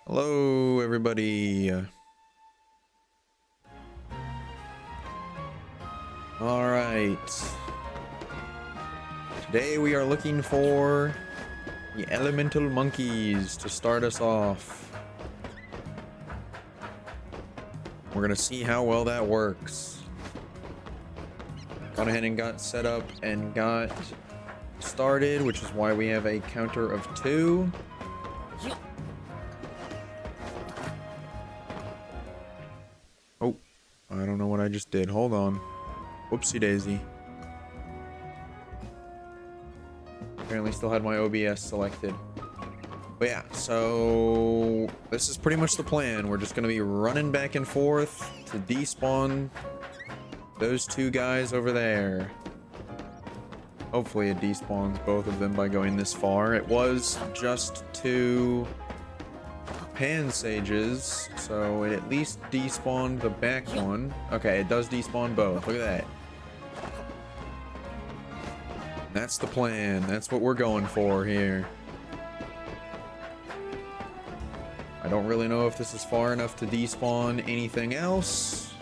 Hello, everybody. All right. Today we are looking for the elemental monkeys to start us off. We're gonna see how well that works. Gone ahead and got set up and got started, which is why we have a counter of 2. Oh, I don't know what I just did. Hold on. Whoopsie daisy. Apparently still had my OBS selected. But yeah, so this is pretty much the plan. We're just going to be running back and forth to despawn those 2 guys over there. Hopefully it despawns both of them by going this far. It was just 2 pan sages, so it at least despawned the back one. Okay, it does despawn both. Look at that. That's the plan. That's what we're going for here. I don't really know if this is far enough to despawn anything else,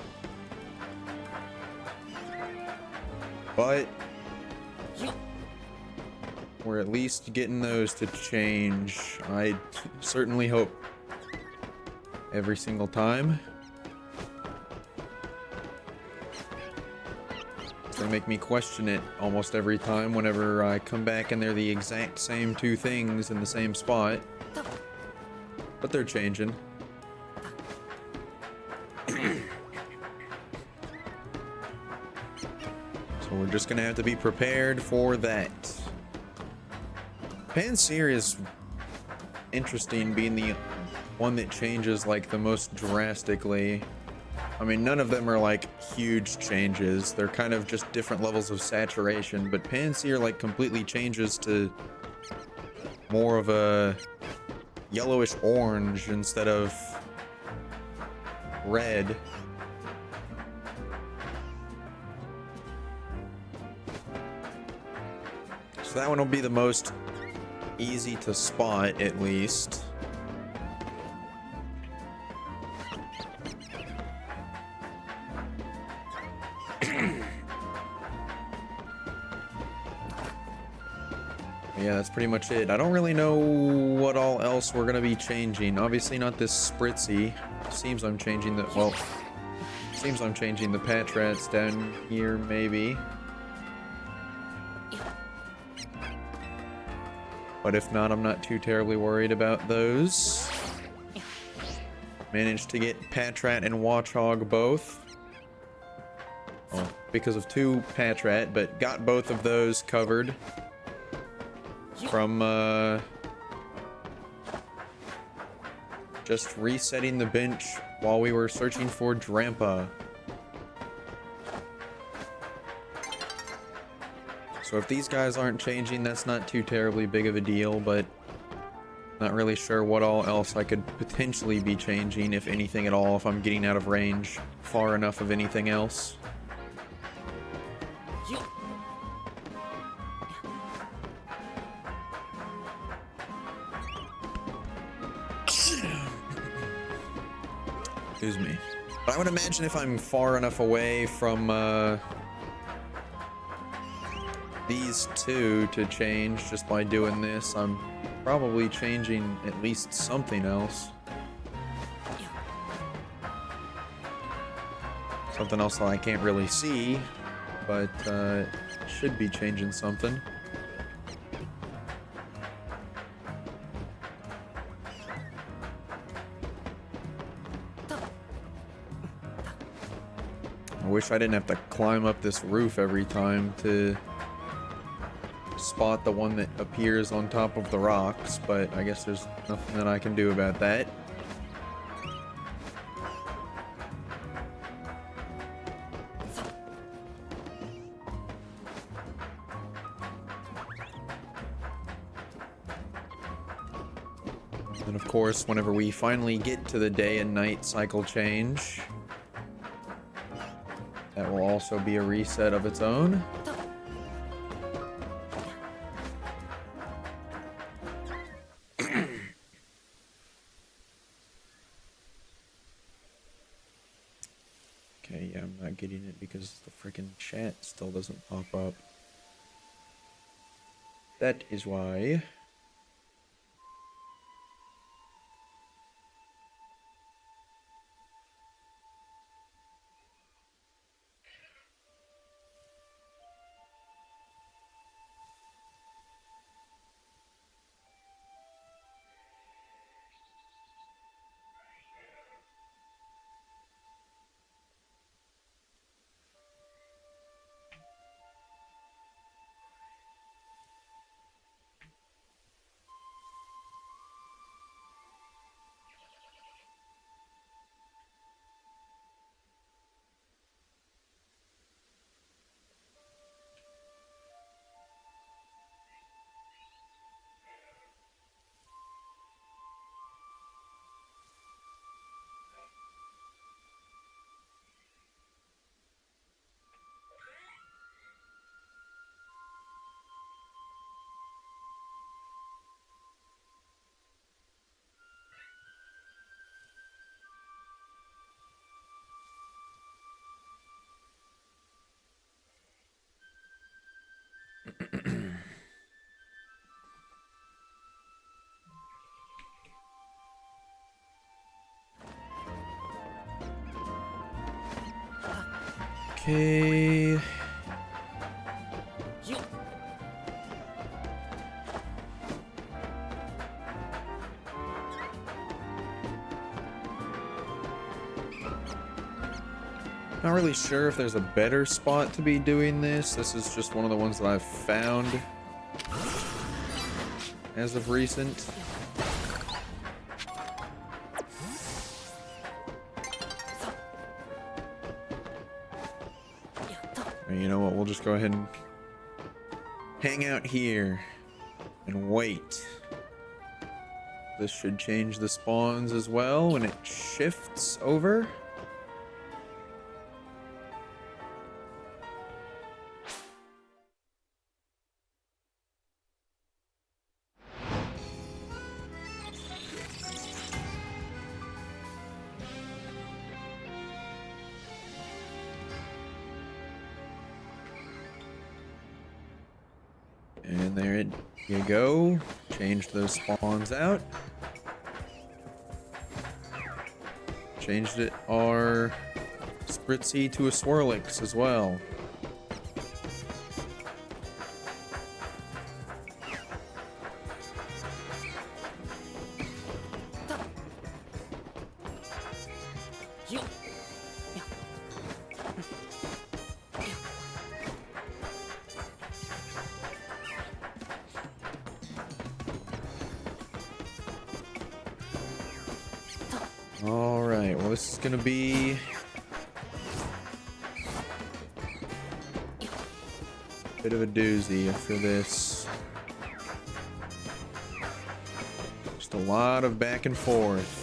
but we're at least getting those to change. I certainly hope every single time. It's gonna make me question it almost every time whenever I come back and they're the exact same 2 things in the same spot. But they're changing. So we're just gonna have to be prepared for that. Pansear is interesting, being the one that changes like the most drastically. I mean, none of them are like huge changes. They're kind of just different levels of saturation, but Pansear like completely changes to more of a yellowish orange instead of red. So that one will be the most easy to spot, at least. Yeah, that's pretty much it. I don't really know what all else we're gonna be changing. Obviously not this Spritzy. Seems I'm changing the, well, seems I'm changing the Patrats down here, maybe. But if not, I'm not too terribly worried about those. Managed to get Patrat and Watchhog both. Well, because of 2 Patrat, but got both of those covered from just resetting the bench while we were searching for Drampa. So if these guys aren't changing, that's not too terribly big of a deal, but not really sure what all else I could potentially be changing, if anything at all, if I'm getting out of range far enough of anything else. Excuse me. But I would imagine if I'm far enough away from these 2 to change just by doing this, I'm probably changing at least something else. Something else that I can't really see, but should be changing something. I wish I didn't have to climb up this roof every time to spot the one that appears on top of the rocks, but I guess there's nothing that I can do about that. And of course, whenever we finally get to the day and night cycle change, that will also be a reset of its own. not getting it because the freaking chat still doesn't pop up. That is why. Okay. Not really sure if there's a better spot to be doing this. This is just one of the ones that I've found as of recent. You know what, we'll just go ahead and hang out here and wait. This should change the spawns as well when it shifts over. And there you go. Changed those spawns out. Changed it our Spritzy to a Swirlix as well. Alright, well this is gonna be a bit of a doozy after this. Just a lot of back and forth.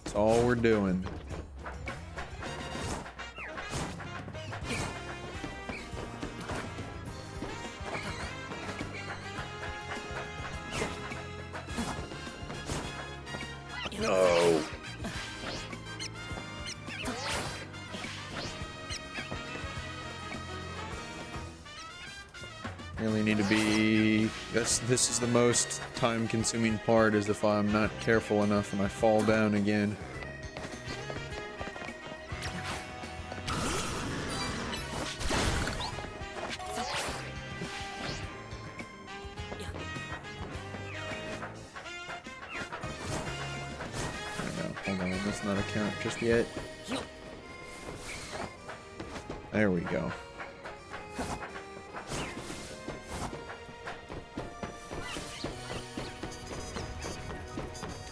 That's all we're doing. No. Really need to be. This is the most time-consuming part. Is if I'm not careful enough and I fall down again. Hold on, let's not account just yet. There we go.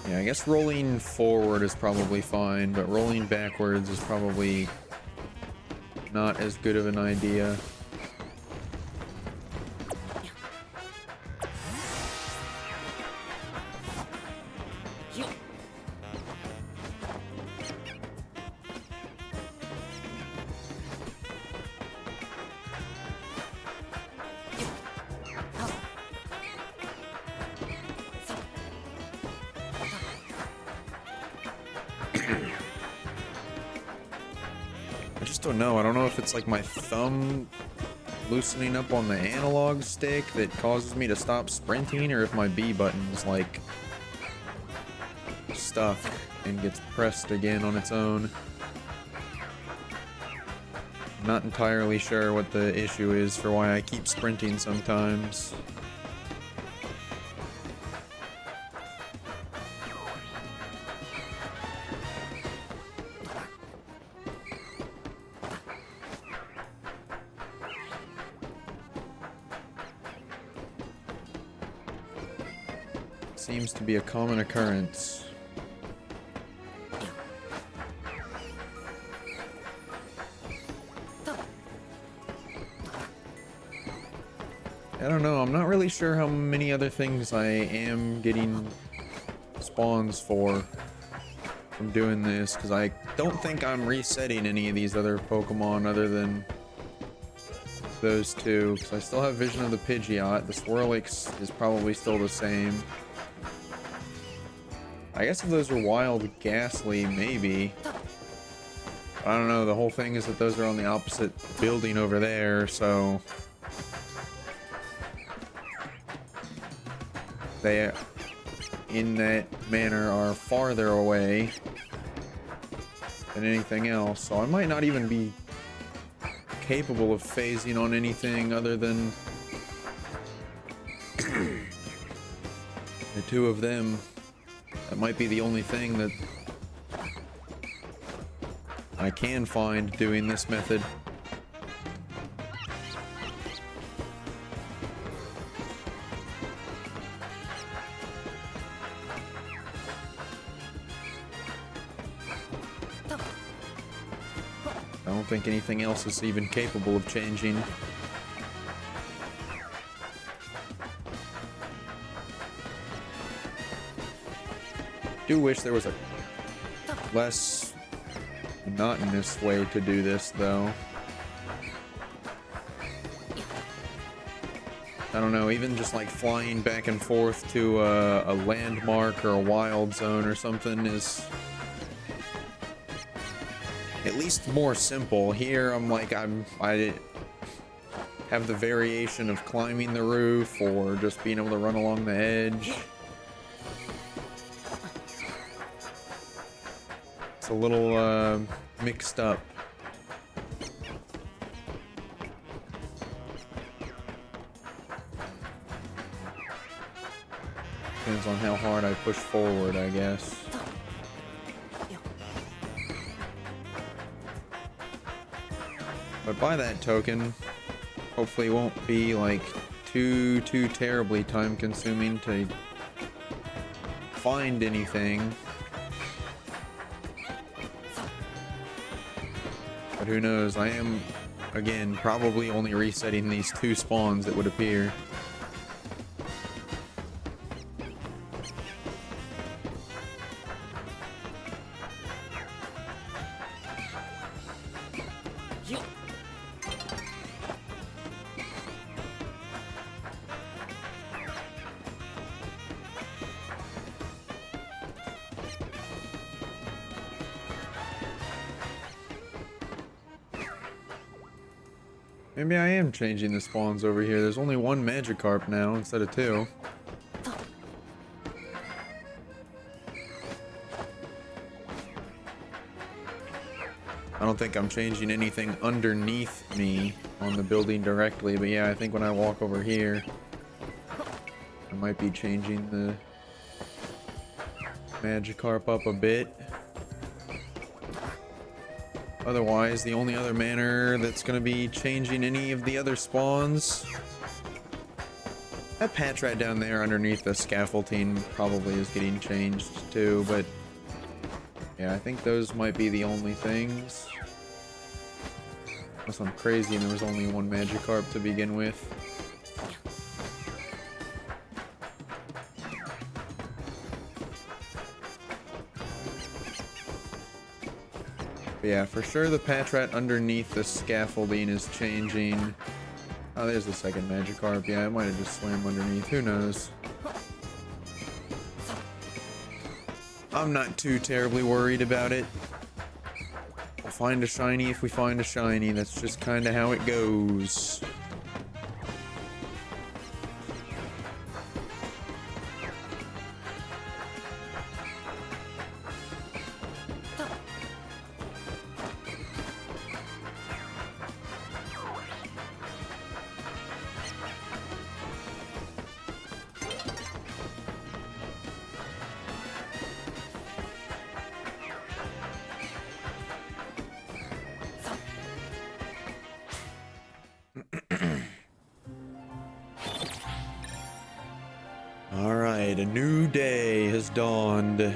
Yeah, I guess rolling forward is probably fine, but rolling backwards is probably not as good of an idea. don't know. I don't know if it's like my thumb loosening up on the analog stick that causes me to stop sprinting, or if my B button's like stuck and gets pressed again on its own. I'm not entirely sure what the issue is for why I keep sprinting sometimes. Seems to be a common occurrence. I don't know, I'm not really sure how many other things I am getting spawns for from doing this, because I don't think I'm resetting any of these other Pokemon other than those two, because I still have Vision of the Pidgeot. The Swirlix is probably still the same. I guess if those are wild Ghastly, maybe. I don't know, the whole thing is that those are on the opposite building over there, so they, in that manner, are farther away than anything else, so I might not even be capable of phasing on anything other than the two of them. That might be the only thing that I can find doing this method. I don't think anything else is even capable of changing. Do wish there was a less monotonous way to do this, though. I don't know, even just like flying back and forth to a landmark or a wild zone or something is at least more simple. Here I'm like, I have the variation of climbing the roof or just being able to run along the edge. It's a little mixed up. Depends on how hard I push forward, I guess. But by that token, hopefully it won't be like too terribly time consuming to find anything. But who knows, I am, again, probably only resetting these two spawns that would appear. Maybe I am changing the spawns over here. There's only one Magikarp now instead of two. I don't think I'm changing anything underneath me on the building directly, but yeah, I think when I walk over here, I might be changing the Magikarp up a bit. Otherwise, the only other manner that's going to be changing any of the other spawns... That Patrat down there underneath the scaffolding probably is getting changed too, but... Yeah, I think those might be the only things. Unless I'm crazy and there was only one Magikarp to begin with. But yeah, for sure the Patrat underneath the scaffolding is changing. Oh, there's the second Magikarp. Yeah, it might have just swam underneath. Who knows? I'm not too terribly worried about it. find a shiny if we find a shiny. That's just kind of how it goes. Alright, a new day has dawned.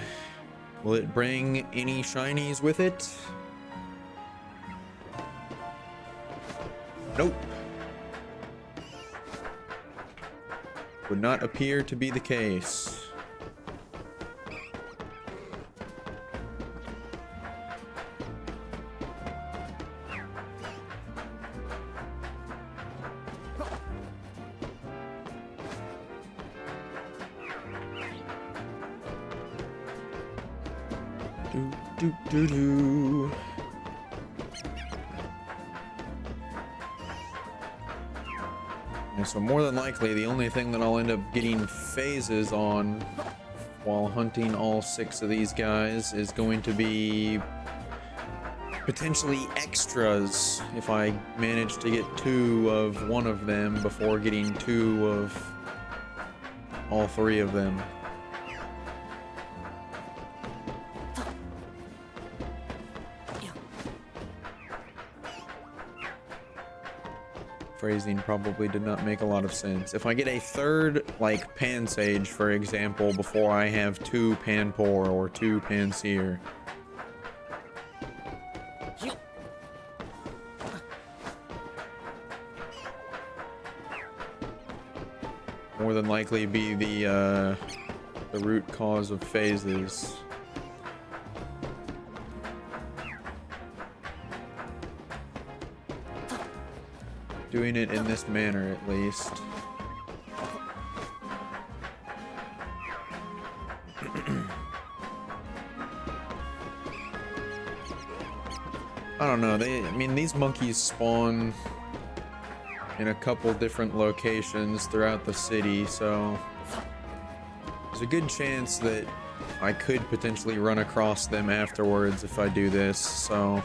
Will it bring any shinies with it? Nope. Would not appear to be the case. Do. And so more than likely, the only thing that I'll end up getting phases on while hunting all 6 of these guys is going to be potentially extras if I manage to get 2 of one of them before getting 2 of all 3 of them. Phrasing probably did not make a lot of sense. If I get a 3rd, like, Pansage, for example, before I have 2 Panpour or 2 Pansear. More than likely be the root cause of phases. Doing it in this manner, at least. I don't know, I mean, these monkeys spawn in a couple different locations throughout the city, so there's a good chance that I could potentially run across them afterwards if I do this, so...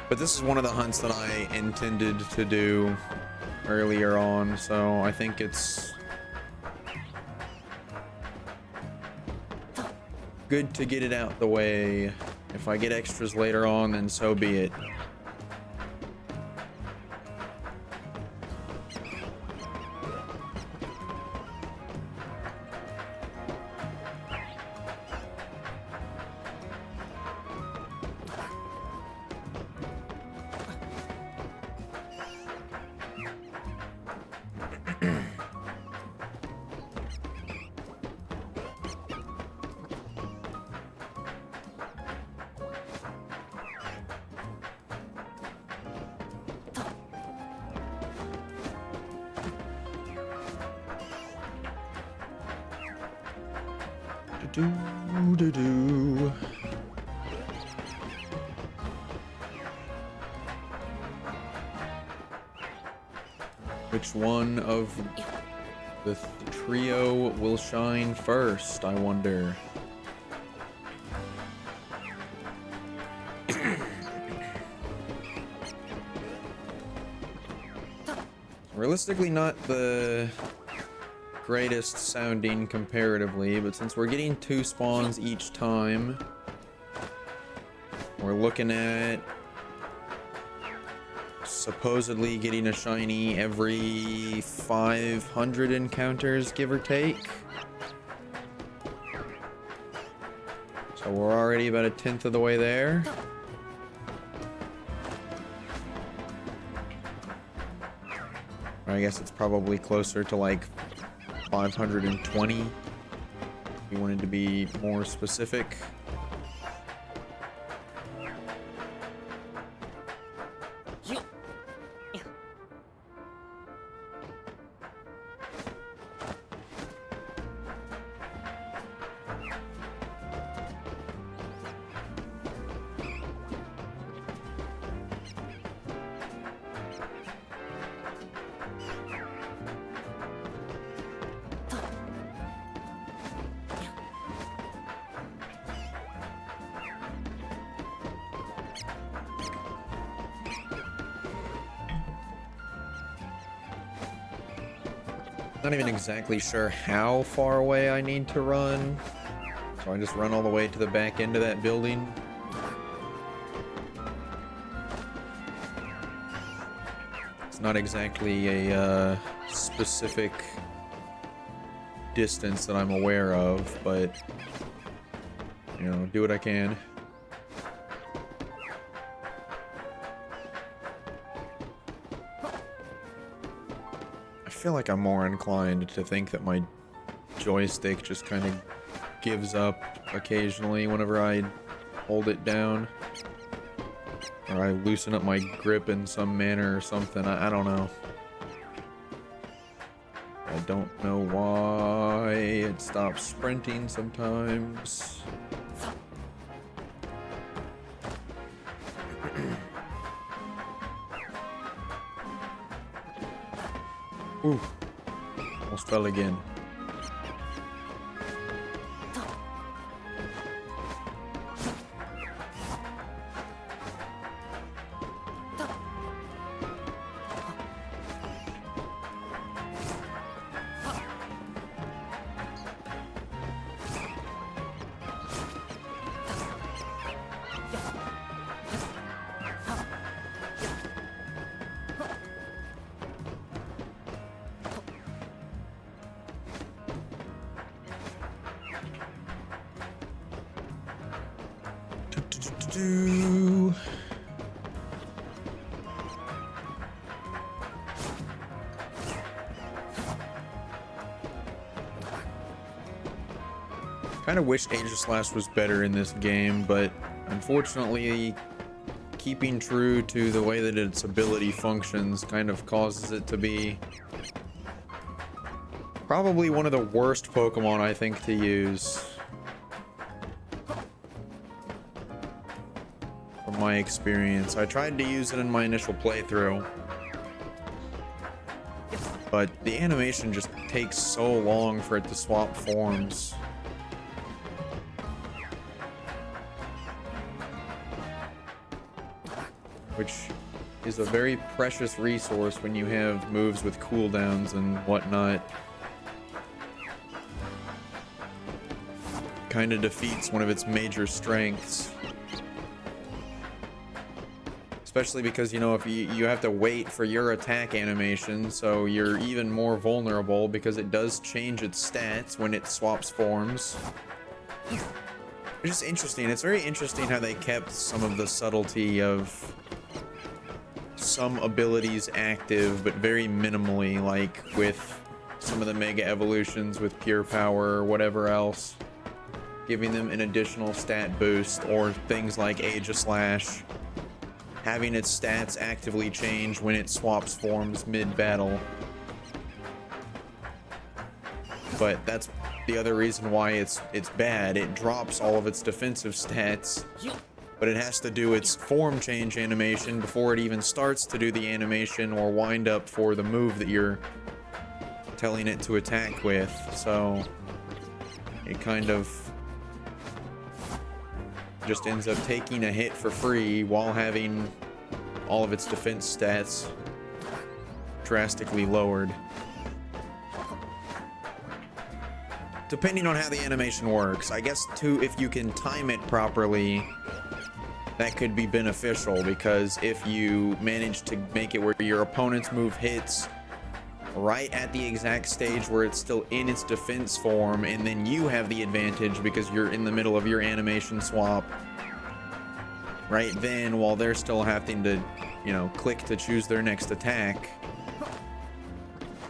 But this is one of the hunts that I intended to do earlier on, so I think it's good to get it out the way. If I get extras later on, then so be it. Do. Which one of the trio will shine first, I wonder? Realistically, not the greatest sounding comparatively, but since we're getting 2 spawns each time, we're looking at supposedly getting a shiny every 500 encounters, give or take. So we're already about 1/10 of the way there. Or I guess it's probably closer to like 520 if you wanted to be more specific. Not even exactly sure how far away I need to run. So I just run all the way to the back end of that building. It's not exactly a specific distance that I'm aware of, but you know, do what I can. I feel like I'm more inclined to think that my joystick just kind of gives up occasionally whenever I hold it down. Or I loosen up my grip in some manner or something. I don't know. I don't know why it stops sprinting sometimes. Ooh. Almost fell again. Kind of wish Aegislash was better in this game, but unfortunately keeping true to the way that its ability functions kind of causes it to be probably one of the worst Pokemon, I think, to use. From my experience. I tried to use it in my initial playthrough, but the animation just takes so long for it to swap forms. Which is a very precious resource when you have moves with cooldowns and whatnot. Kind of defeats one of its major strengths. Especially because, you know, if you have to wait for your attack animation, so you're even more vulnerable because it does change its stats when it swaps forms. It's just interesting. It's very interesting how they kept some of the subtlety of some abilities active, but very minimally, like with some of the Mega Evolutions with Pure Power or whatever else, giving them an additional stat boost, or things like Aegislash having its stats actively change when it swaps forms mid-battle. But that's the other reason why it's bad. It drops all of its defensive stats, but it has to do its form change animation before it even starts to do the animation or wind up for the move that you're telling it to attack with. So it kind of just ends up taking a hit for free while having all of its defense stats drastically lowered. Depending on how the animation works, I guess too, if you can time it properly, that could be beneficial, because if you manage to make it where your opponent's move hits right at the exact stage where it's still in its defense form, and then you have the advantage because you're in the middle of your animation swap right then, while they're still having to, you know, click to choose their next attack.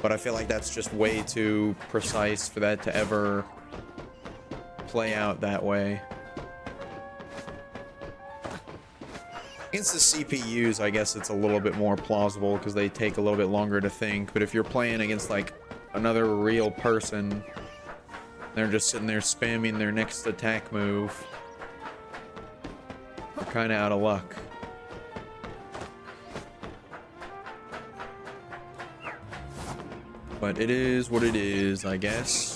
But I feel like that's just way too precise for that to ever play out that way. Against the CPUs, I guess it's a little bit more plausible because they take a little bit longer to think. But if you're playing against like another real person, they're just sitting there spamming their next attack move, you're kind of out of luck. But it is what it is, I guess.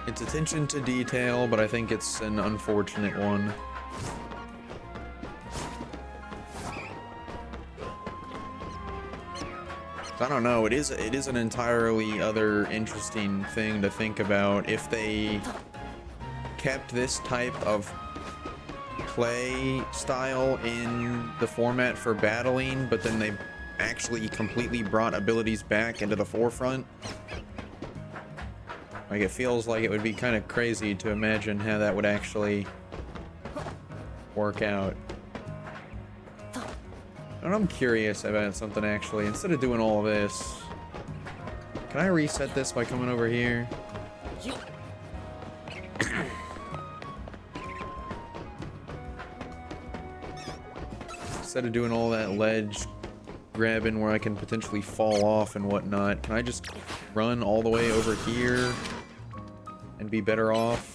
It's attention to detail, but I think it's an unfortunate one. I don't know, it is an entirely other interesting thing to think about if they kept this type of play style in the format for battling, but then they actually completely brought abilities back into the forefront. Like, it feels like it would be kind of crazy to imagine how that would actually work out. And I'm curious about something actually. Instead of doing all of this, can I reset this by coming over here? Instead of doing all that ledge grabbing where I can potentially fall off and whatnot, can I just run all the way over here and be better off?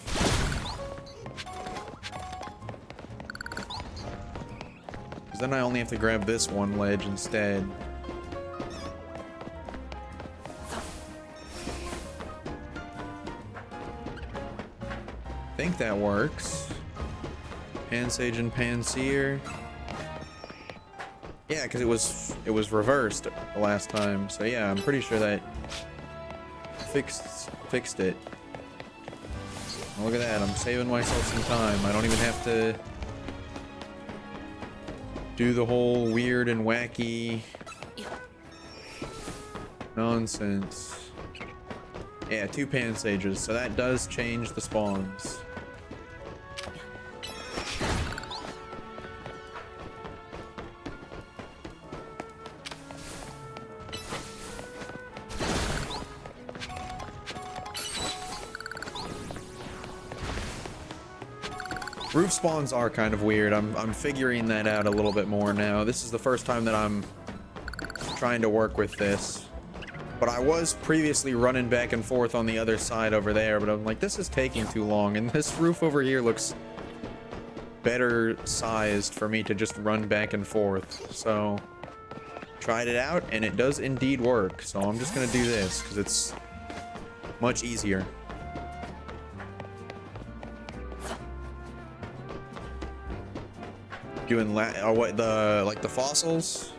Because then I only have to grab this one ledge instead. I think that works. Pansage and Panseer. Yeah, because it was reversed the last time. So yeah, I'm pretty sure that fixed it. Oh, look at that, I'm saving myself some time. I don't even have to do the whole weird and wacky nonsense. Yeah, 2 Pansages, so that does change the spawns. Roof spawns are kind of weird. I'm figuring that out a little bit more now. This is the first time that I'm trying to work with this. But I was previously running back and forth on the other side over there, but I'm like, this is taking too long, and this roof over here looks better sized for me to just run back and forth. So, tried it out, and it does indeed work. So I'm just gonna do this, because it's much easier. Doing what, like the fossils?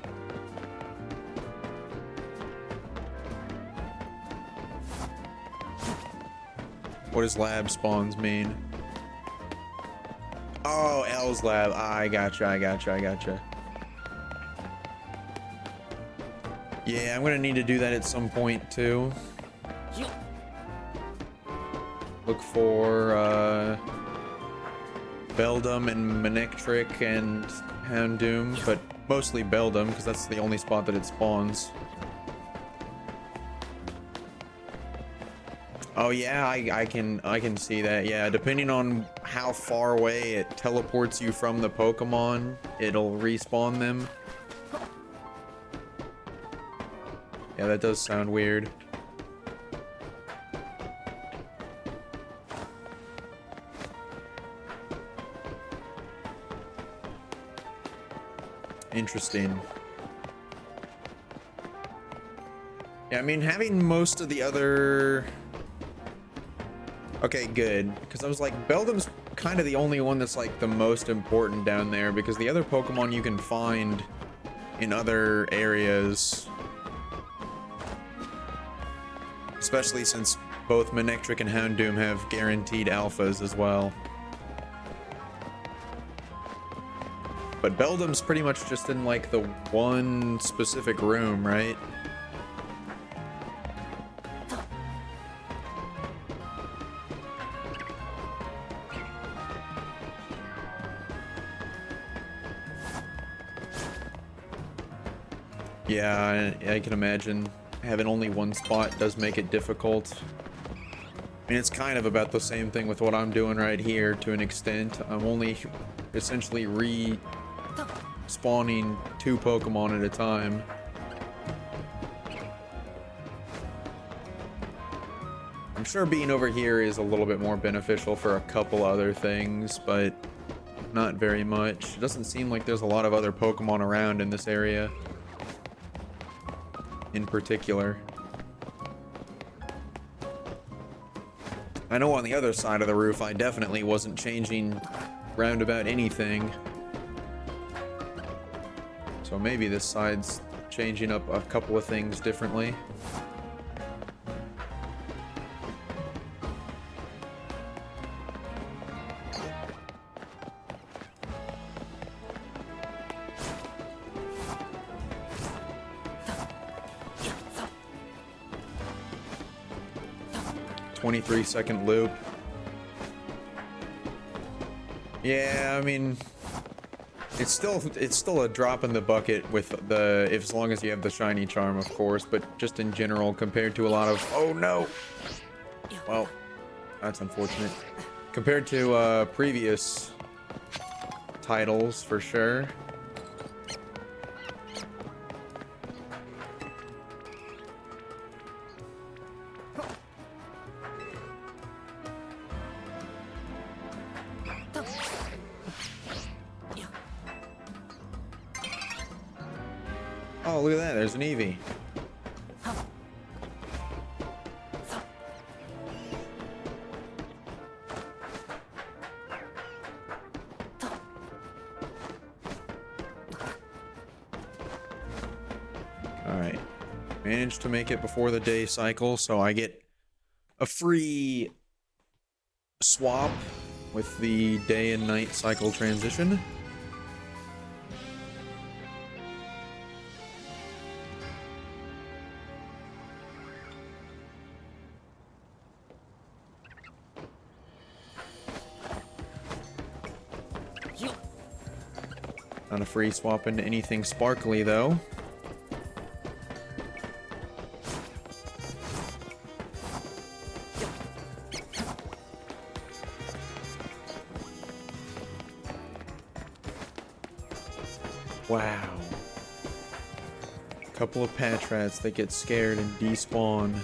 What does lab spawns mean? Oh, L's lab. I gotcha. Yeah, I'm gonna need to do that at some point too. Look for Beldum and Manectric and Houndoom, but mostly Beldum because that's the only spot that it spawns. Oh yeah, I can see that. Yeah, depending on how far away it teleports you from the Pokemon, it'll respawn them. Yeah, that does sound weird. Interesting. Yeah, I mean, having most of the other... Okay, good. Because I was like, Beldum's kind of the only one that's like the most important down there, because the other Pokemon you can find in other areas, especially since both Manectric and Houndoom have guaranteed alphas as well. But Beldum's pretty much just in like the one specific room, right? Yeah, I can imagine having only one spot does make it difficult. I mean, it's kind of about the same thing with what I'm doing right here to an extent. I'm only essentially spawning 2 Pokemon at a time. I'm sure being over here is a little bit more beneficial for a couple other things, but not very much. It doesn't seem like there's a lot of other Pokemon around in this area in particular. I know on the other side of the roof, I definitely wasn't changing roundabout anything. So maybe this side's changing up a couple of things differently. "23-second loop." Yeah, I mean, it's still a drop in the bucket with the, as long as you have the shiny charm, of course, but just in general compared to a lot of, oh no. Well, that's unfortunate. Compared to previous titles, for sure. Oh, look at that, there's an Eevee. Alright. Managed to make it before the day cycle, so I get a free swap with the day and night cycle transition. Not a free swap into anything sparkly, though. Wow. Couple of patch rats that get scared and despawn.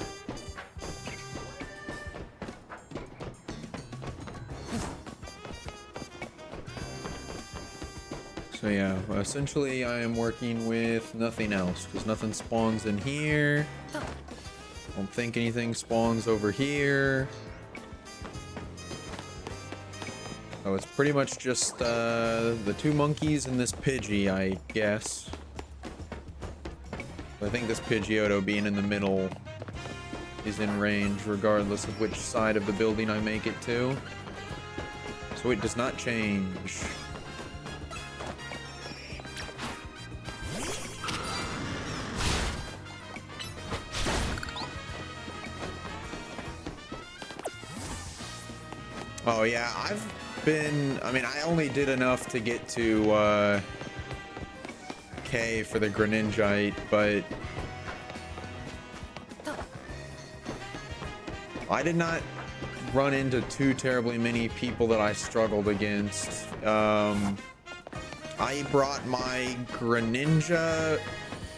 So yeah, essentially I am working with nothing else, because nothing spawns in here. I don't think anything spawns over here. So it's pretty much just the two monkeys and this Pidgey, I guess. I think this Pidgeotto being in the middle is in range regardless of which side of the building I make it to. So it does not change. Oh yeah, I mean, I only did enough to get to K for the Greninjite, but I did not run into too terribly many people that I struggled against. I brought my Greninja,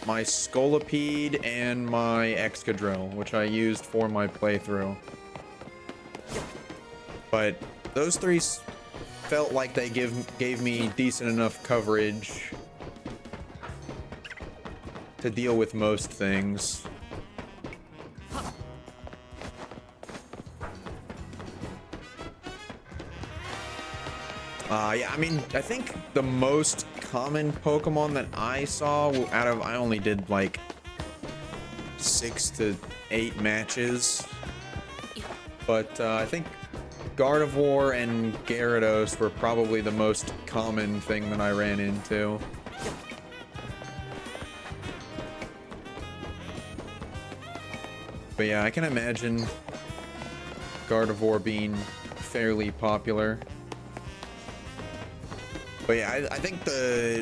my Scolipede, and my Excadrill, which I used for my playthrough. But those three felt like they gave me decent enough coverage to deal with most things. Yeah, I mean, I think the most common Pokemon that I saw out of, I only did like 6 to 8 matches, but I think Gardevoir and Gyarados were probably the most common thing that I ran into. But yeah, I can imagine Gardevoir being fairly popular. But yeah, I think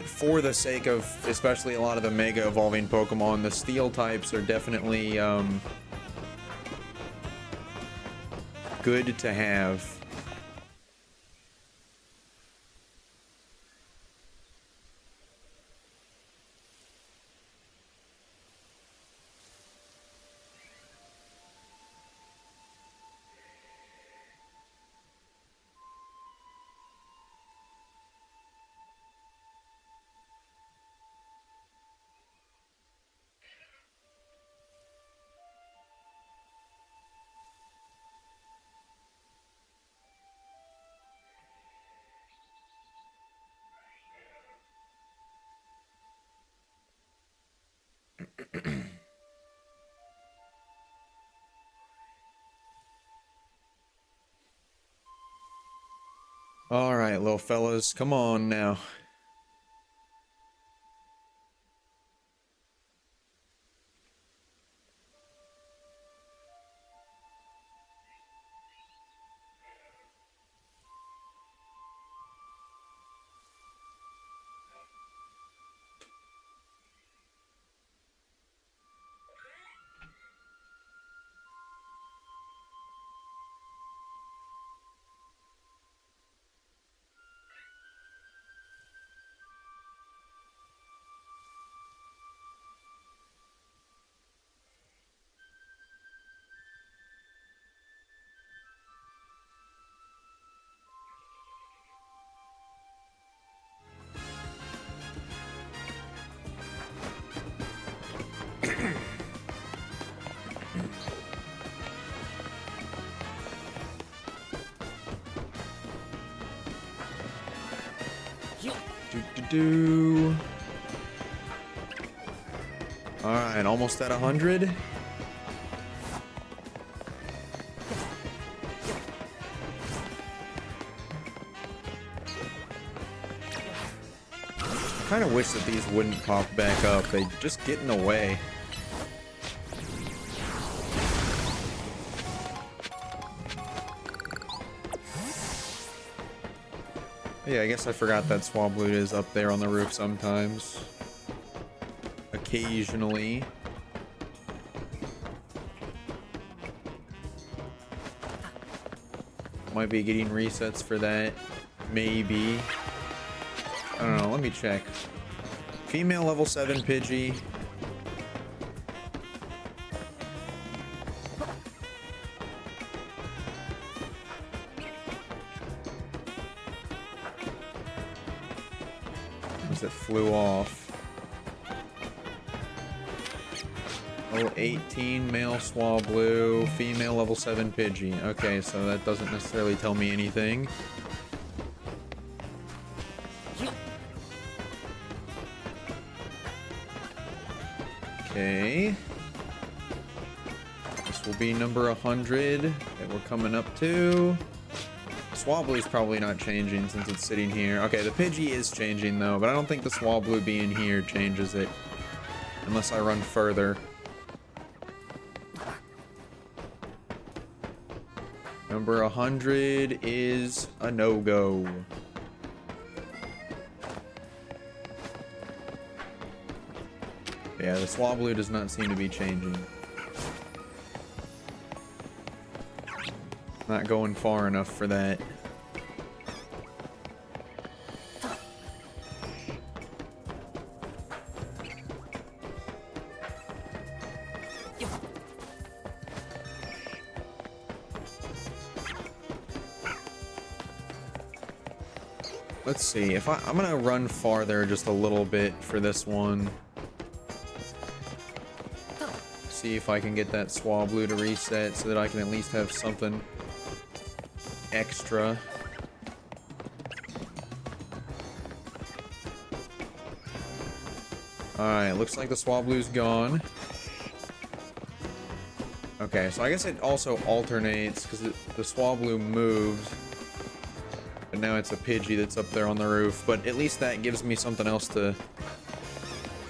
for the sake of especially a lot of the Mega Evolving Pokemon, the Steel types are definitely good to have. All right, little fellas, come on now. Do. All right, almost at 100. I kind of wish that these wouldn't pop back up. They just get in the way. Yeah, I guess I forgot that Swablu is up there on the roof sometimes. Occasionally. Might be getting resets for that. Maybe. I don't know, let me check. Female level 7 Pidgey. It flew off. Oh, 18 male Swablu, female level 7 Pidgey. Okay, so that doesn't necessarily tell me anything. Okay. This will be number 100 that we're coming up to. Swablu's probably not changing since it's sitting here. Okay, the Pidgey is changing though, but I don't think the Swablu being here changes it. Unless I run further. Number 100 is a no-go. Yeah, the Swablu does not seem to be changing. Not going far enough for that. Let's see, if I'm gonna run farther just a little bit for this one. See if I can get that Swablu to reset so that I can at least have something extra. Alright, looks like the Swablu's gone. Okay, so I guess it also alternates because the Swablu moves. But now it's a Pidgey that's up there on the roof. But at least that gives me something else to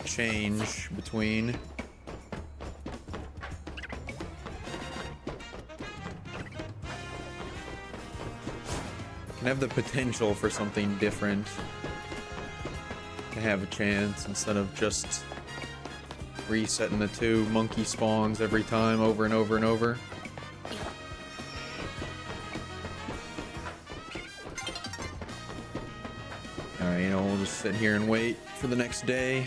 change between. Can have the potential for something different to have a chance instead of just resetting the 2 monkey spawns every time over and over and over. Alright, you know, we'll just sit here and wait for the next day.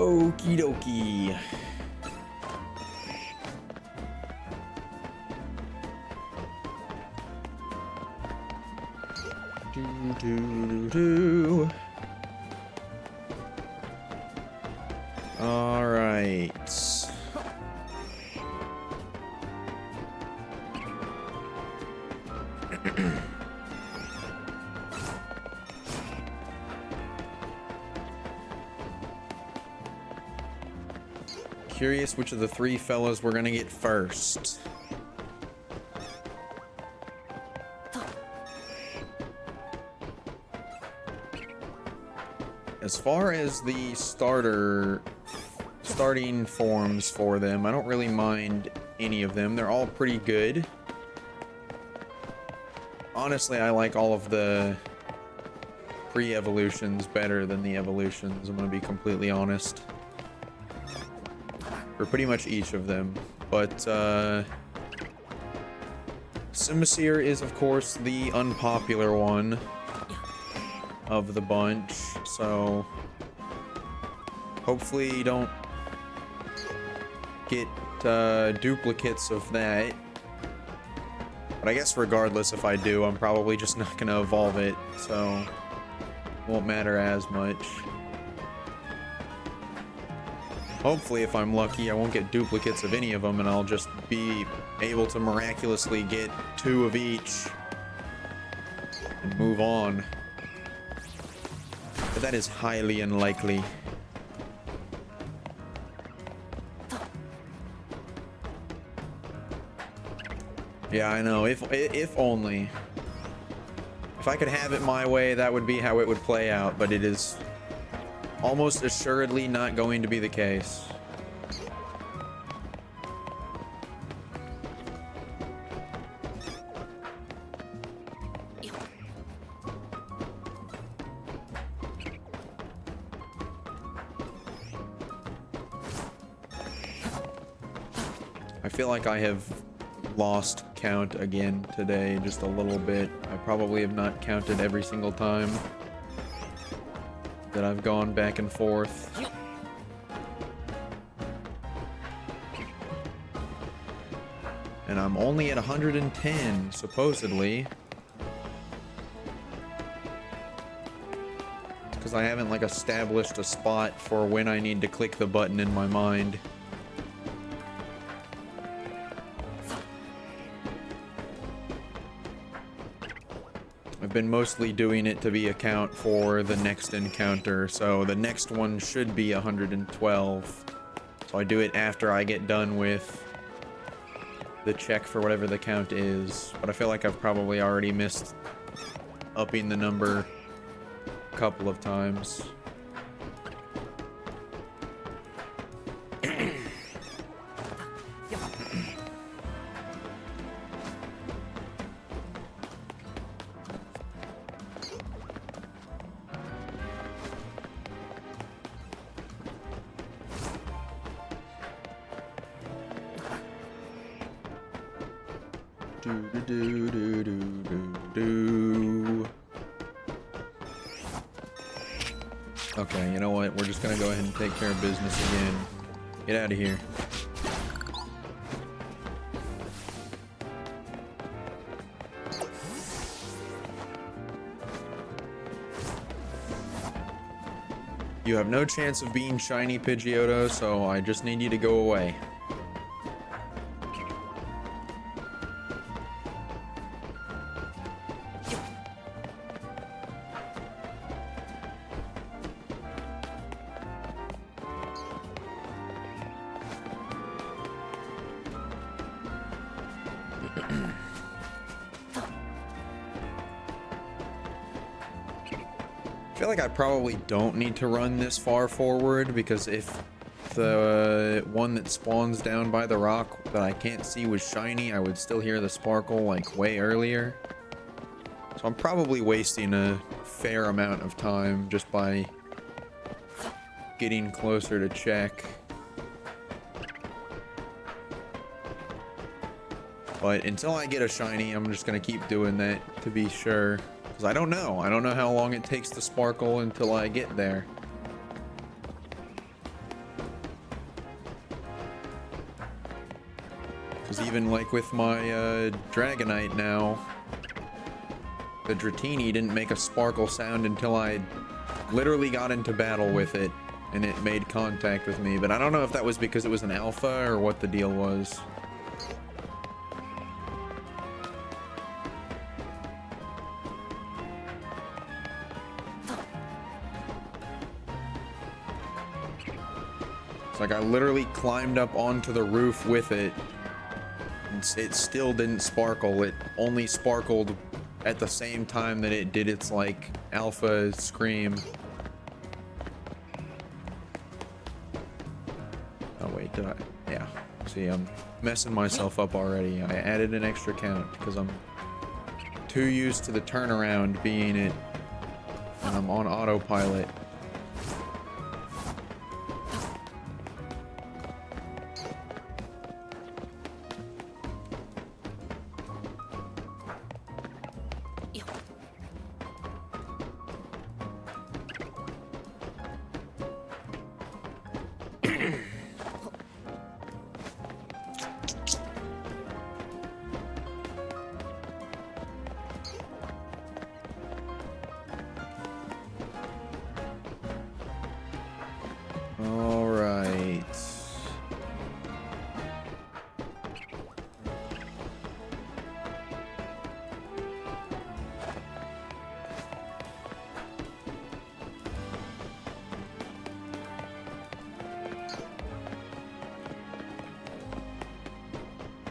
Okie dokie. All right. Curious which of the three fellas we're gonna get first. As far as the starting forms for them, I don't really mind any of them. They're all pretty good. Honestly, I like all of the pre-evolutions better than the evolutions. I'm gonna be completely honest. For pretty much each of them. But Simisear is of course the unpopular one of the bunch, so hopefully you don't get duplicates of that. But I guess regardless, if I do, I'm probably just not gonna evolve it, so it won't matter as much. Hopefully, if I'm lucky, I won't get duplicates of any of them, and I'll just be able to miraculously get 2 of each and move on. But that is highly unlikely. Yeah, I know. If only. If I could have it my way, that would be how it would play out, but it is almost assuredly not going to be the case. I feel like I have lost count again today, just a little bit. I probably have not counted every single time that I've gone back and forth. And I'm only at 110, supposedly. It's because I haven't like established a spot for when I need to click the button in my mind. I've been mostly doing it to be a count for the next encounter, so the next one should be 112. So I do it after I get done with the check for whatever the count is. But I feel like I've probably already missed upping the number a couple of times. Okay, you know what? We're just gonna go ahead and take care of business again. Get out of here. You have no chance of being shiny, Pidgeotto, so I just need you to go away. I feel like I probably don't need to run this far forward, because if the one that spawns down by the rock that I can't see was shiny, I would still hear the sparkle like way earlier. So I'm probably wasting a fair amount of time just by getting closer to check. But until I get a shiny, I'm just gonna keep doing that to be sure. Because I don't know how long it takes to sparkle until I get there. Because even like with my Dragonite now, the Dratini didn't make a sparkle sound until I literally got into battle with it and it made contact with me. But I don't know if that was because it was an alpha or what the deal was. Like I literally climbed up onto the roof with it and it still didn't sparkle. It only sparkled at the same time that it did its like alpha scream. Oh wait, did I? Yeah. See, I'm messing myself up already. I added an extra count because I'm too used to the turnaround being it and I'm on autopilot.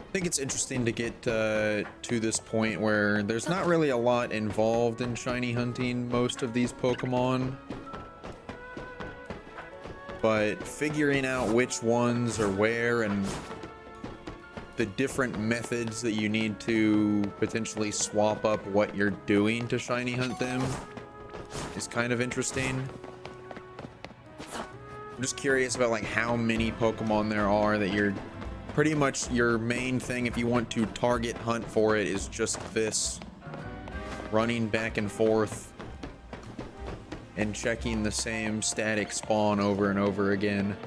I think it's interesting to get to this point where there's not really a lot involved in shiny hunting most of these Pokemon, but figuring out which ones are where and the different methods that you need to potentially swap up what you're doing to shiny hunt them is kind of interesting. I'm just curious about like how many Pokemon there are that you're pretty much your main thing if you want to target hunt for it is just this running back and forth and checking the same static spawn over and over again.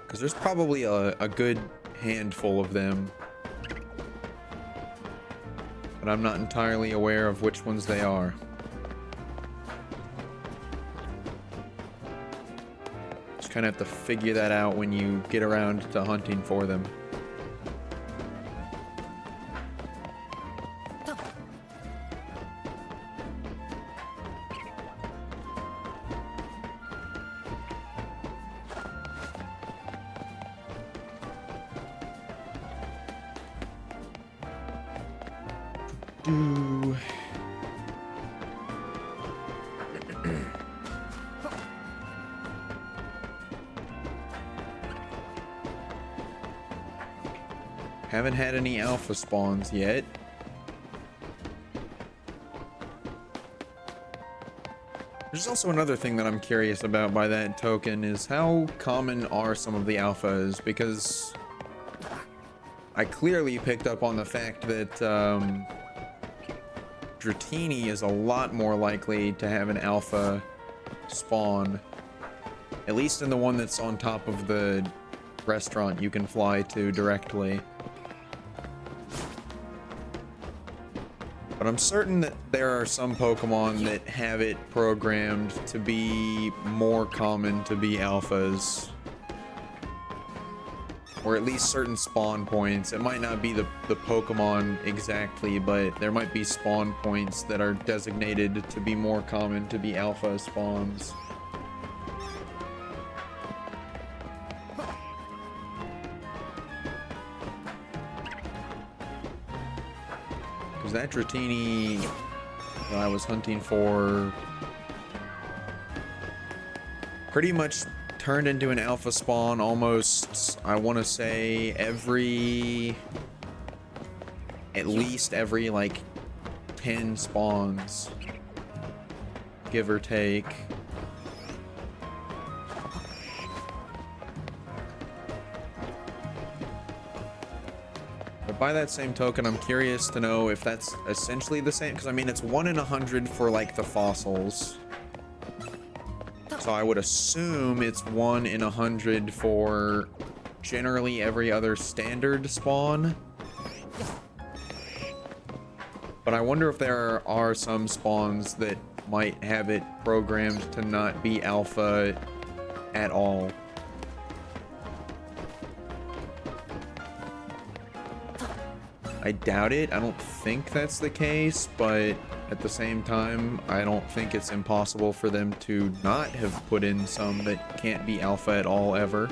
Because there's probably a good handful of them, but I'm not entirely aware of which ones they are. Kind of have to figure that out when you get around to hunting for them. Haven't had any alpha spawns yet. There's also another thing that I'm curious about by that token is how common are some of the alphas, because I clearly picked up on the fact that Dratini is a lot more likely to have an alpha spawn, at least in the one that's on top of the restaurant you can fly to directly. But I'm certain that there are some Pokemon that have it programmed to be more common to be alphas. Or at least certain spawn points. It might not be the Pokemon exactly, but there might be spawn points that are designated to be more common to be alpha spawns. That Dratini that I was hunting for pretty much turned into an alpha spawn almost, I want to say, at least every like 10 spawns, give or take. By that same token, I'm curious to know if that's essentially the same, because I mean it's 1 in 100 for like the fossils, So I would assume it's 1 in 100 for generally every other standard spawn. But I wonder if there are some spawns that might have it programmed to not be alpha at all. I doubt it. I don't think that's the case, but at the same time, I don't think it's impossible for them to not have put in some that can't be alpha at all ever.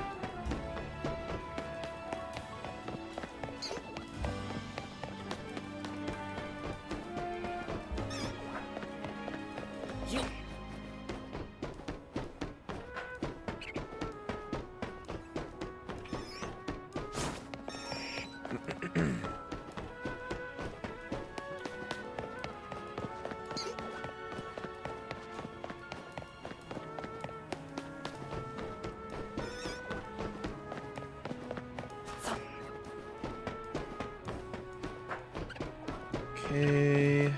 Okay.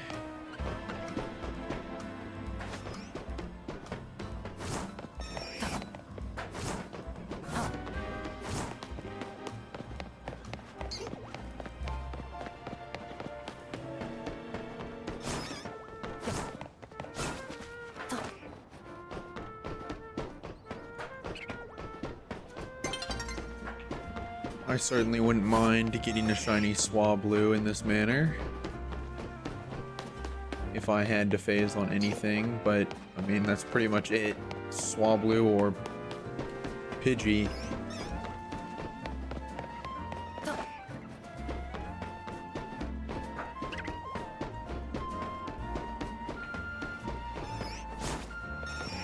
I certainly wouldn't mind getting a shiny Swablu in this manner if I had to phase on anything, but I mean that's pretty much it. Swablu or Pidgey.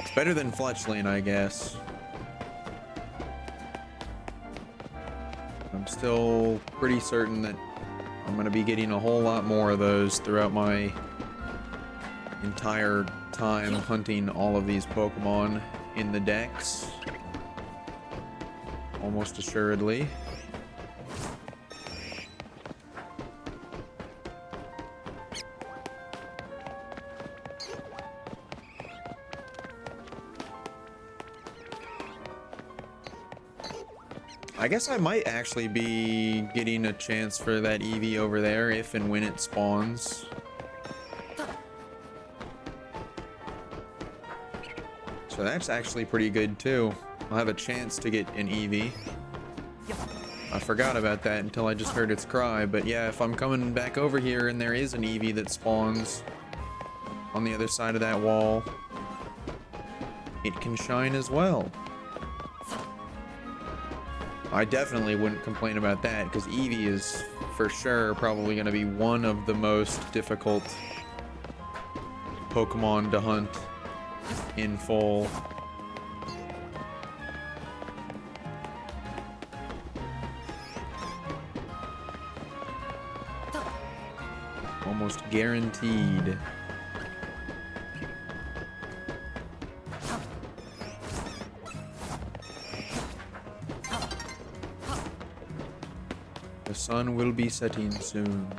It's better than Fletchling, I guess. I'm still pretty certain that I'm going to be getting a whole lot more of those throughout my entire time hunting all of these Pokemon in the decks. Almost assuredly. I guess I might actually be getting a chance for that Eevee over there if and when it spawns. So that's actually pretty good too. I'll have a chance to get an Eevee. I forgot about that until I just heard its cry, but yeah, if I'm coming back over here and there is an Eevee that spawns on the other side of that wall, it can shine as well. I definitely wouldn't complain about that, because Eevee is for sure probably going to be one of the most difficult Pokemon to hunt in full. Almost guaranteed. The sun will be setting soon.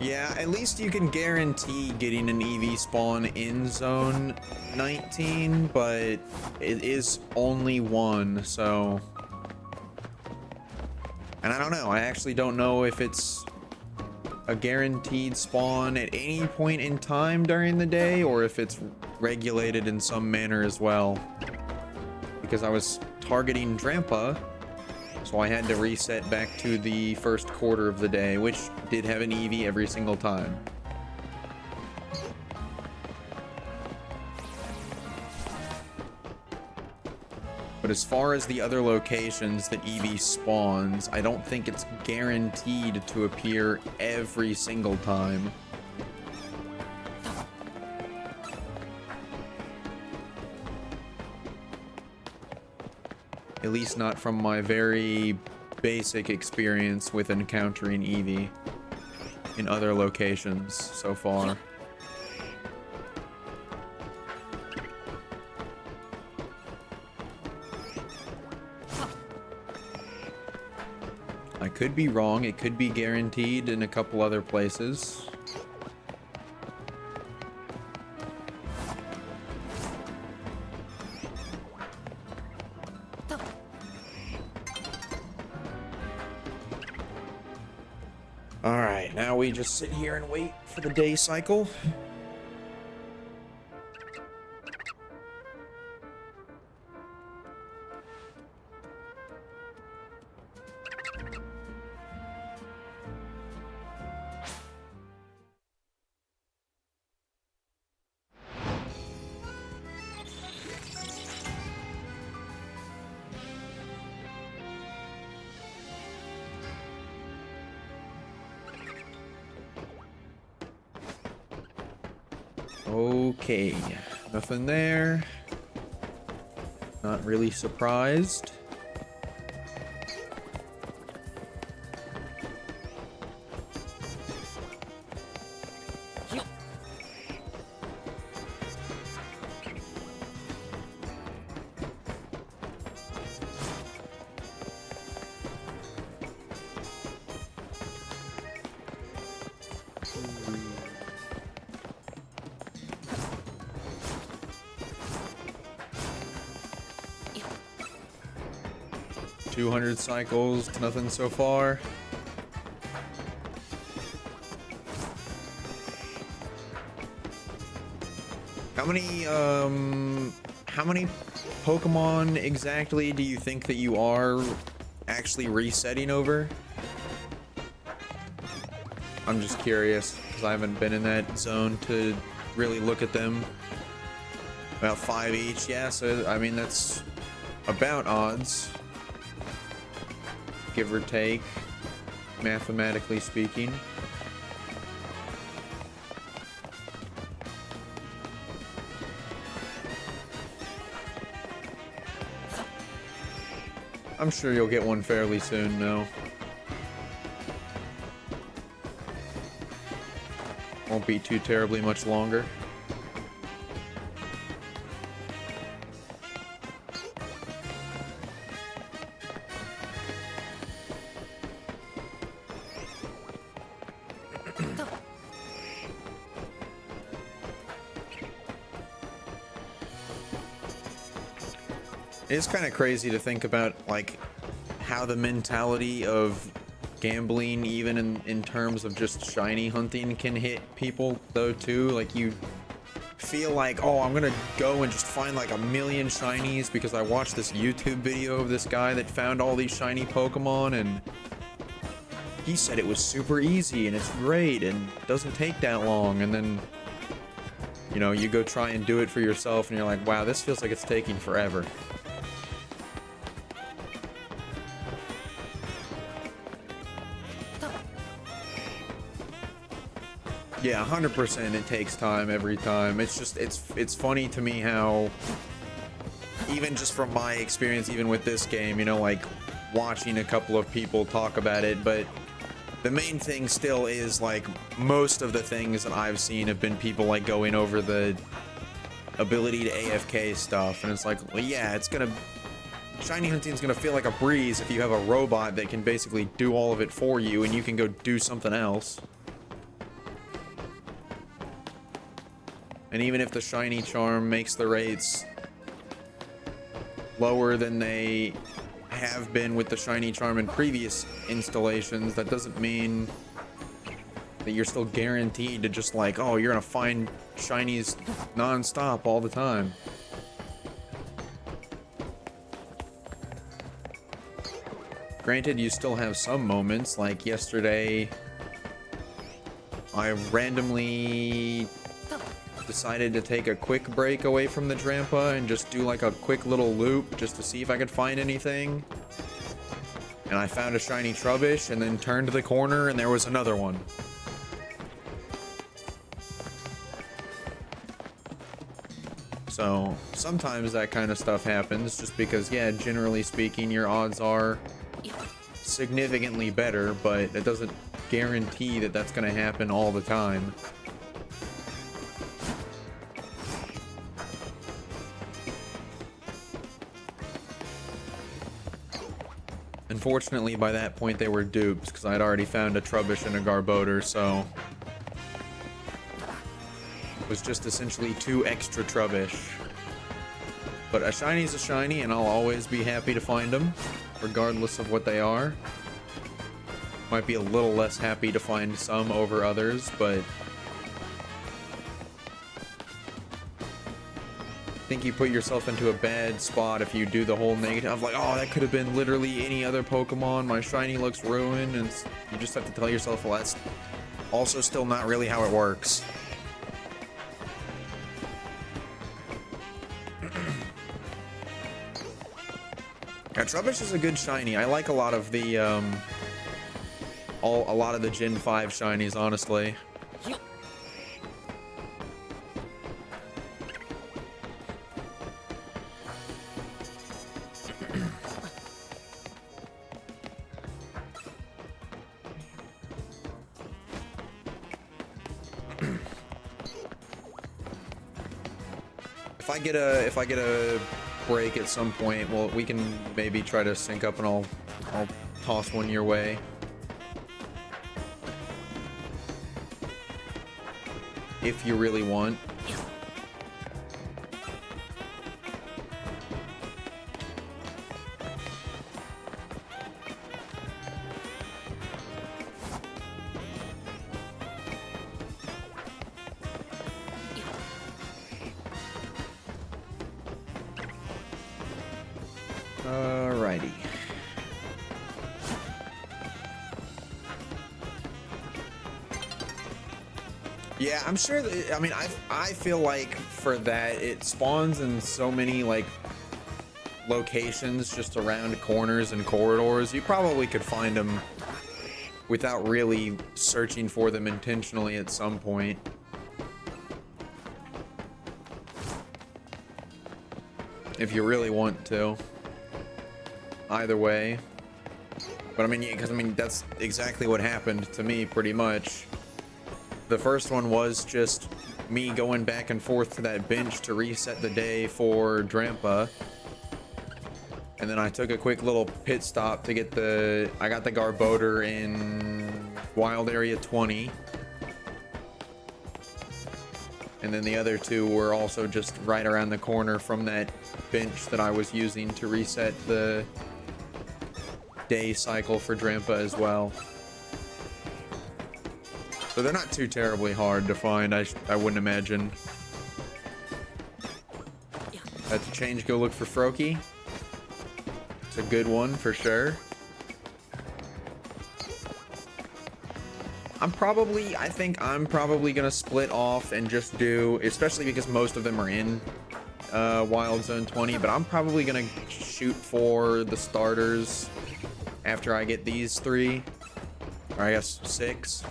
Yeah, at least you can guarantee getting an Eevee spawn in Zone 19, but it is only one, so... And I don't know, I actually don't know if it's a guaranteed spawn at any point in time during the day, or if it's regulated in some manner as well. Because I was targeting Drampa, so I had to reset back to the first quarter of the day, which did have an Eevee every single time. But as far as the other locations that Eevee spawns, I don't think it's guaranteed to appear every single time. At least not from my very basic experience with encountering Eevee in other locations so far. I could be wrong. It could be guaranteed in a couple other places. All right, now we just sit here and wait for the day cycle. Okay, nothing there. Not really surprised. $200 cycles, nothing so far. How many Pokemon exactly do you think that you are actually resetting over? I'm just curious, because I haven't been in that zone to really look at them. About 5 each, yeah, so I mean that's about odds. Give or take, mathematically speaking. I'm sure you'll get one fairly soon, though. Won't be too terribly much longer. It's kind of crazy to think about, like, how the mentality of gambling, even in terms of just shiny hunting, can hit people, though, too. Like, you feel like, oh, I'm gonna go and just find, like, 1,000,000 shinies because I watched this YouTube video of this guy that found all these shiny Pokemon, and he said it was super easy, and it's great, and doesn't take that long, and then, you know, you go try and do it for yourself, and you're like, wow, this feels like it's taking forever. Yeah, 100% it takes time every time. It's just, it's funny to me how, even just from my experience, even with this game, you know, like, watching a couple of people talk about it, but the main thing still is, like, most of the things that I've seen have been people, like, going over the ability to AFK stuff, and it's like, well, yeah, it's gonna, shiny hunting's gonna feel like a breeze if you have a robot that can basically do all of it for you, and you can go do something else. And even if the shiny charm makes the rates lower than they have been with the shiny charm in previous installations, that doesn't mean that you're still guaranteed to just, like, oh, you're gonna find shinies non-stop all the time. Granted, you still have some moments, like yesterday I randomly decided to take a quick break away from the Drampa and just do, like, a quick little loop just to see if I could find anything. And I found a shiny Trubbish and then turned the corner and there was another one. So sometimes that kind of stuff happens just because, yeah, generally speaking, your odds are significantly better, but it doesn't guarantee that that's going to happen all the time. Unfortunately, by that point, they were dupes because I'd already found a Trubbish and a Garbodor, so it was just essentially 2 extra Trubbish. But a shiny's a shiny, and I'll always be happy to find them, regardless of what they are. Might be a little less happy to find some over others, but I think you put yourself into a bad spot if you do the whole negative of like, oh, that could have been literally any other Pokemon. My shiny looks ruined, and you just have to tell yourself, well, that's also still not really how it works. Yeah, Trubbish is a good shiny. I like a lot of the a lot of the Gen 5 shinies, honestly. If I get a break at some point, well, we can maybe try to sync up, and I'll toss one your way. If you really want. Alrighty. Yeah, I'm sure that, I mean, I feel like for that, it spawns in so many, like, locations just around corners and corridors. You probably could find them without really searching for them intentionally at some point. If you really want to. Either way. But I mean, yeah, because I mean, that's exactly what happened to me pretty much. The first one was just me going back and forth to that bench to reset the day for Drampa. And then I took a quick little pit stop to get I got the Garbodor in Wild Area 20. And then the other 2 were also just right around the corner from that bench that I was using to reset the day cycle for Drampa as well. So they're not too terribly hard to find, I wouldn't imagine. Had to change, go look for Froakie. It's a good one for sure. I think I'm probably gonna split off and just do, especially because most of them are in Wild Zone 20, but I'm probably gonna shoot for the starters after I get these 3, or I guess 6.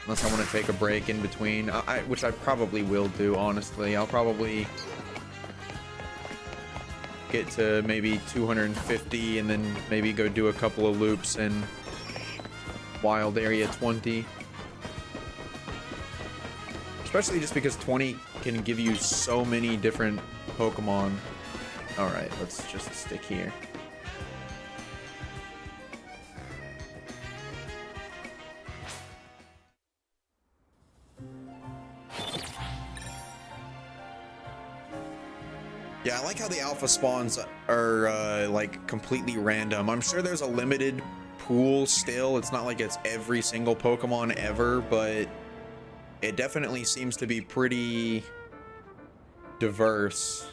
Unless I want to take a break in between, which I probably will do, honestly. I'll probably get to maybe 250 and then maybe go do a couple of loops in Wild Area 20. Especially just because 20 can give you so many different Pokemon. Alright, let's just stick here. Yeah, I like how the alpha spawns are like completely random. I'm sure there's a limited pool still. It's not like it's every single Pokemon ever, but it definitely seems to be pretty diverse.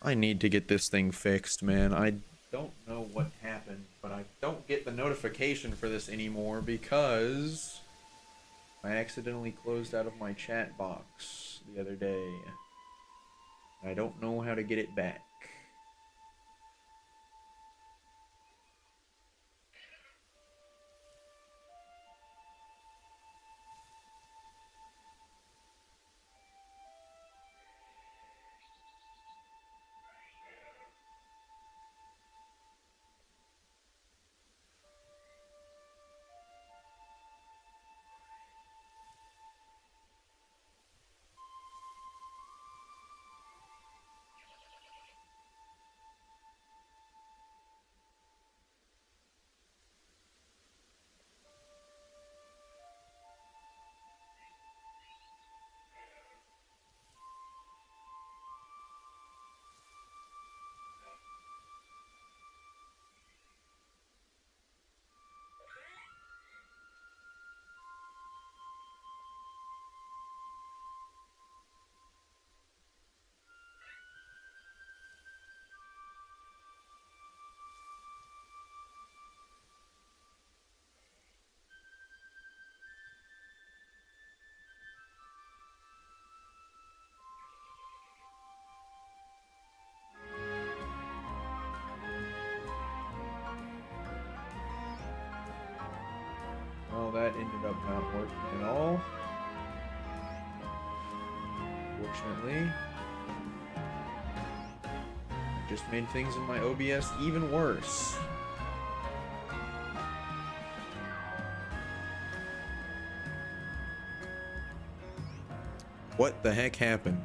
I need to get this thing fixed, man. I don't know what happened, but I don't get the notification for this anymore because I accidentally closed out of my chat box the other day. I don't know how to get it back. ended up not working at all. Fortunately, it just made things in my OBS even worse. What the heck happened?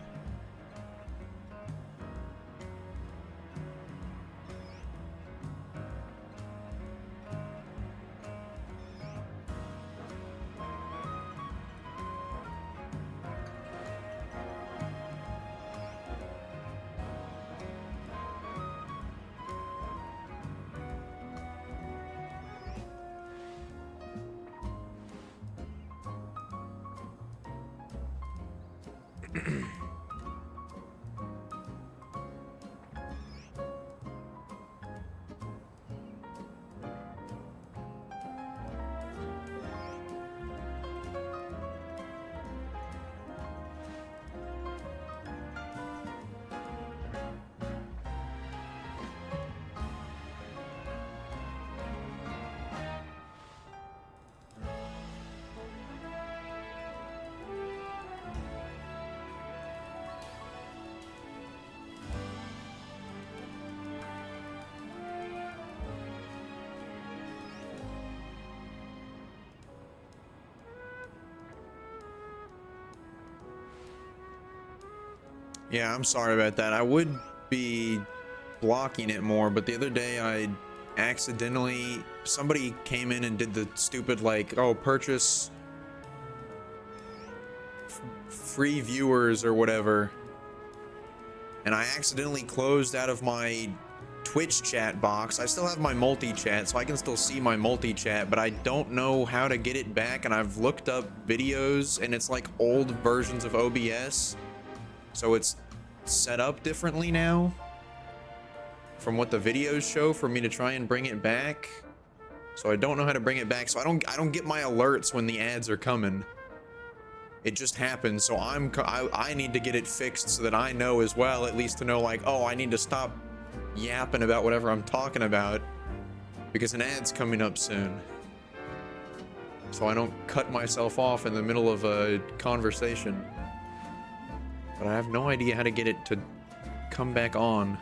Yeah, I'm sorry about that. I would be blocking it more, but the other day I accidentally, somebody came in and did the stupid like, oh, purchase free viewers or whatever, and I accidentally closed out of my Twitch chat box. I still have my multi-chat, so I can still see my multi-chat, but I don't know how to get it back, and I've looked up videos, and it's like old versions of OBS, so it's set up differently now from what the videos show for me to try and bring it back. So I don't know how to bring it back, so I don't get my alerts when the ads are coming. It just happens, so I need to get it fixed so that I know as well, at least to know like, oh, I need to stop yapping about whatever I'm talking about because an ad's coming up soon. So I don't cut myself off in the middle of a conversation. But I have no idea how to get it to come back on.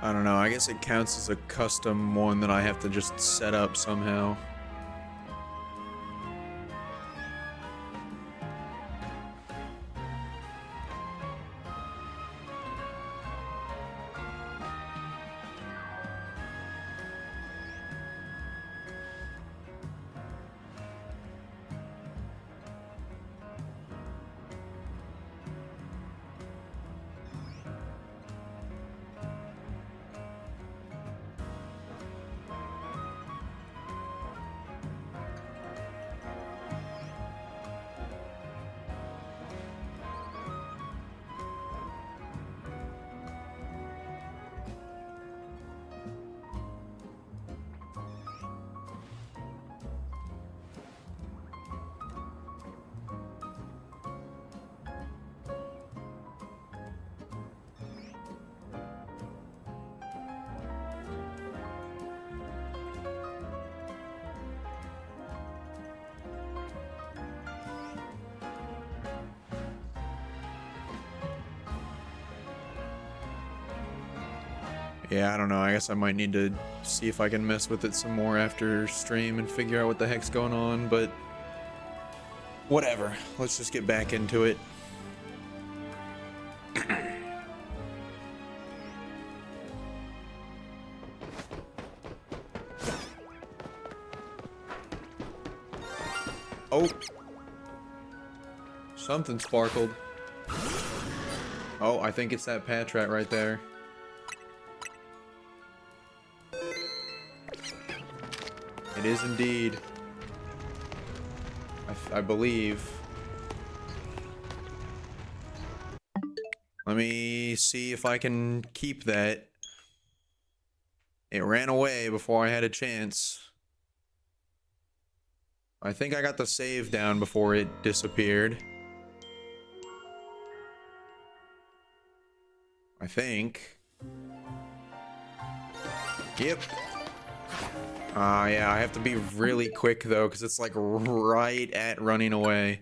I don't know, I guess it counts as a custom one that I have to just set up somehow. Yeah, I don't know. I guess I might need to see if I can mess with it some more after stream and figure out what the heck's going on, but whatever. Let's just get back into it. Oh. Something sparkled. Oh, I think it's that Patrat right there. It is indeed. I believe. Let me see if I can keep that. It ran away before I had a chance. I think I got the save down before it disappeared. I think. Yep. Yeah, I have to be really quick though, because it's like right at running away.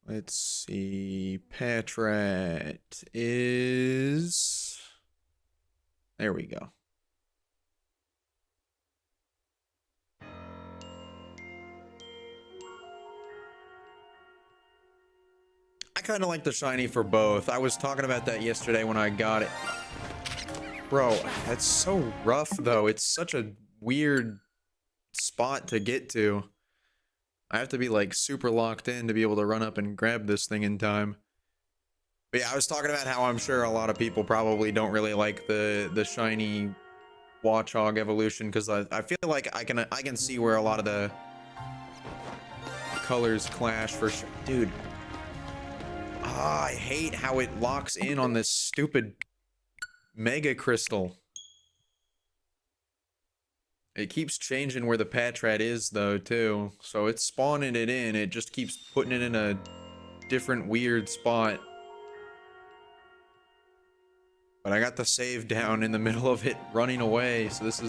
Let's see. Patrat is... There we go. I kind of like the shiny for both. I was talking about that yesterday when I got it. Bro, that's so rough though. It's such a weird spot to get to. I have to be like super locked in to be able to run up and grab this thing in time. But yeah, I was talking about how I'm sure a lot of people probably don't really like the shiny Watchog evolution, because I feel like I can see where a lot of the colors clash for sure. Dude. I hate how it locks in on this stupid Mega Crystal. It keeps changing where the Patrat is though too. So it's spawning it in. It just keeps putting it in a different weird spot. But I got the save down in the middle of it running away. So this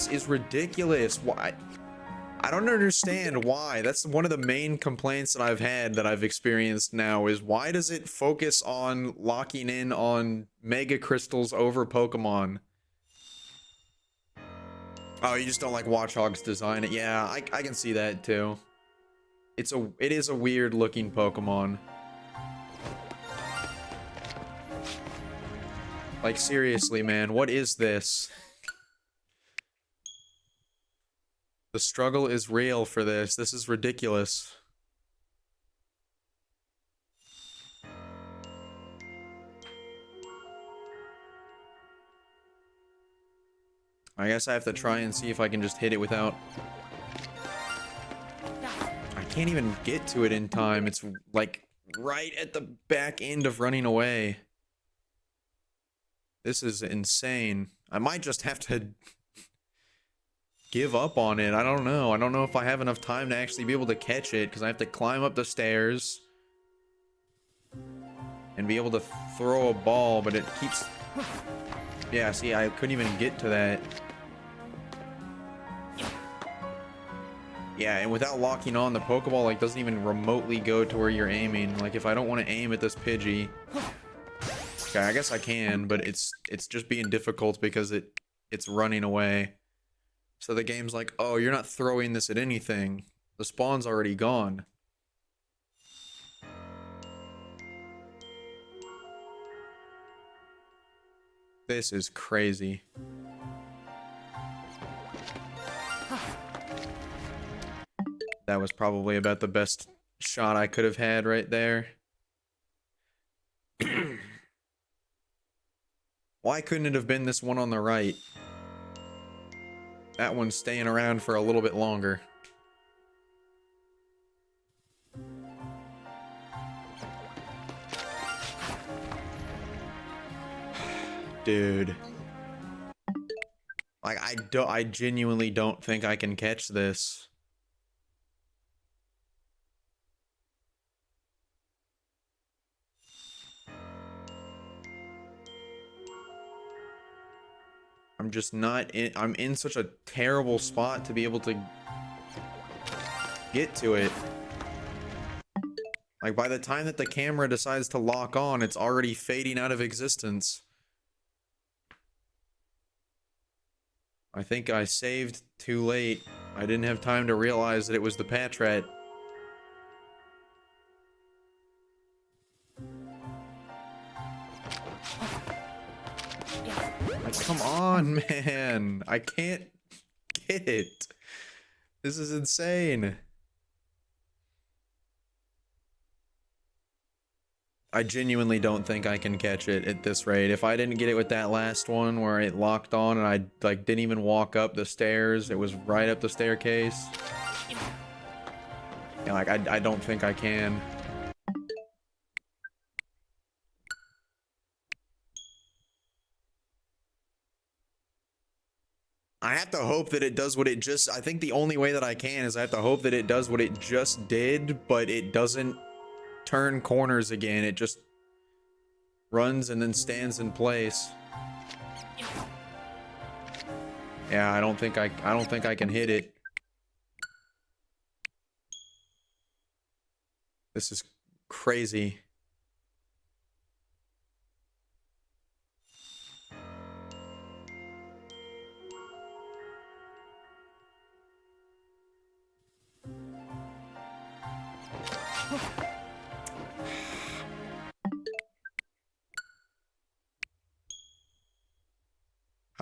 is ridiculous. Why? I don't understand why. That's one of the main complaints that I've had, that I've experienced now, is why does it focus on locking in on Mega Crystals over Pokemon? Oh, you just don't like Watchog's design? Yeah, I can see that too. It is a weird looking Pokemon. Like seriously, man, what is this? The struggle is real for this. This is ridiculous. I guess I have to try and see if I can just hit it without... I can't even get to it in time. It's like right at the back end of running away. This is insane. I might just have to give up on it. I don't know. I don't know if I have enough time to actually be able to catch it, because I have to climb up the stairs and be able to throw a ball, but it keeps... Yeah, see, I couldn't even get to that. Yeah, and without locking on, the Pokeball like doesn't even remotely go to where you're aiming. Like if I don't want to aim at this Pidgey, okay, I guess I can, but it's just being difficult because it's running away. So the game's like, oh, you're not throwing this at anything. The spawn's already gone. This is crazy. That was probably about the best shot I could have had right there. Why couldn't it have been this one on the right? That one's staying around for a little bit longer. Dude. Like, I genuinely don't think I can catch this. I'm just not in, I'm in such a terrible spot to be able to get to it. Like, by the time that the camera decides to lock on, it's already fading out of existence. I think I saved too late. I didn't have time to realize that it was the Patrat. Like, come on, man. I can't get it. This is insane. I genuinely don't think I can catch it at this rate. If I didn't get it with that last one where it locked on and I like didn't even walk up the stairs, it was right up the staircase. Yeah, like I don't think I can. I have to hope that it does what it just, I think the only way that I can is I have to hope that it does what it just did, but it doesn't turn corners again. It just runs and then stands in place. Yeah, I don't think I can hit it. This is crazy.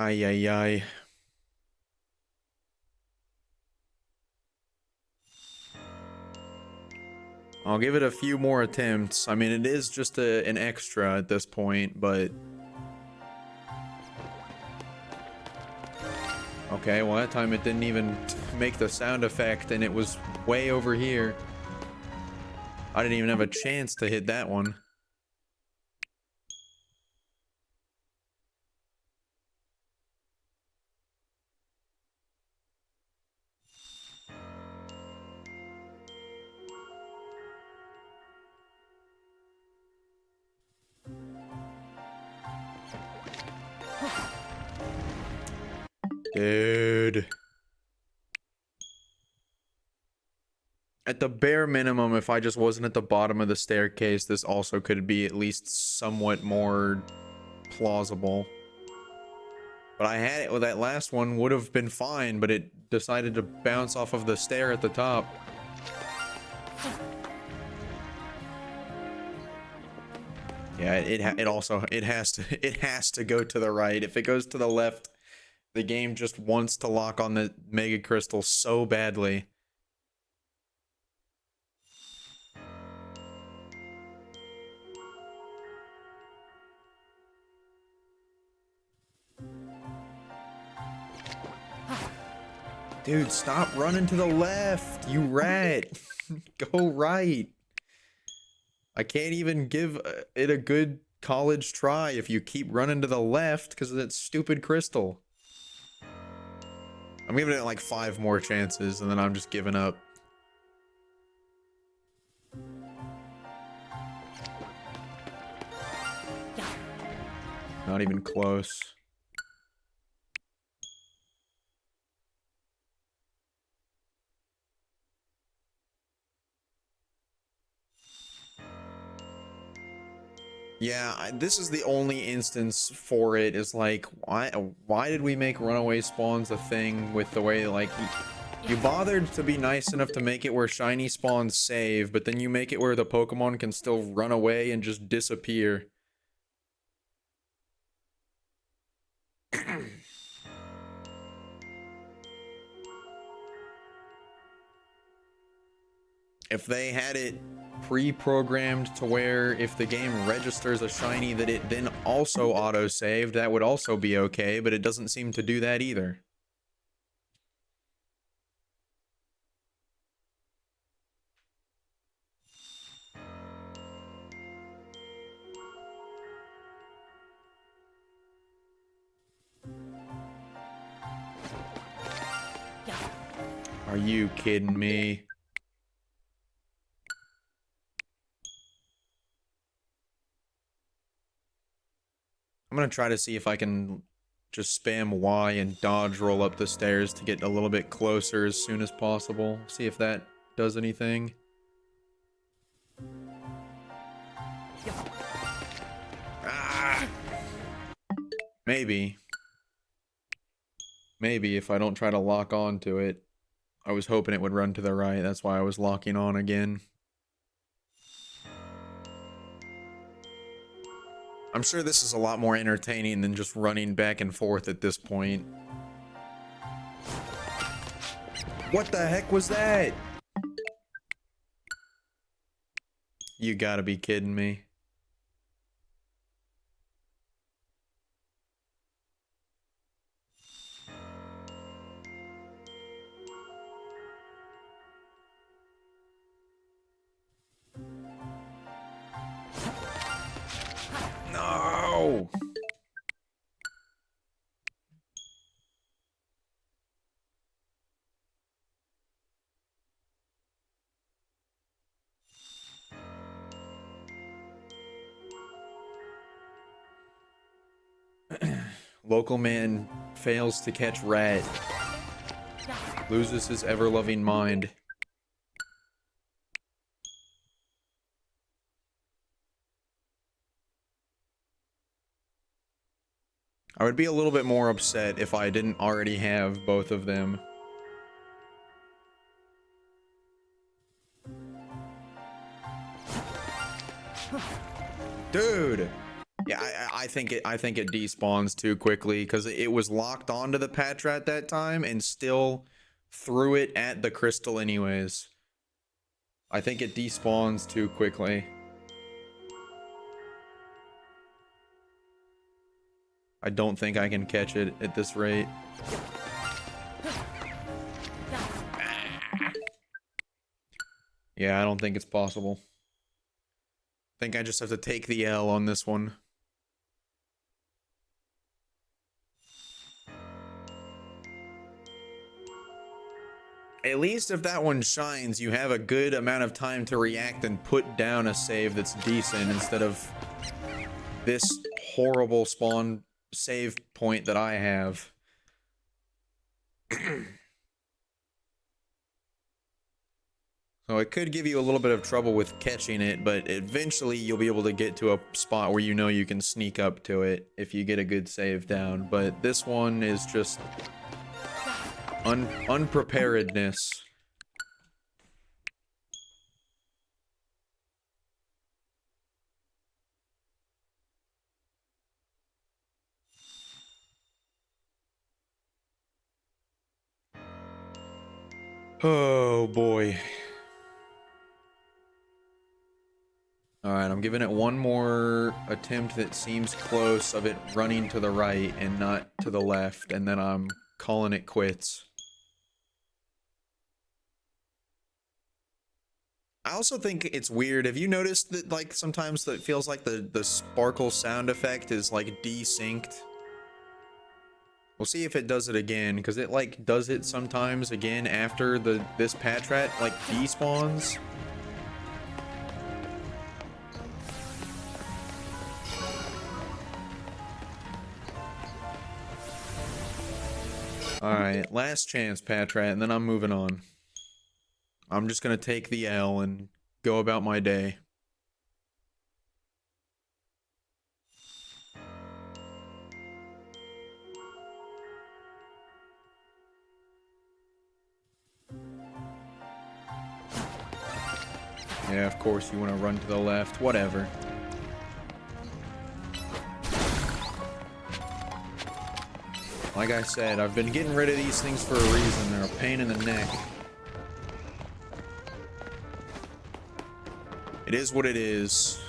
Ay, ay, ay. I'll give it a few more attempts. I mean, it is just an extra at this point, but... Okay, well, that time it didn't even make the sound effect, and it was way over here. I didn't even have a chance to hit that one. Dude. At the bare minimum, if I just wasn't at the bottom of the staircase, this also could be at least somewhat more plausible. But I had it with that last one, would have been fine, but it decided to bounce off of the stair at the top. Yeah, it has to go to the right. If it goes to the left, the game just wants to lock on the Mega Crystal so badly. Dude, stop running to the left, you rat. Go right. I can't even give it a good college try if you keep running to the left because of that stupid crystal. I'm giving it like 5 more chances and then I'm just giving up. Not even close. Yeah, this is the only instance for it is like, why did we make runaway spawns a thing with the way, like, you bothered to be nice enough to make it where shiny spawns save, but then you make it where the Pokemon can still run away and just disappear. If they had it pre-programmed to where if the game registers a shiny that it then also auto-saved, that would also be okay, but it doesn't seem to do that either. Are you kidding me? I'm gonna try to see if I can just spam Y and dodge roll up the stairs to get a little bit closer as soon as possible. See if that does anything. Ah! Maybe. Maybe if I don't try to lock on to it. I was hoping it would run to the right. That's why I was locking on again. I'm sure this is a lot more entertaining than just running back and forth at this point. What the heck was that? You gotta be kidding me. No! Local man fails to catch rat. Loses his ever-loving mind. I would be a little bit more upset if I didn't already have both of them. Dude! Yeah, I think it despawns too quickly because it was locked onto the Patrat that time and still threw it at the crystal anyways. I think it despawns too quickly. I don't think I can catch it at this rate. Yeah, I don't think it's possible. I think I just have to take the L on this one. At least if that one shines, you have a good amount of time to react and put down a save that's decent instead of this horrible spawn save point that I have. So it could give you a little bit of trouble with catching it, but eventually you'll be able to get to a spot where you know you can sneak up to it if you get a good save down. But this one is just unpreparedness. Oh boy. Alright, I'm giving it one more attempt that seems close of it running to the right and not to the left, and then I'm calling it quits. I also think it's weird. Have you noticed that, like, sometimes it feels like the sparkle sound effect is, like, desynced? We'll see if it does it again, because it, like, does it sometimes again after this Patrat, like, despawns. Alright, last chance, Patrat, and then I'm moving on. I'm just gonna take the L and go about my day. Yeah, of course you want to run to the left. Whatever. Like I said, I've been getting rid of these things for a reason. They're a pain in the neck. It is what it is.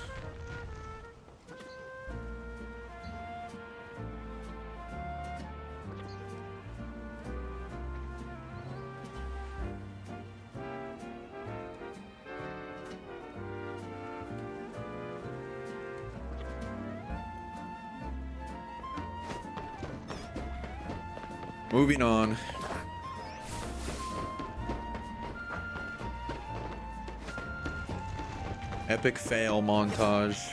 Moving on. Epic fail montage.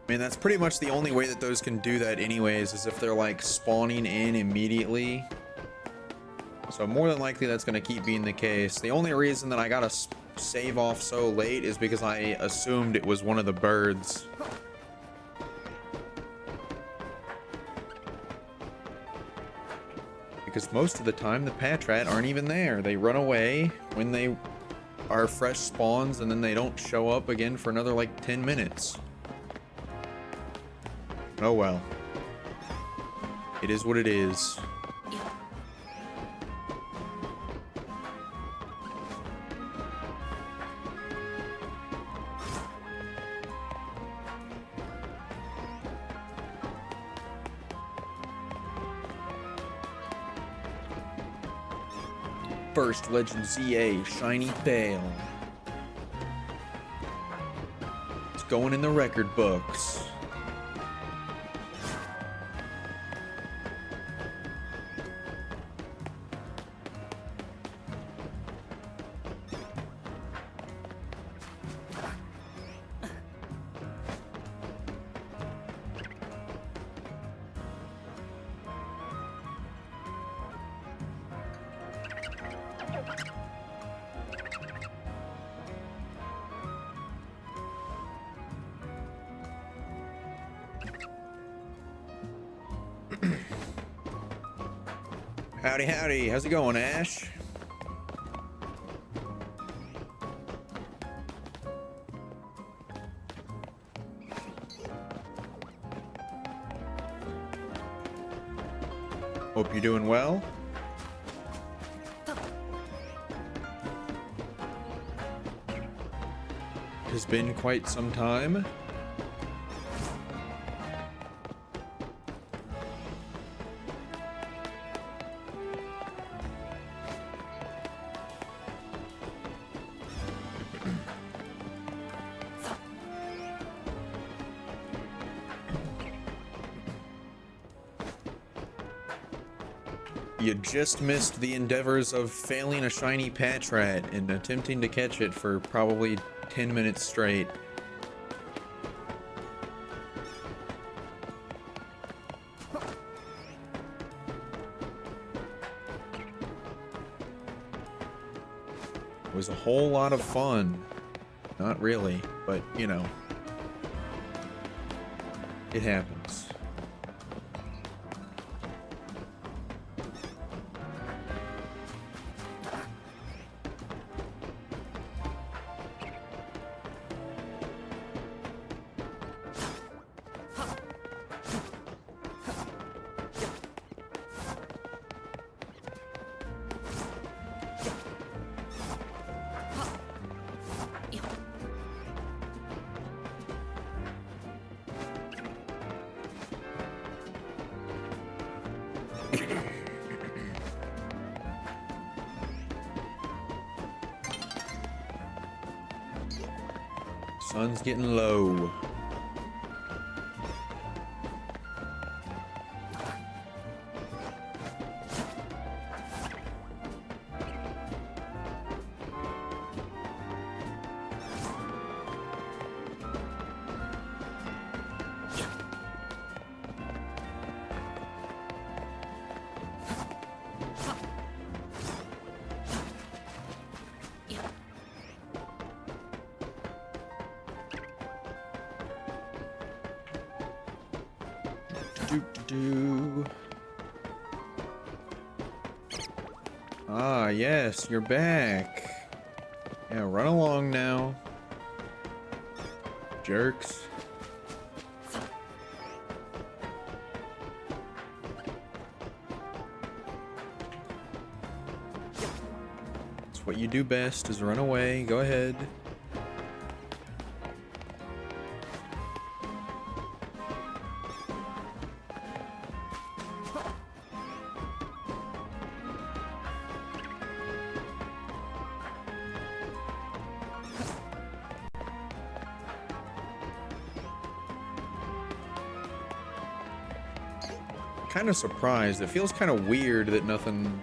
I mean, that's pretty much the only way that those can do that anyways, is if they're like spawning in immediately. So more than likely that's going to keep being the case. The only reason that I got to save off so late is because I assumed it was one of the birds. Because most of the time the Patrat aren't even there. They run away when they are fresh spawns and then they don't show up again for another like 10 minutes. Oh well. It is what it is. First Legend ZA Shiny Fail. It's going in the record books. Howdy, howdy. How's it going, Ash? Hope you're doing well. It has been quite some time. You just missed the endeavors of failing a shiny Patrat and attempting to catch it for probably 10 minutes straight. It was a whole lot of fun. Not really, but you know, it happens. Sun's getting low. Ah, yes, you're back. Yeah, run along now. Jerks. It's what you do best, is run away. Go ahead. kind of surprised. It feels kind of weird that nothing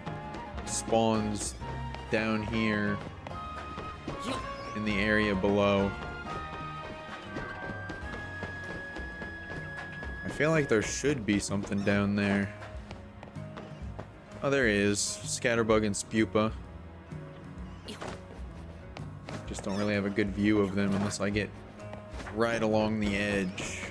spawns down here in the area below. I feel like there should be something down there. Oh, there is. Scatterbug and Spupa. Just don't really have a good view of them unless I get right along the edge.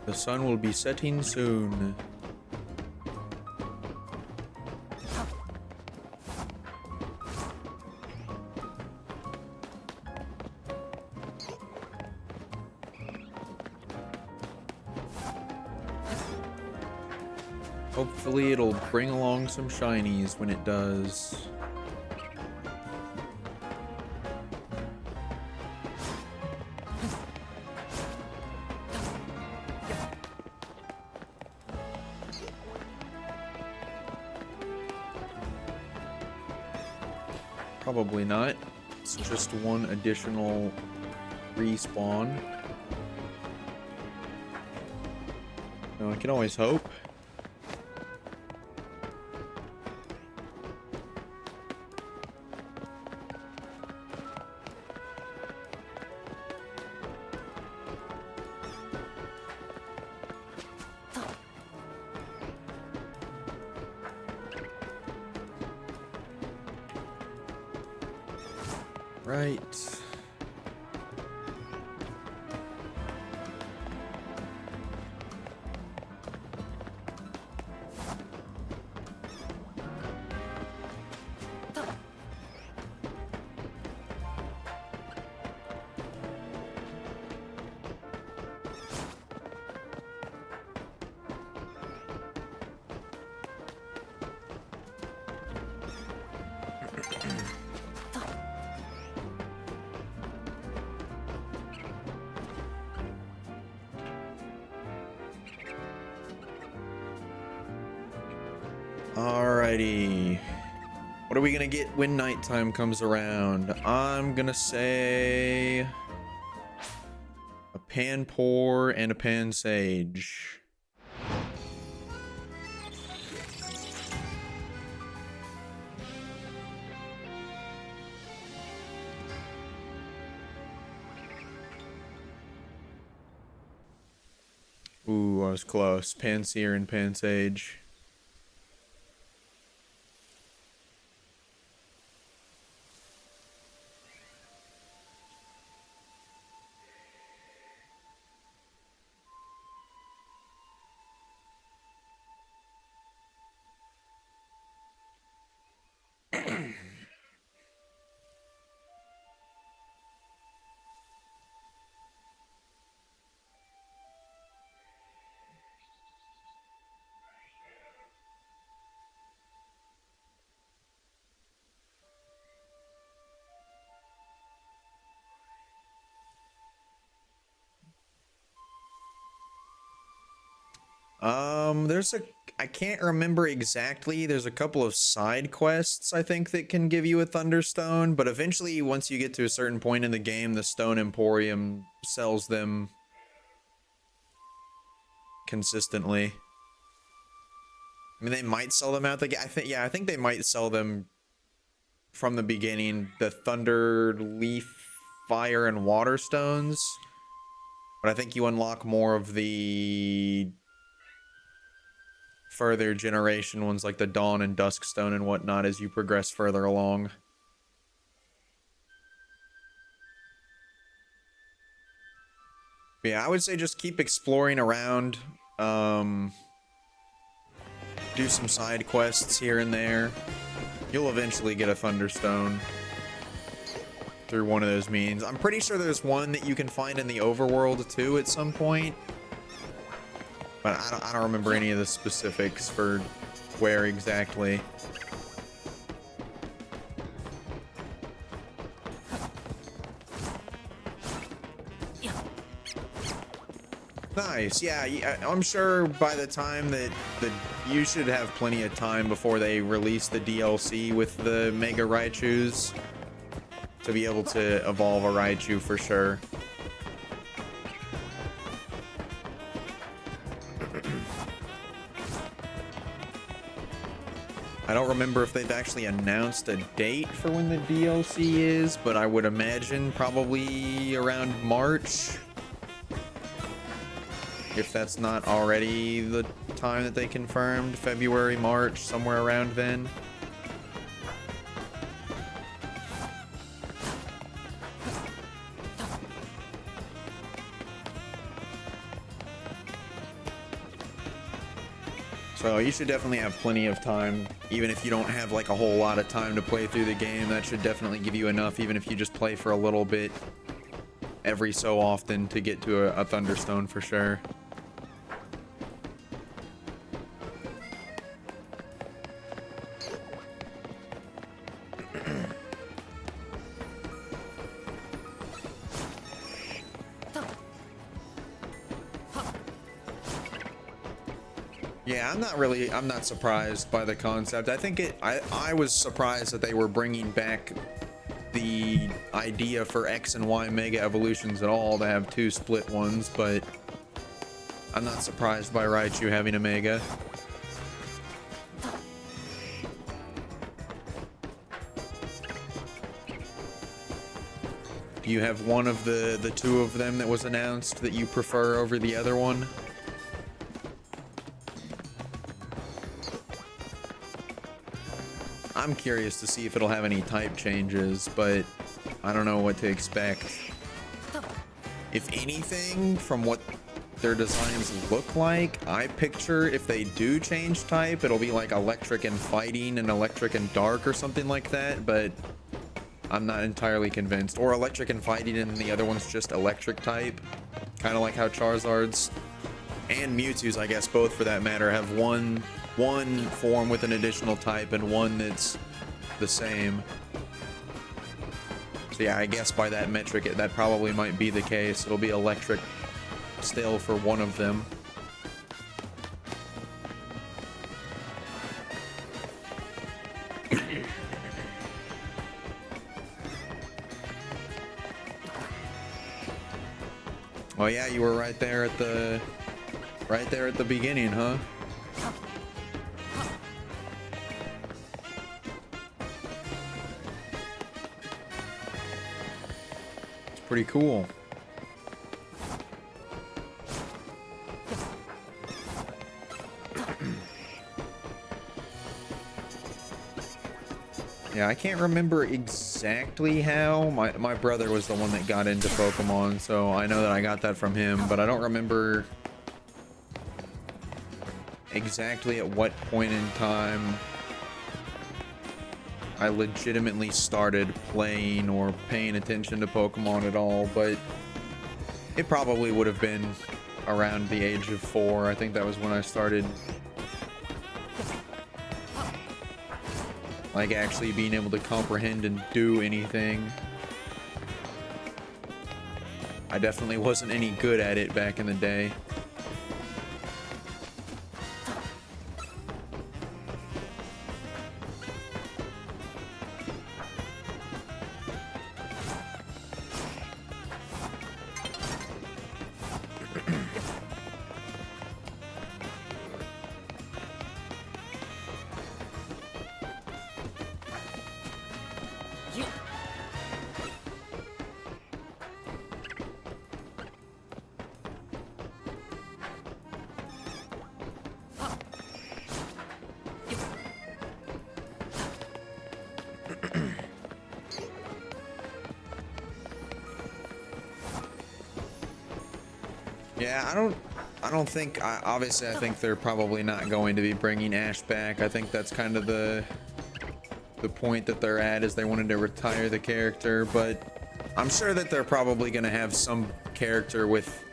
The sun will be setting soon. Hopefully it'll bring along some shinies when it does. Probably not. It's just one additional respawn. No, I can always hope. Right. Alrighty. What are we gonna get when nighttime comes around? I'm gonna say a Panpour and a Pansage. Ooh, I was close. Pansear and Pansage. I can't remember exactly. There's a couple of side quests, I think, that can give you a Thunderstone, but eventually, once you get to a certain point in the game, the Stone Emporium sells them consistently. I mean, they might sell them out the gate. I think they might sell them from the beginning, the Thunder, Leaf, Fire, and Water Stones. But I think you unlock more of the further generation ones like the Dawn and Dusk Stone and whatnot as you progress further along. But yeah, I would say just keep exploring around. Do some side quests here and there. You'll eventually get a Thunderstone through one of those means. I'm pretty sure there's one that you can find in the overworld too at some point. But I don't remember any of the specifics for where exactly. Nice, yeah, I'm sure by the time that the you should have plenty of time before they release the DLC with the Mega Raichus to be able to evolve a Raichu for sure. I don't remember if they've actually announced a date for when the DLC is, but I would imagine probably around March. If that's not already the time that they confirmed, February, March, somewhere around then. So you should definitely have plenty of time, even if you don't have like a whole lot of time to play through the game. That should definitely give you enough, even if you just play for a little bit every so often to get to a Thunderstone for sure. Yeah, I'm not surprised by the concept. I was surprised that they were bringing back the idea for X and Y Mega Evolutions at all, to have two split ones, but I'm not surprised by Raichu having a Mega. Do you have one of the two of them that was announced that you prefer over the other one? I'm curious to see if it'll have any type changes, but I don't know what to expect. If anything, from what their designs look like, I picture if they do change type, it'll be like electric and fighting and electric and dark or something like that, but I'm not entirely convinced. Or electric and fighting and the other one's just electric type. Kind of like how Charizard's and Mewtwo's, I guess, both for that matter, have one form with an additional type and one that's the same. So yeah, I guess by that metric, that probably might be the case. It'll be electric still for one of them. Oh yeah, you were right there at the beginning, huh? Pretty cool. Yeah, I can't remember exactly how. My brother was the one that got into Pokemon, so I know that I got that from him, but I don't remember exactly at what point in time I legitimately started playing or paying attention to Pokemon at all, but it probably would have been around the age of 4. I think that was when I started like actually being able to comprehend and do anything. I definitely wasn't any good at it back in the day. Yeah, I don't think, obviously I think they're probably not going to be bringing Ash back. I think that's kind of the point that they're at, is they wanted to retire the character, but I'm sure that they're probably going to have some character with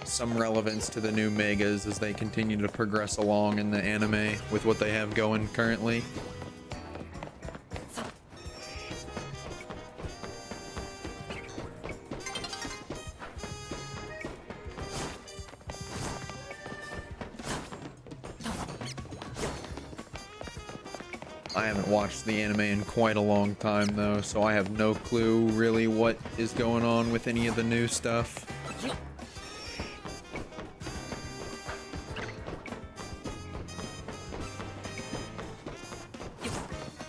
some relevance to the new Megas as they continue to progress along in the anime with what they have going currently. I haven't watched the anime in quite a long time though, so I have no clue really what is going on with any of the new stuff.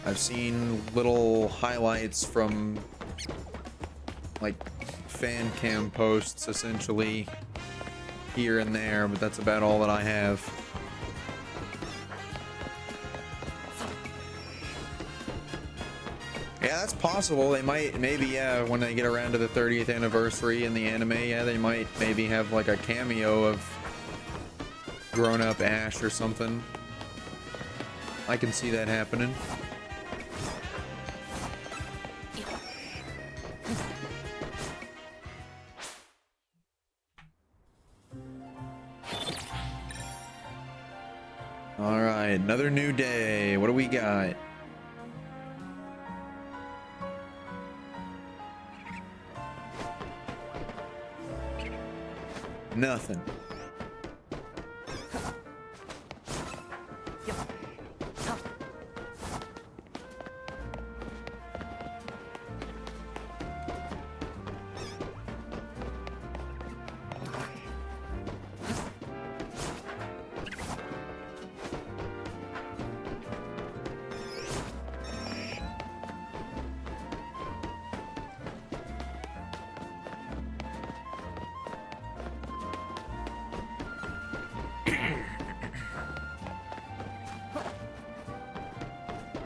I've seen little highlights from like fan cam posts essentially here and there, but that's about all that I have. Yeah, that's possible. They might, maybe, yeah, when they get around to the 30th anniversary in the anime, yeah, they might maybe have like a cameo of grown-up Ash or something. I can see that happening. All right, another new day. What do we got? Nothing.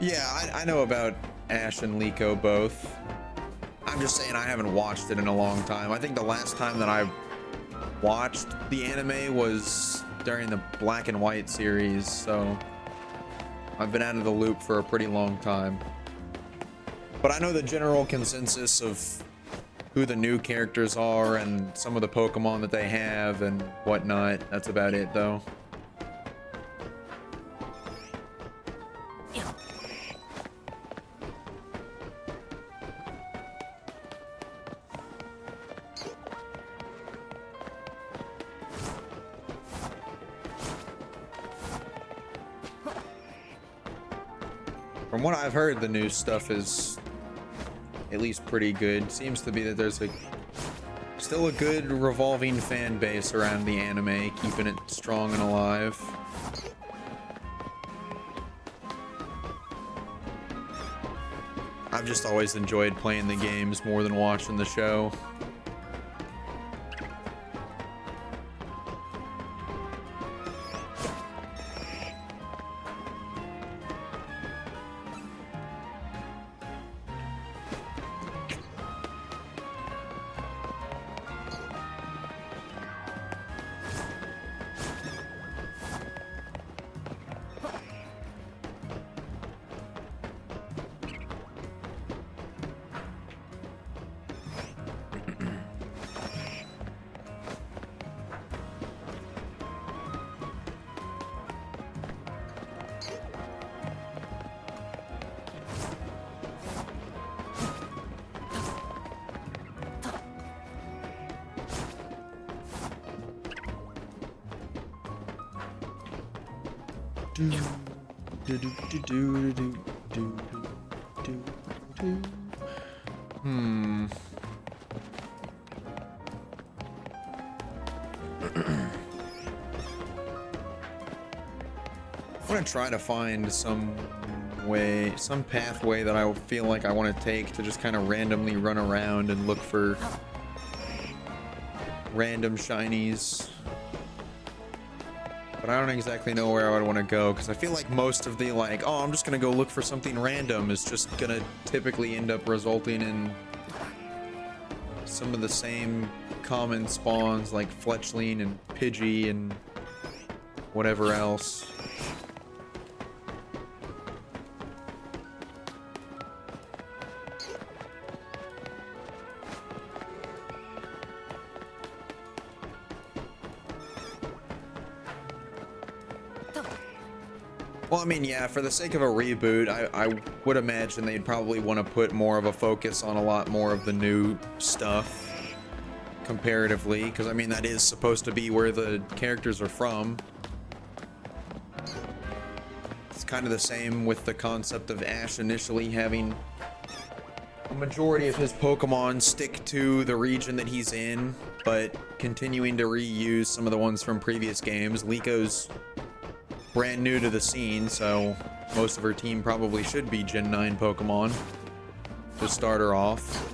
Yeah, I know about Ash and Liko both. I'm just saying I haven't watched it in a long time. I think the last time that I watched the anime was during the Black and White series, so I've been out of the loop for a pretty long time. But I know the general consensus of who the new characters are and some of the Pokemon that they have and whatnot. That's about it, though. From what I've heard, the new stuff is at least pretty good. Seems to be that there's still a good revolving fan base around the anime, keeping it strong and alive. I've just always enjoyed playing the games more than watching the show. I'm gonna try to find some way, some pathway that I feel like I want to take to just kind of randomly run around and look for random shinies. But I don't exactly know where I would want to go, because I feel like most of the like, oh, I'm just gonna go look for something random is just gonna typically end up resulting in some of the same common spawns like Fletchling and Pidgey and whatever else. Well, I mean, yeah, for the sake of a reboot, I would imagine they'd probably want to put more of a focus on a lot more of the new stuff, comparatively, because, I mean, that is supposed to be where the characters are from. kind of the same with the concept of Ash initially having a majority of his Pokemon stick to the region that he's in, but continuing to reuse some of the ones from previous games. Liko's brand new to the scene, so most of her team probably should be Gen 9 Pokemon to start her off.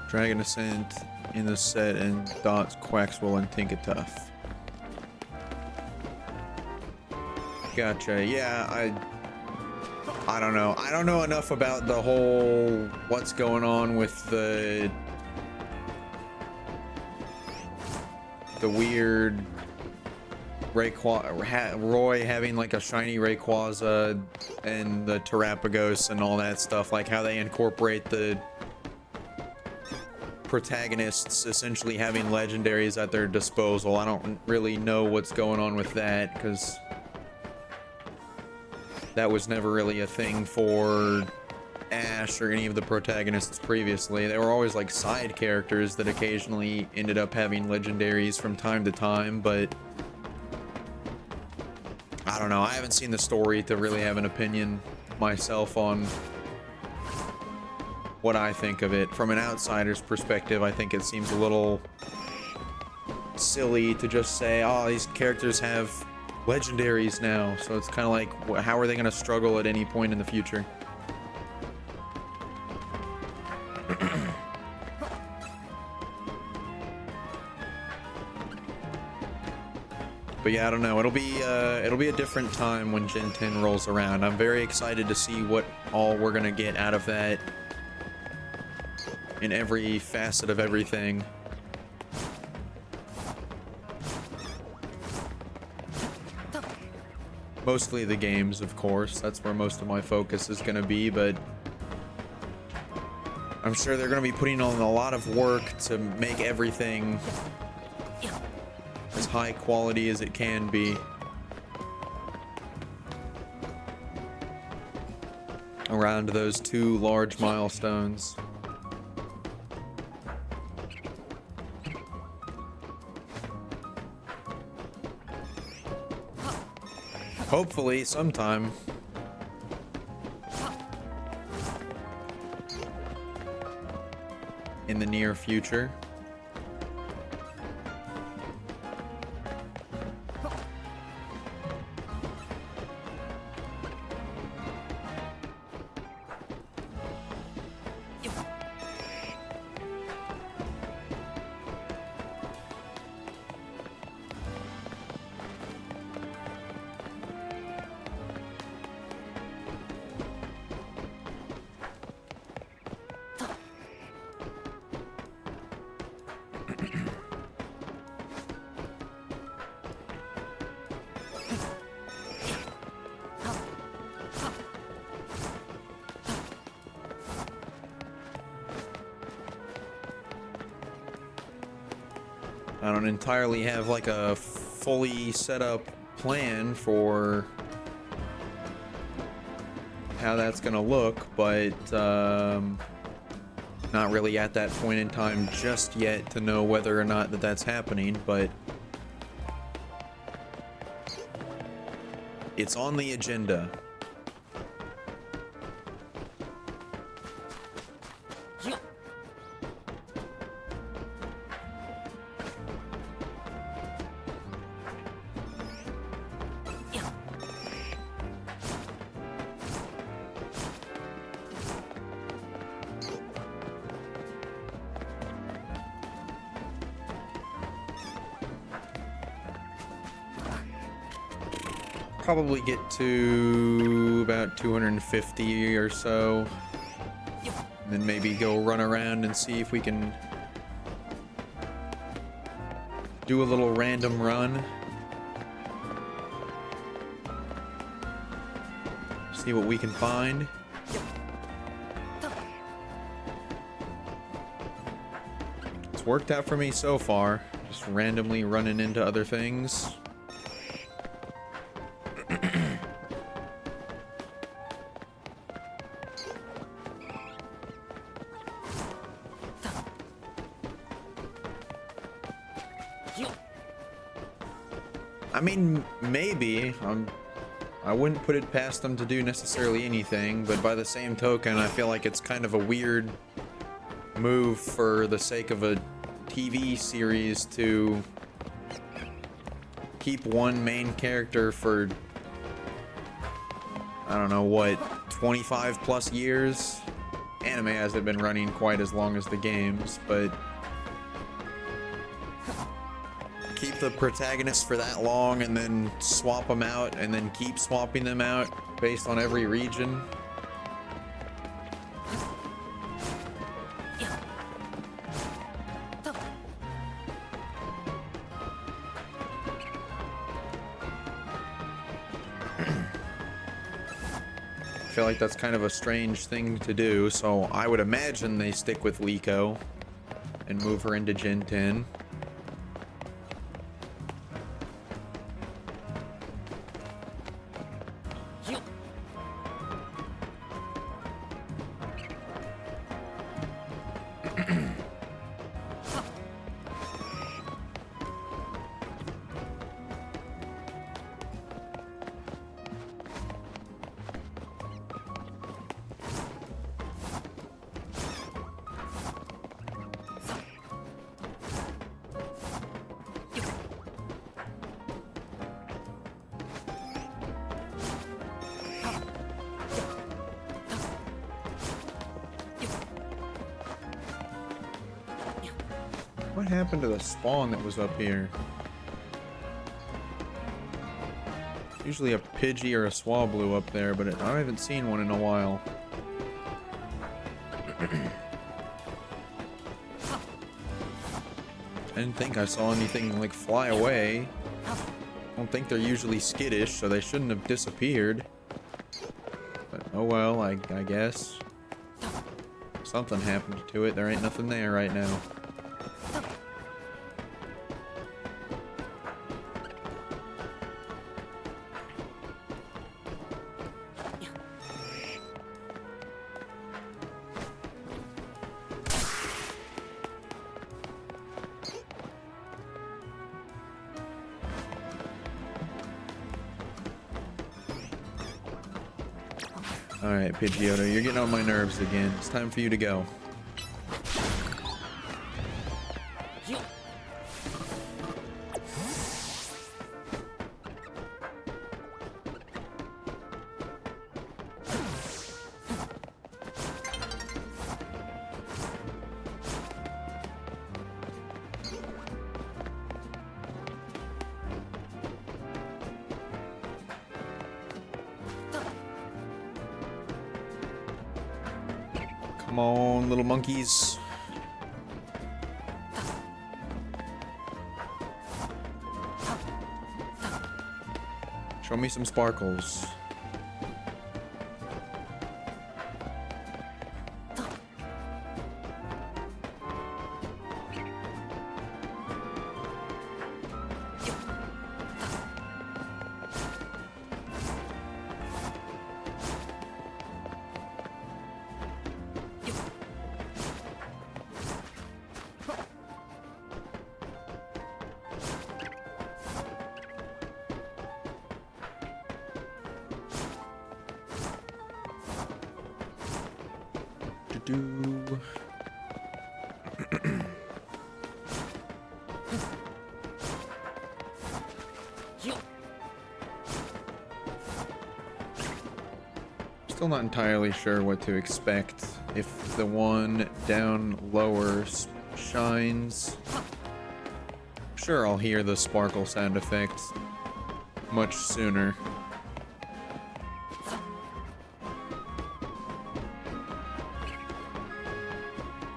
Dragon Ascent in the set and Dots, Quaxwell, and Tinkatuff. Gotcha. Yeah, I don't know. I don't know enough about the whole what's going on with the weird Roy having like a shiny Rayquaza and the Terrapagos and all that stuff, like how they incorporate the protagonists essentially having legendaries at their disposal. I don't really know what's going on with that, because that was never really a thing for Ash or any of the protagonists previously. They were always like side characters that occasionally ended up having legendaries from time to time, but I don't know. I haven't seen the story to really have an opinion myself on what I think of it. From an outsider's perspective, I think it seems a little silly to just say, oh, these characters have legendaries now. So it's kind of like, how are they going to struggle at any point in the future? But yeah, I don't know. It'll be a different time when Gen 10 rolls around. I'm very excited to see what all we're going to get out of that in every facet of everything. Mostly the games, of course. That's where most of my focus is going to be, but I'm sure they're going to be putting on a lot of work to make everything as high quality as it can be around those two large milestones. Hopefully, sometime. In the near future. I don't entirely have like a fully set up plan for how that's gonna look, but not really at that point in time just yet to know whether or not that's happening, but it's on the agenda. Probably get to about 250 or so, and then maybe go run around and see if we can do a little random run, see what we can find. It's worked out for me so far, just randomly running into other things. mean, maybe. I wouldn't put it past them to do necessarily anything, but by the same token, I feel like it's kind of a weird move for the sake of a TV series to keep one main character for, I don't know what, 25 plus years. Anime hasn't been running quite as long as the games, but keep the protagonist for that long and then swap them out and then keep swapping them out based on every region. I feel like that's kind of a strange thing to do, so I would imagine they stick with Liko and move her into Gen 10. What happened to the spawn that was up here? Usually a Pidgey or a Swablu up there, but I haven't seen one in a while. I didn't think I saw anything like fly away. I don't think they're usually skittish, so they shouldn't have disappeared. But oh well, I guess. Something happened to it. There ain't nothing there right now. Alright, Pidgeotto, you're getting on my nerves again. It's time for you to go. Come on, little monkeys. Show me some sparkles. Still not entirely sure what to expect if the one down lower shines. Sure, I'll hear the sparkle sound effect much sooner.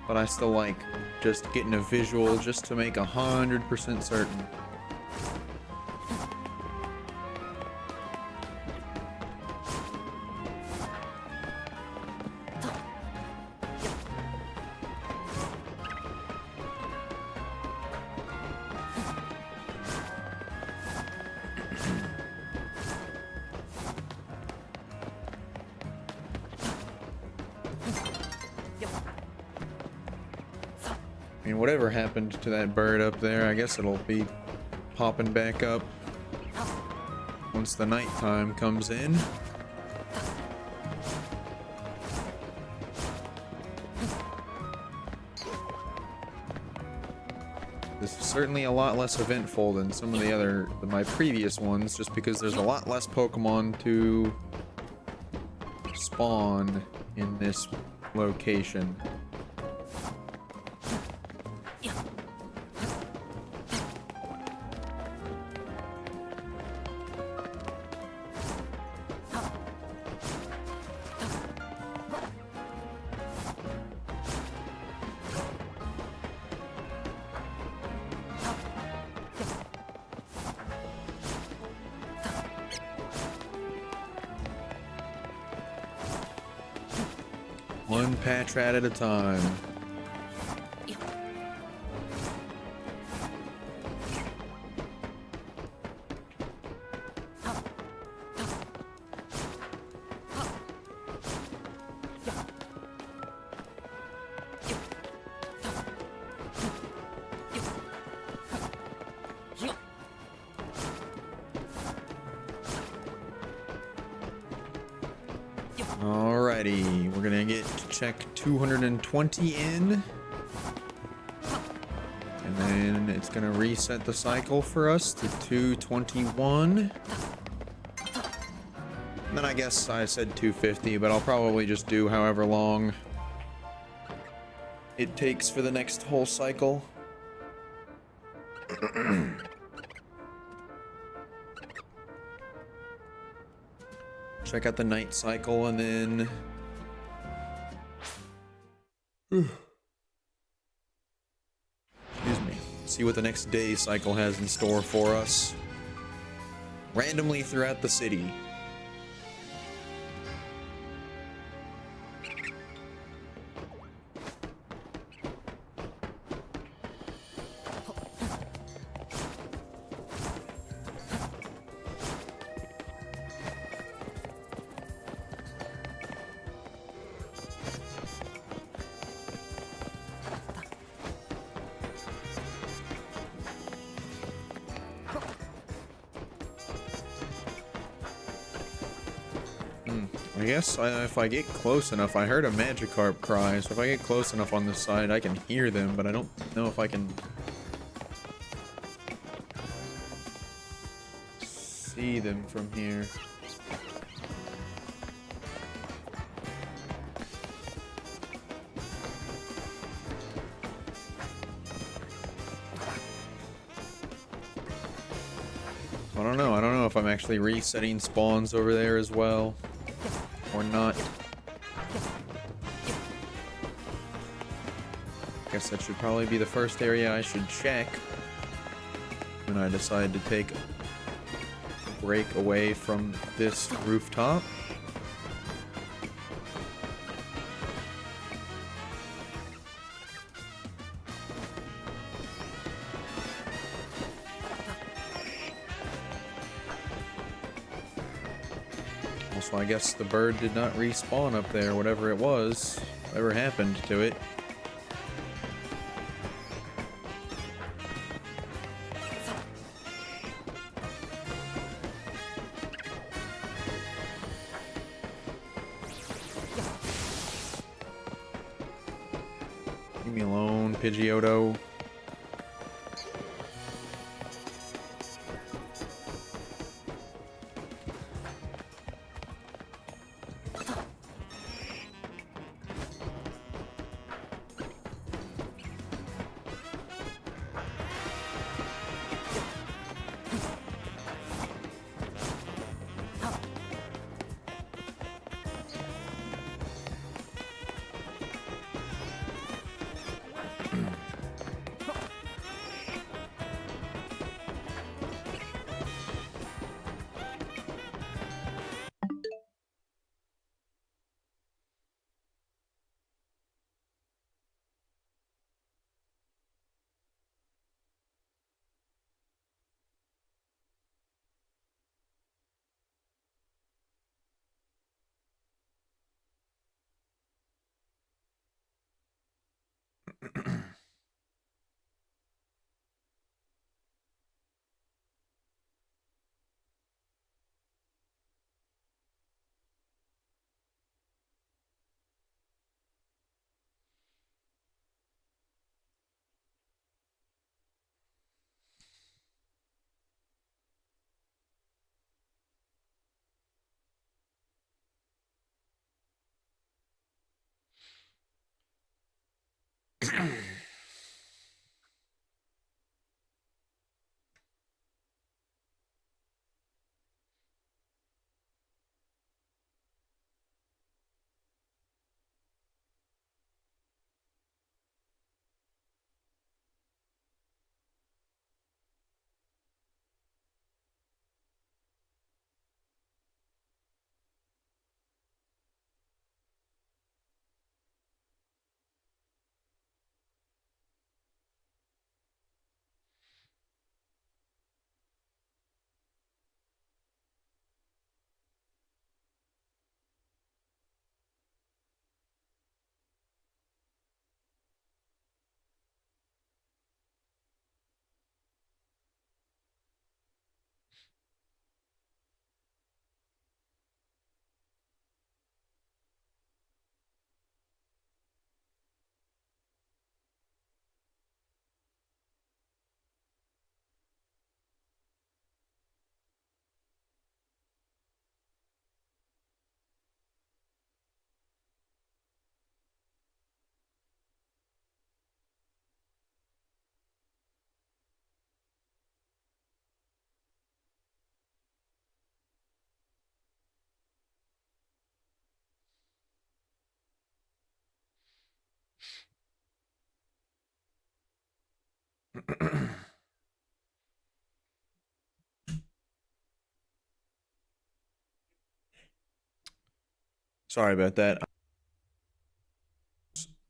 But I still like just getting a visual just to make 100% certain. I mean, whatever happened to that bird up there, I guess it'll be popping back up. once the nighttime comes in. This is certainly a lot less eventful than some of my previous ones, just because there's a lot less Pokemon to spawn in this location. One Patrat at a time. Alrighty, we're gonna get check 220 in. And then it's gonna reset the cycle for us to 221. And then I guess I said 250, but I'll probably just do however long it takes for the next whole cycle. Check out the night cycle and then... Excuse me. See what the next day cycle has in store for us. Randomly throughout the city. I guess if I get close enough, I heard a Magikarp cry, so if I get close enough on this side, I can hear them, but I don't know if I can see them from here. I don't know. I don't know if I'm actually resetting spawns over there as well. Or not. Guess that should probably be the first area I should check when I decide to take a break away from this rooftop. So I guess the bird did not respawn up there, whatever it was, whatever happened to it. Leave me alone, Pidgeotto. Sorry about that.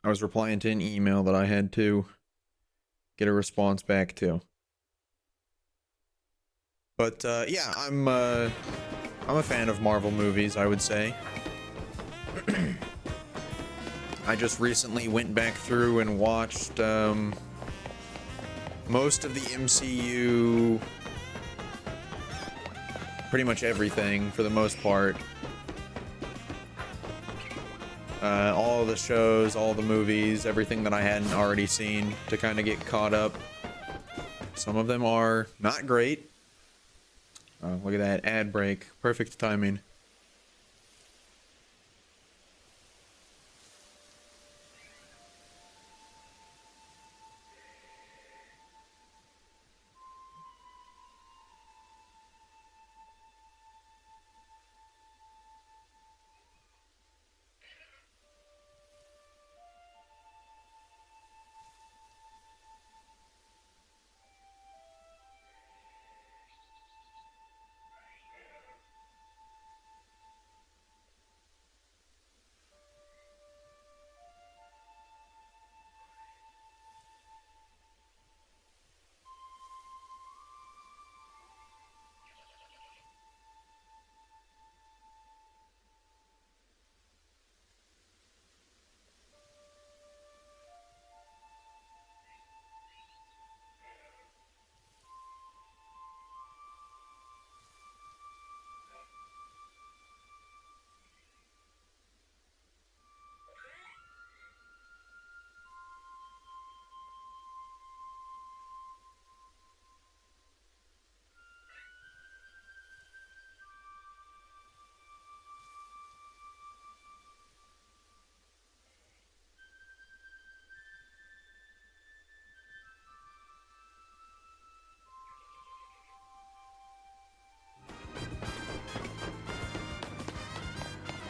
I was replying to an email that I had to get a response back to. But yeah, I'm a fan of Marvel movies, I would say. I just recently went back through and watched most of the MCU, pretty much everything for the most part. All the shows, all the movies, everything that I hadn't already seen to kind of get caught up. Some of them are not great. Look at that ad break. Perfect timing.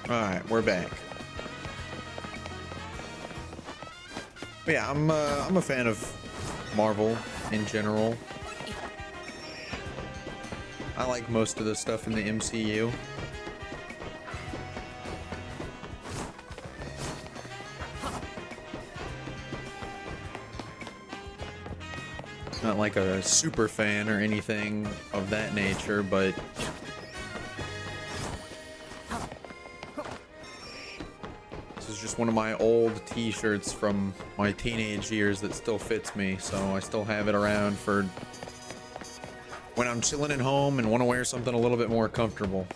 Alright, we're back. But yeah, I'm a fan of Marvel in general. I like most of the stuff in the MCU. Not like a super fan or anything of that nature, but this is just one of my old t-shirts from my teenage years that still fits me, so I still have it around for when I'm chilling at home and want to wear something a little bit more comfortable.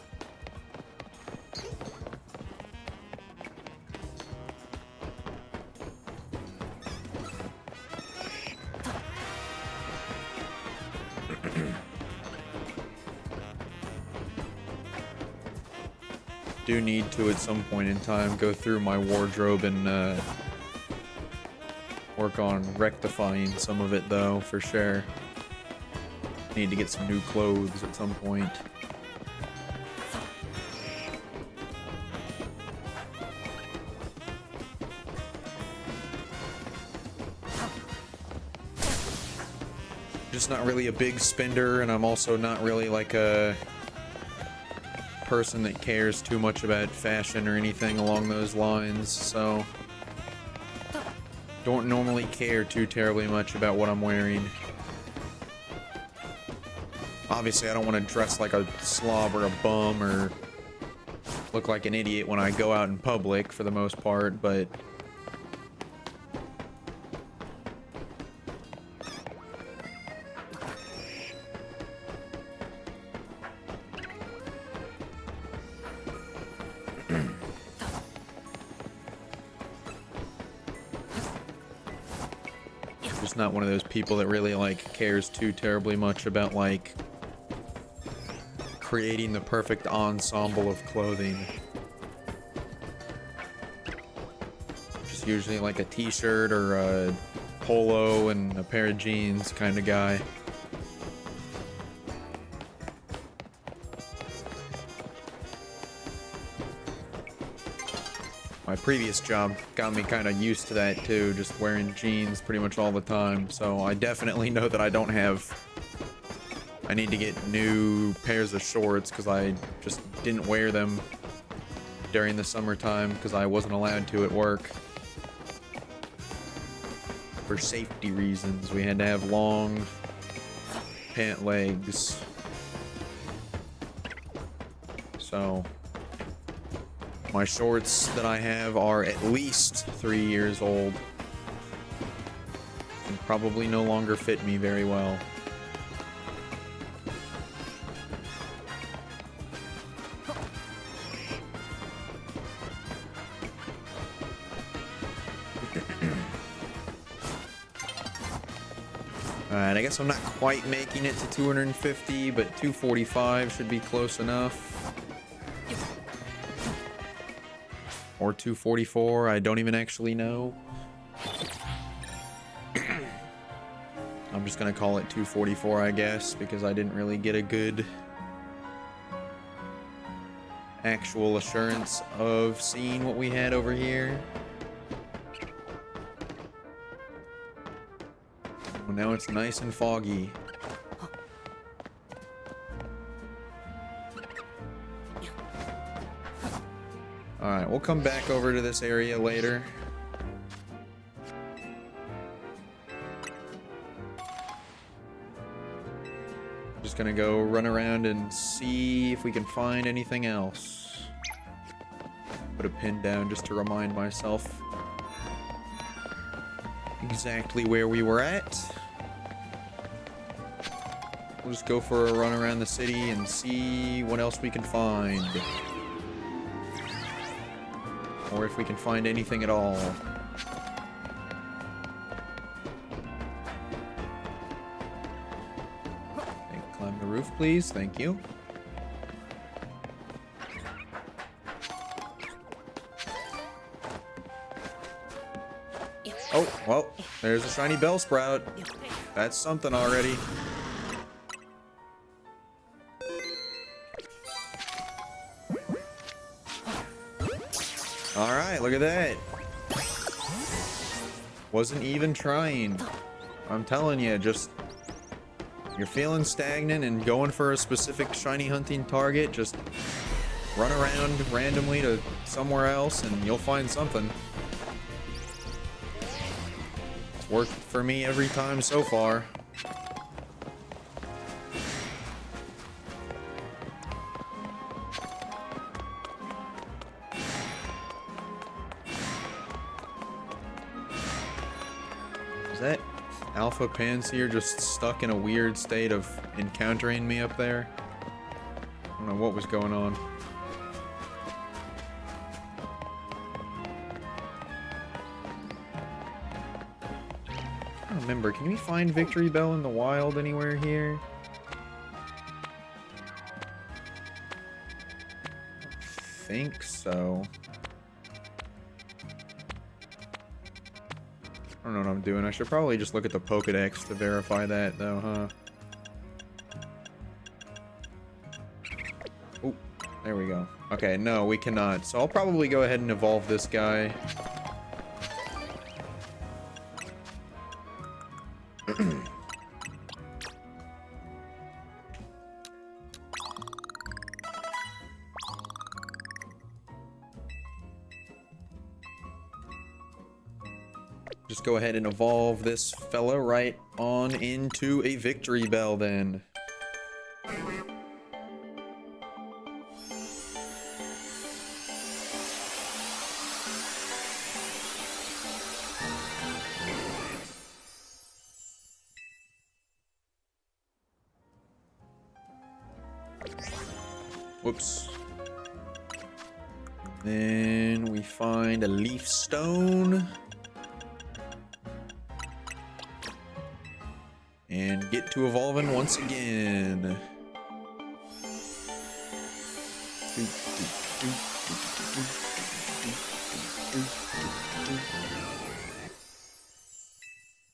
Do need to at some point in time go through my wardrobe and work on rectifying some of it though, for sure. Need to get some new clothes at some point. Just not really a big spender, and I'm also not really like a person that cares too much about fashion or anything along those lines, so don't normally care too terribly much about what I'm wearing. Obviously, I don't want to dress like a slob or a bum or look like an idiot when I go out in public for the most part, but just not one of those people that really like cares too terribly much about like creating the perfect ensemble of clothing. Just usually like a t-shirt or a polo and a pair of jeans kind of guy. My previous job got me kind of used to that too, just wearing jeans pretty much all the time. So I definitely know that I need to get new pairs of shorts because I just didn't wear them during the summertime because I wasn't allowed to at work. For safety reasons, we had to have long pant legs. So my shorts that I have are at least 3 years old and probably no longer fit me very well. Alright, I guess I'm not quite making it to 250, but 245 should be close enough. Or 244, I don't even actually know. I'm just gonna call it 244, I guess, because I didn't really get a good actual assurance of seeing what we had over here. Well, now it's nice and foggy. Alright, we'll come back over to this area later. Just gonna go run around and see if we can find anything else. Put a pin down just to remind myself exactly where we were at. We'll just go for a run around the city and see what else we can find. Or if we can find anything at all. Okay, climb the roof, please. Thank you. Oh, well, there's a shiny Bellsprout. That's something already. Alright, look at that. Wasn't even trying. I'm telling you, just... You're feeling stagnant and going for a specific shiny hunting target, just run around randomly to somewhere else and you'll find something. It's worked for me every time so far. Is that Alpha Panseer just stuck in a weird state of encountering me up there? I don't know what was going on. I don't remember. Can we find Victory Bell in the wild anywhere here? I think so. I don't know what I'm doing. I should probably just look at the Pokedex to verify that, though, huh? Oh, there we go. Okay, no, we cannot. So I'll probably go ahead and evolve this guy. Just go ahead and evolve this fella right on into a Victory Bell then. Whoops. Then we find a Leaf Stone. And get to evolving once again.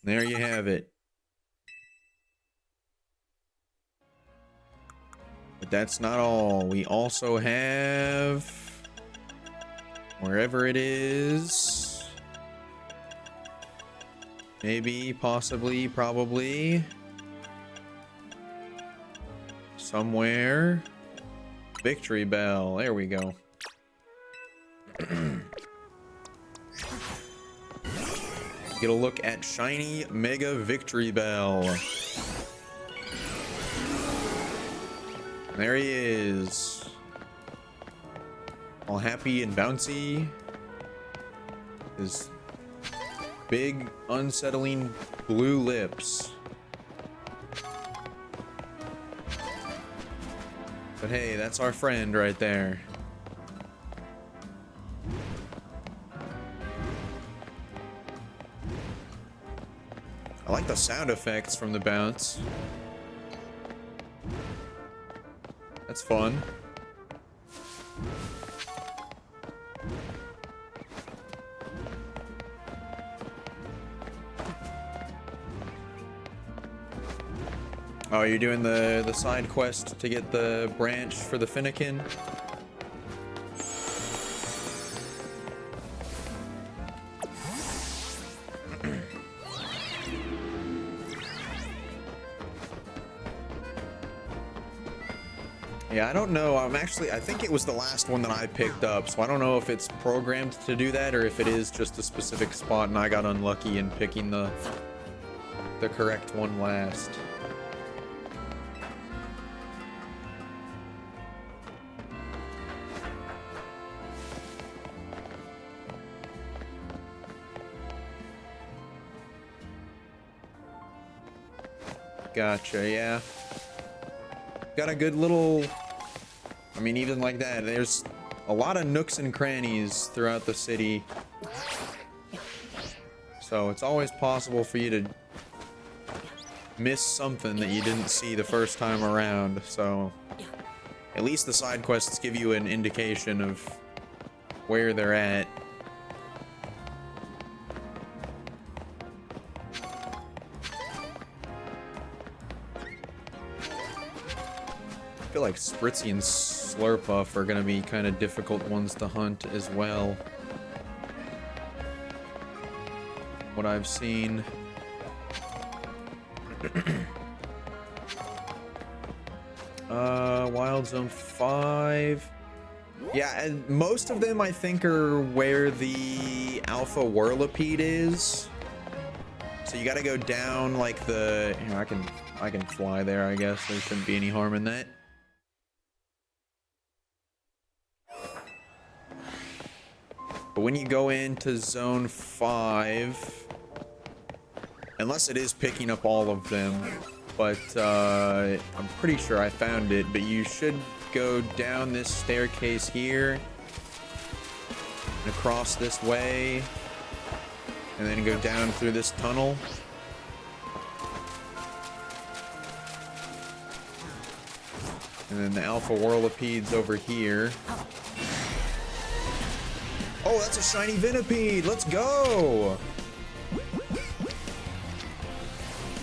There you have it. But that's not all. We also have Wherever it is. Maybe, possibly, probably. Somewhere. Victory Bell. There we go. Get a look at shiny Mega Victory Bell. There he is. All happy and bouncy. His big, unsettling blue lips. But hey, that's our friend right there. I like the sound effects from the bounce. That's fun. Oh, you're doing the side quest to get the branch for the Finnegan? Yeah, I don't know. I think it was the last one that I picked up, so I don't know if it's programmed to do that or if it is just a specific spot and I got unlucky in picking the correct one last. Gotcha, yeah. Got a good little... I mean, even like that, there's a lot of nooks and crannies throughout the city. So it's always possible for you to miss something that you didn't see the first time around. So at least the side quests give you an indication of where they're at. I feel like Spritzy and Slurpuff are going to be kind of difficult ones to hunt as well. What I've seen. Wild Zone 5. Yeah, and most of them I think are where the Alpha Whirlipede is. So you got to go down like the... You know, I can fly there, I guess. There shouldn't be any harm in that. But when you go into Zone 5, unless it is picking up all of them, but I'm pretty sure I found it, but you should go down this staircase here, and across this way, and then go down through this tunnel. And then the Alpha Whirlipede's over here. Oh, that's a shiny Venipede. Let's go.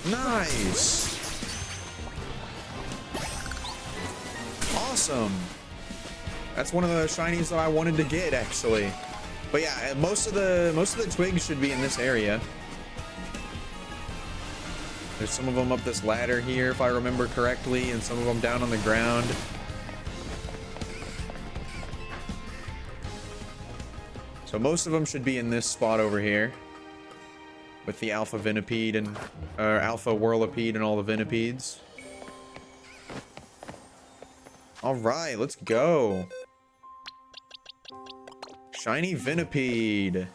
Nice. Awesome. That's one of the shinies that I wanted to get, actually. But yeah, most of the twigs should be in this area. There's some of them up this ladder here, if I remember correctly, and some of them down on the ground. So most of them should be in this spot over here with the Alpha Venipede and Alpha Whirlipede and all the Venipedes. All right, let's go. Shiny Venipede.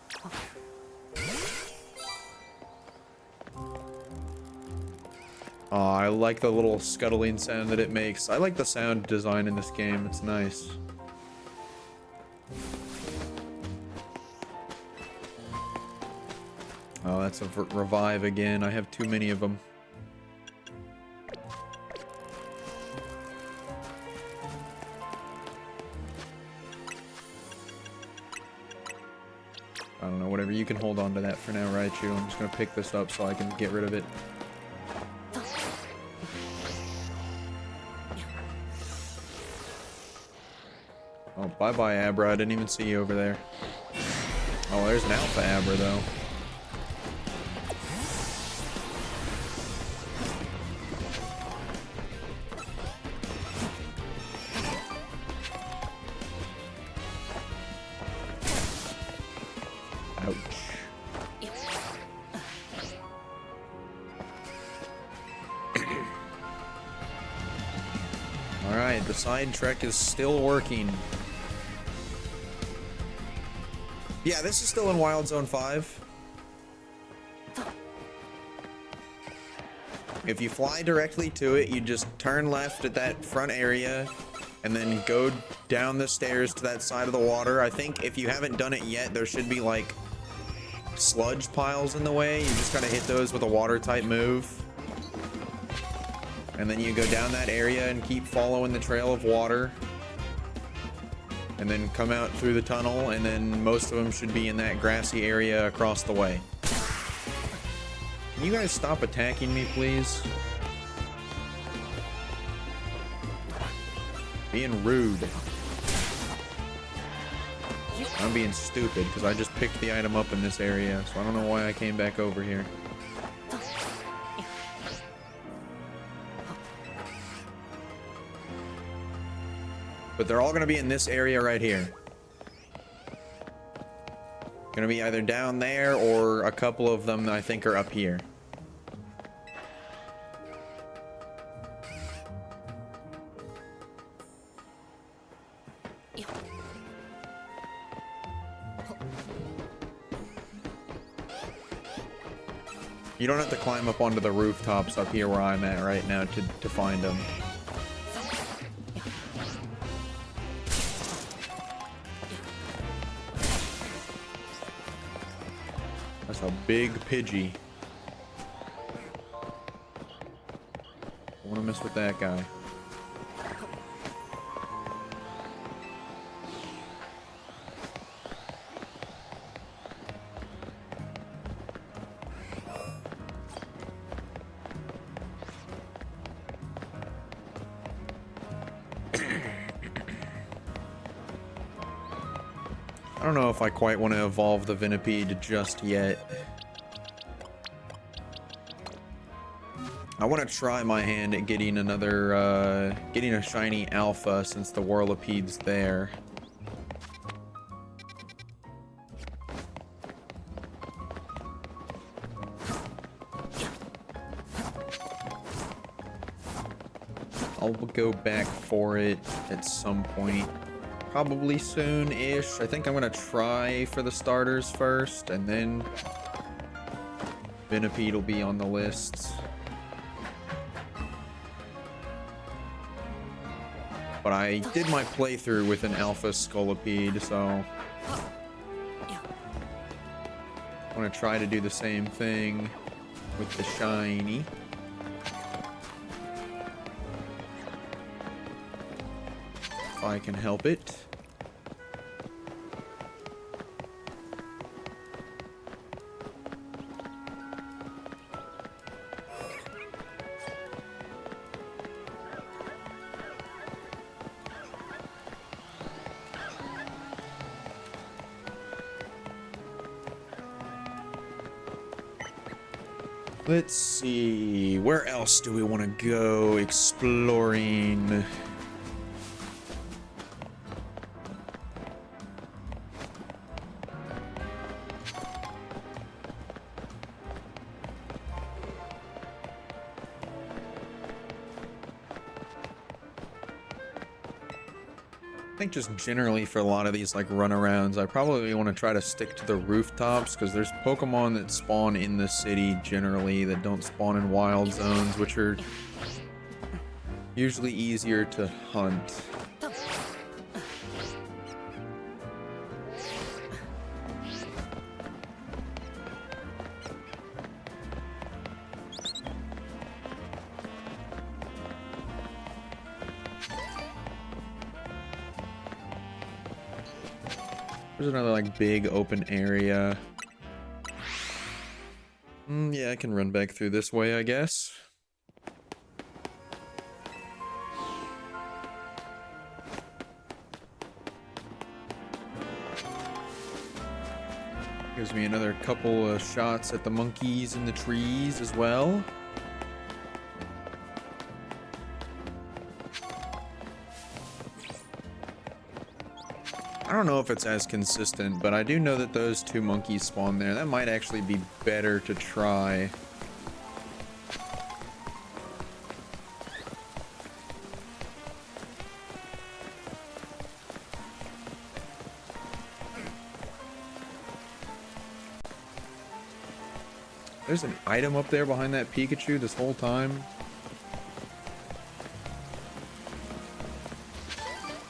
Oh, I like the little scuttling sound that it makes. I like the sound design in this game. It's nice. Oh, that's a revive again. I have too many of them. I don't know, whatever. You can hold on to that for now, Raichu. I'm just going to pick this up so I can get rid of it. Oh, bye-bye, Abra. I didn't even see you over there. Oh, there's an Alpha Abra, though. Ouch. Alright, the side trek is still working. Yeah, this is still in Wild Zone 5. If you fly directly to it, you just turn left at that front area and then go down the stairs to that side of the water. I think if you haven't done it yet, there should be like sludge piles in the way. You just gotta hit those with a water type move. And then you go down that area and keep following the trail of water. And then come out through the tunnel, and then most of them should be in that grassy area across the way. Can you guys stop attacking me, please? Being rude. I'm being stupid because I just picked the item up in this area, so I don't know why I came back over here. But they're all going to be in this area right here. Going to be either down there or a couple of them that I think are up here. You don't have to climb up onto the rooftops up here where I'm at right now to find them. That's a big Pidgey. I want to mess with that guy. I don't know if I quite want to evolve the Venipede just yet. I want to try my hand at getting another, getting a shiny alpha since the Whirlipede's there. I'll go back for it at some point. Probably soon-ish. I think I'm gonna try for the starters first, and then Venipede will be on the list. But I did my playthrough with an Alpha Scolipede, so I want to try to do the same thing with the shiny. If I can help it. Let's see, where else do we want to go exploring? I think just generally for a lot of these like runarounds, I probably want to try to stick to the rooftops because there's Pokemon that spawn in the city generally that don't spawn in wild zones, which are usually easier to hunt. There's another like big open area. Yeah, I can run back through this way, I guess. Gives me another couple of shots at the monkeys in the trees as well. I don't know if it's as consistent, but I do know that those two monkeys spawn there. That might actually be better to try. There's an item up there behind that Pikachu this whole time.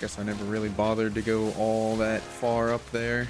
Guess I never really bothered to go all that far up there.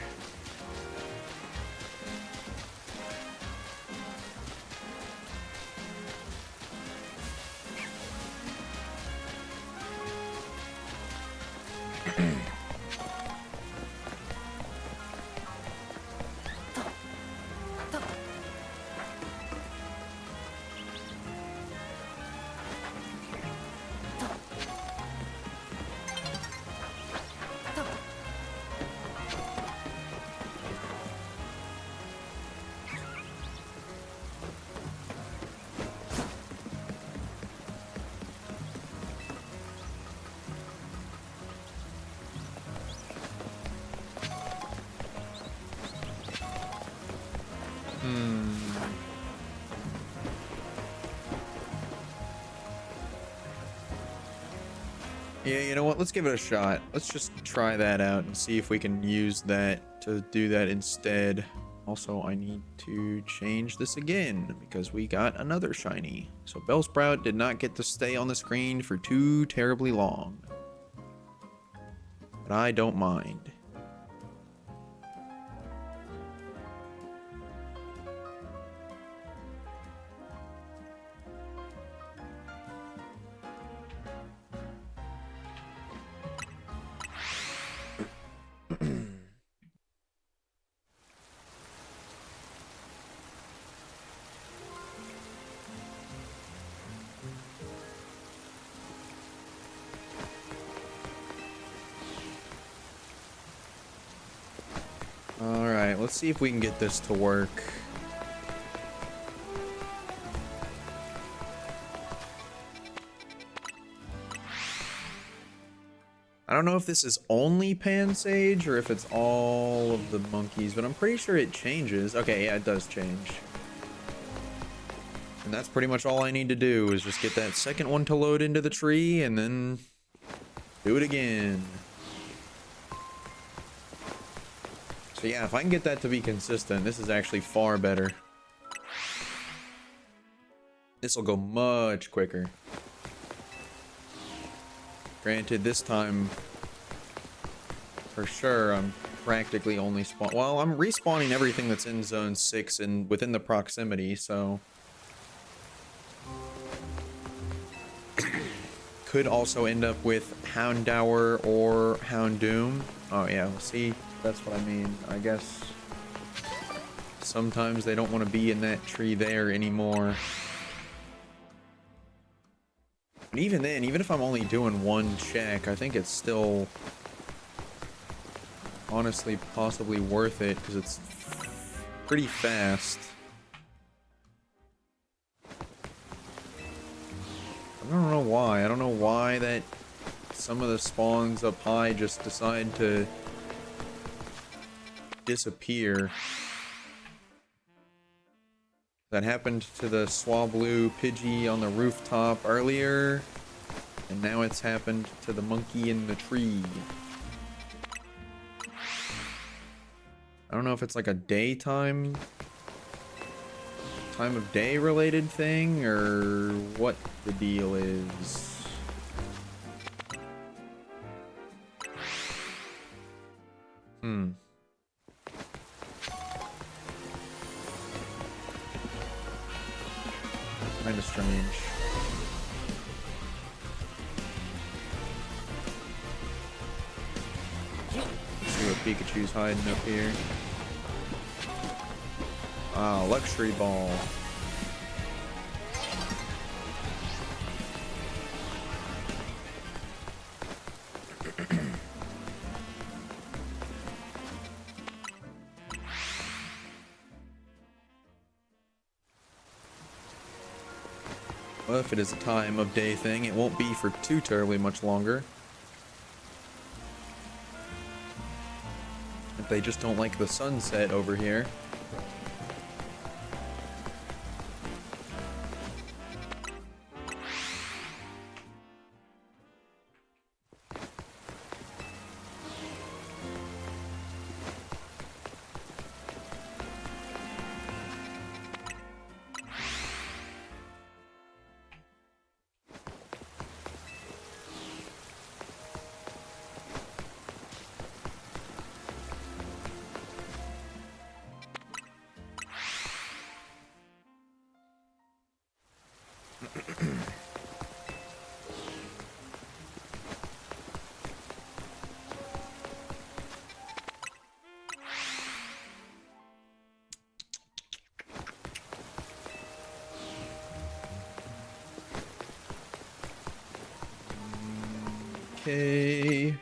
Yeah, you know what? Let's give it a shot. Let's just try that out and see if we can use that to do that instead. Also, I need to change this again because we got another shiny. So Bellsprout did not get to stay on the screen for too terribly long. But I don't mind. Alright, let's see if we can get this to work. I don't know if this is only Pansage or if it's all of the monkeys, but I'm pretty sure it changes. Okay, yeah, it does change. And that's pretty much all I need to do is just get that second one to load into the tree and then do it again. So yeah, if I can get that to be consistent, this is actually far better. This will go much quicker. Granted, this time, for sure, I'm practically only spawn. Well, I'm respawning everything that's in Zone 6 and within the proximity, so could also end up with Houndour or Houndoom. Oh yeah, see, that's what I mean. I guess sometimes they don't want to be in that tree there anymore. But even then, even if I'm only doing one check, I think it's still honestly possibly worth it because it's pretty fast. I don't know why. I don't know why that some of the spawns up high just decide to disappear. That happened to the Swablu Pidgey on the rooftop earlier, and now it's happened to the monkey in the tree. I don't know if it's like a daytime, time of day related thing, or what the deal is. Kinda strange. Let's see what Pikachu's hiding up here. Ah, Luxury Ball. Well, if it is a time of day thing, it won't be for too terribly much longer. If they just don't like the sunset over here. Okay.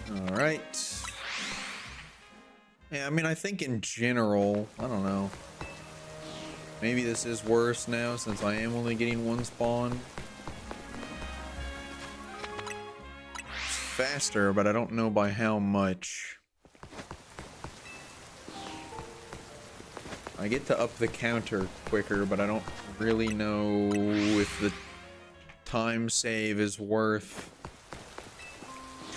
All right. Yeah, I mean, I think in general, I don't know. Maybe this is worse now since I am only getting one spawn. It's faster, but I don't know by how much. I get to up the counter quicker, but I don't really know if the time save is worth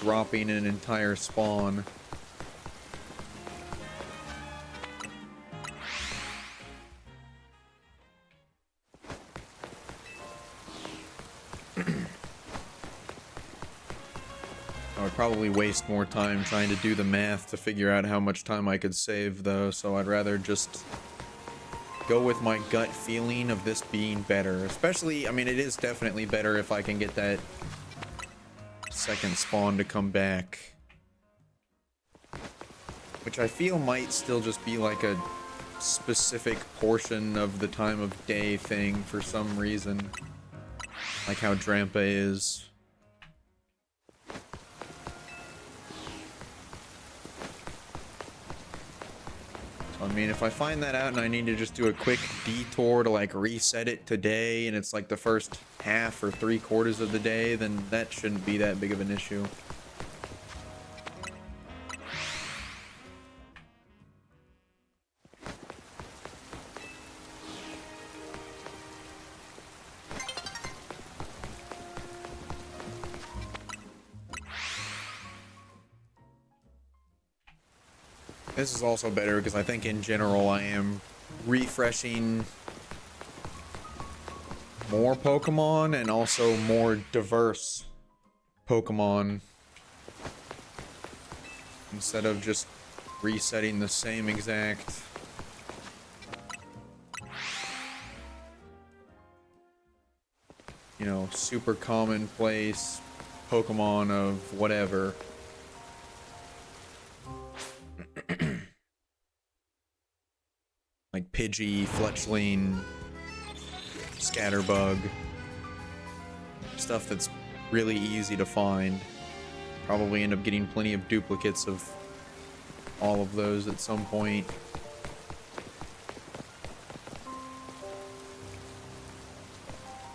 dropping an entire spawn. I would probably waste more time trying to do the math to figure out how much time I could save though, so I'd rather just go with my gut feeling of this being better. Especially, I mean, it is definitely better if I can get that second spawn to come back. Which I feel might still just be like a specific portion of the time of day thing for some reason. Like how Drampa is. I mean, if I find that out and I need to just do a quick detour to like reset it today and it's like the first half or 3/4 of the day, then that shouldn't be that big of an issue. This is also better because I think in general I am refreshing more Pokemon and also more diverse Pokemon instead of just resetting the same exact super commonplace Pokemon of whatever. Like Pidgey, Fletchling, Scatterbug. Stuff that's really easy to find. Probably end up getting plenty of duplicates of all of those at some point.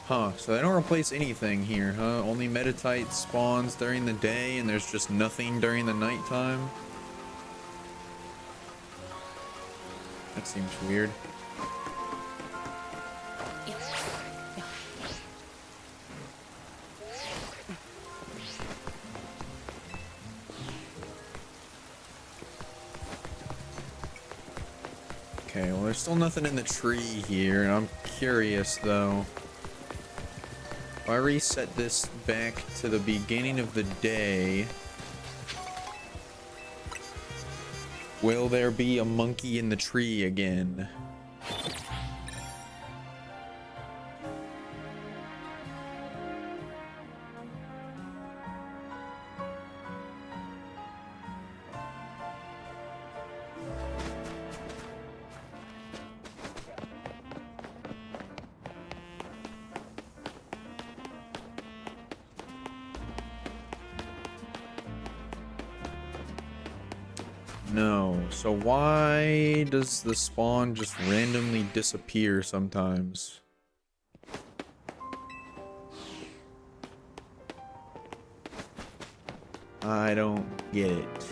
Huh, so they don't replace anything here, huh? Only Meditite spawns during the day and there's just nothing during the nighttime? That seems weird. Okay, well there's still nothing in the tree here, and I'm curious though. If I reset this back to the beginning of the day, Will there be a monkey in the tree again? No. So why does the spawn just randomly disappear sometimes? I don't get it.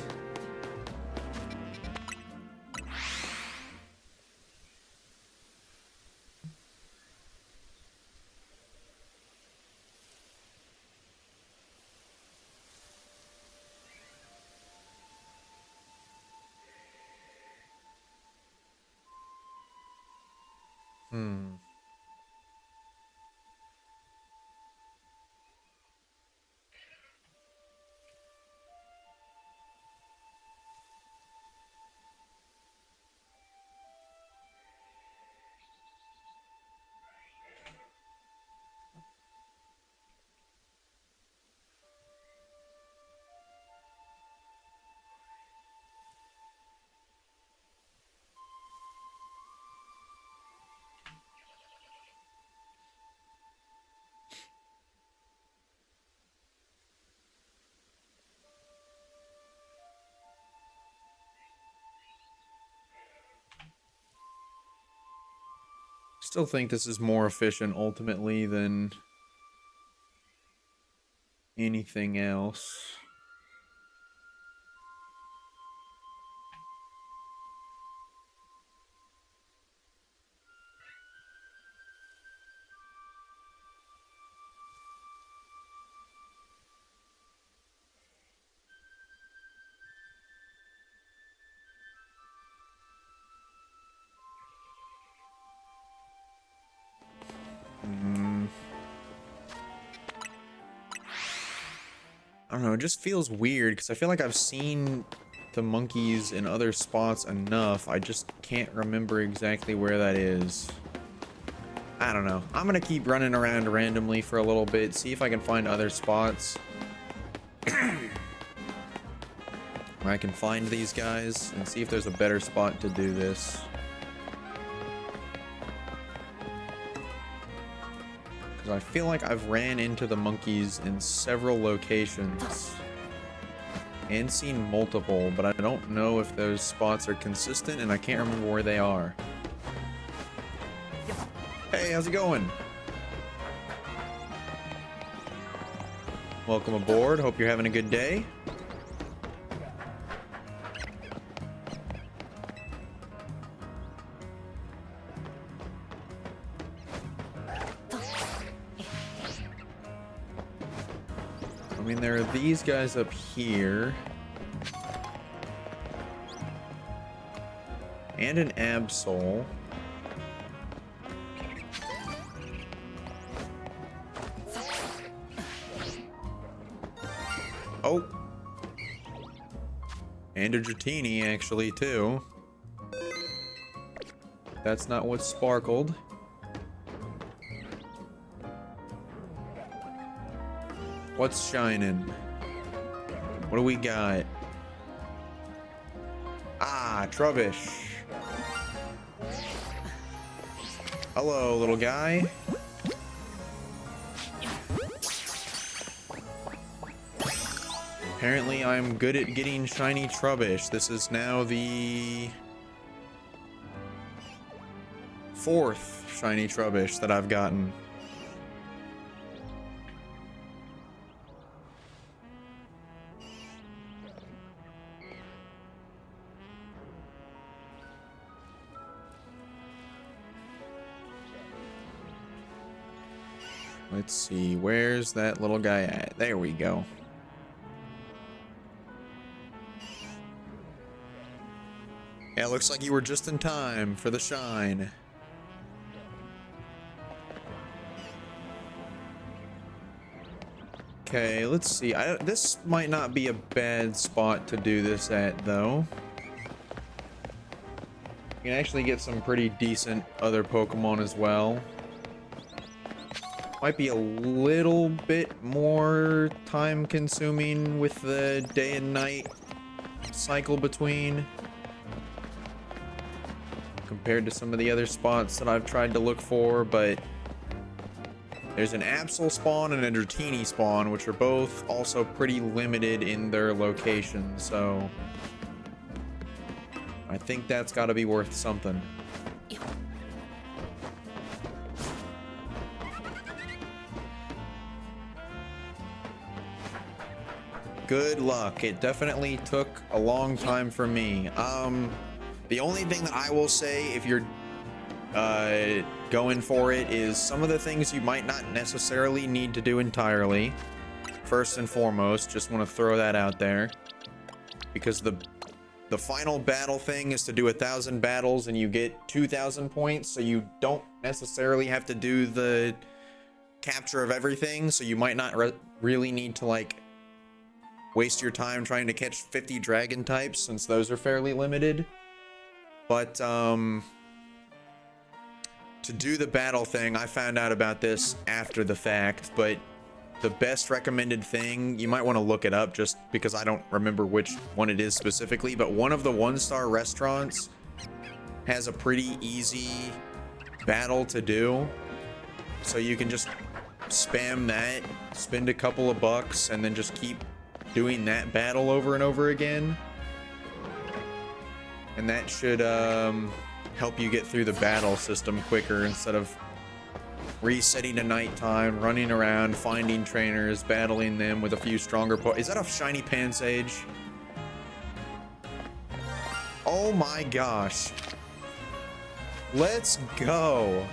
Still think this is more efficient ultimately than anything else. I don't know, it just feels weird because I feel like I've seen the monkeys in other spots enough. I just can't remember exactly where that is. I don't know. I'm gonna keep running around randomly for a little bit, see if I can find other spots where I can find these guys and see if there's a better spot to do this. I feel like I've ran into the monkeys in several locations and seen multiple, but I don't know if those spots are consistent and I can't remember where they are. Hey, how's it going? Welcome aboard. Hope you're having a good day. I mean, there are these guys up here. And an Absol. Oh. And a Dratini, actually, too. That's not what sparkled. What's shining? What do we got? Ah, Trubbish. Hello, little guy. Apparently, I'm good at getting shiny Trubbish. This is now the 4th shiny Trubbish that I've gotten. Let's see, where's that little guy at? There we go. Yeah, looks like you were just in time for the shine. Okay, let's see. This might not be a bad spot to do this at, though. You can actually get some pretty decent other Pokemon as well. Might be a little bit more time consuming with the day and night cycle between compared to some of the other spots that I've tried to look for, but there's an Absol spawn and a Dratini spawn, which are both also pretty limited in their location, so I think that's got to be worth something. Good luck. It definitely took a long time for me. The only thing that I will say if you're going for it is some of the things you might not necessarily need to do entirely. First and foremost, just want to throw that out there, because the final battle thing is to do 1,000 battles and you get 2,000 points, so you don't necessarily have to do the capture of everything, so you might not really need to like waste your time trying to catch 50 dragon types, since those are fairly limited. But to do the battle thing, I found out about this after the fact, but the best recommended thing, you might want to look it up just because I don't remember which one it is specifically, but one of the 1-star restaurants has a pretty easy battle to do. So you can just spam that, spend a couple of bucks, and then just keep doing that battle over and over again. And that should help you get through the battle system quicker instead of resetting to nighttime, running around, finding trainers, battling them with a few stronger Is that a shiny Pansage? Oh my gosh. Let's go.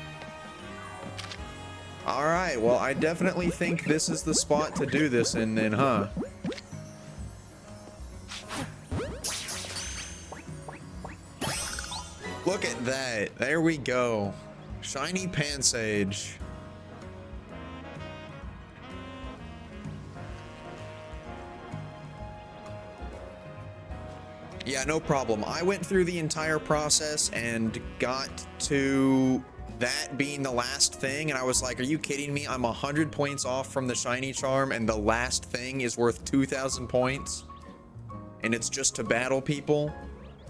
Alright, well, I definitely think this is the spot to do this in then, huh? Look at that. There we go. Shiny Pansage. Yeah, no problem. I went through the entire process and got to that being the last thing, and I was like, are you kidding me? I'm 100 points off from the shiny charm, and the last thing is worth 2,000 points, and it's just to battle people.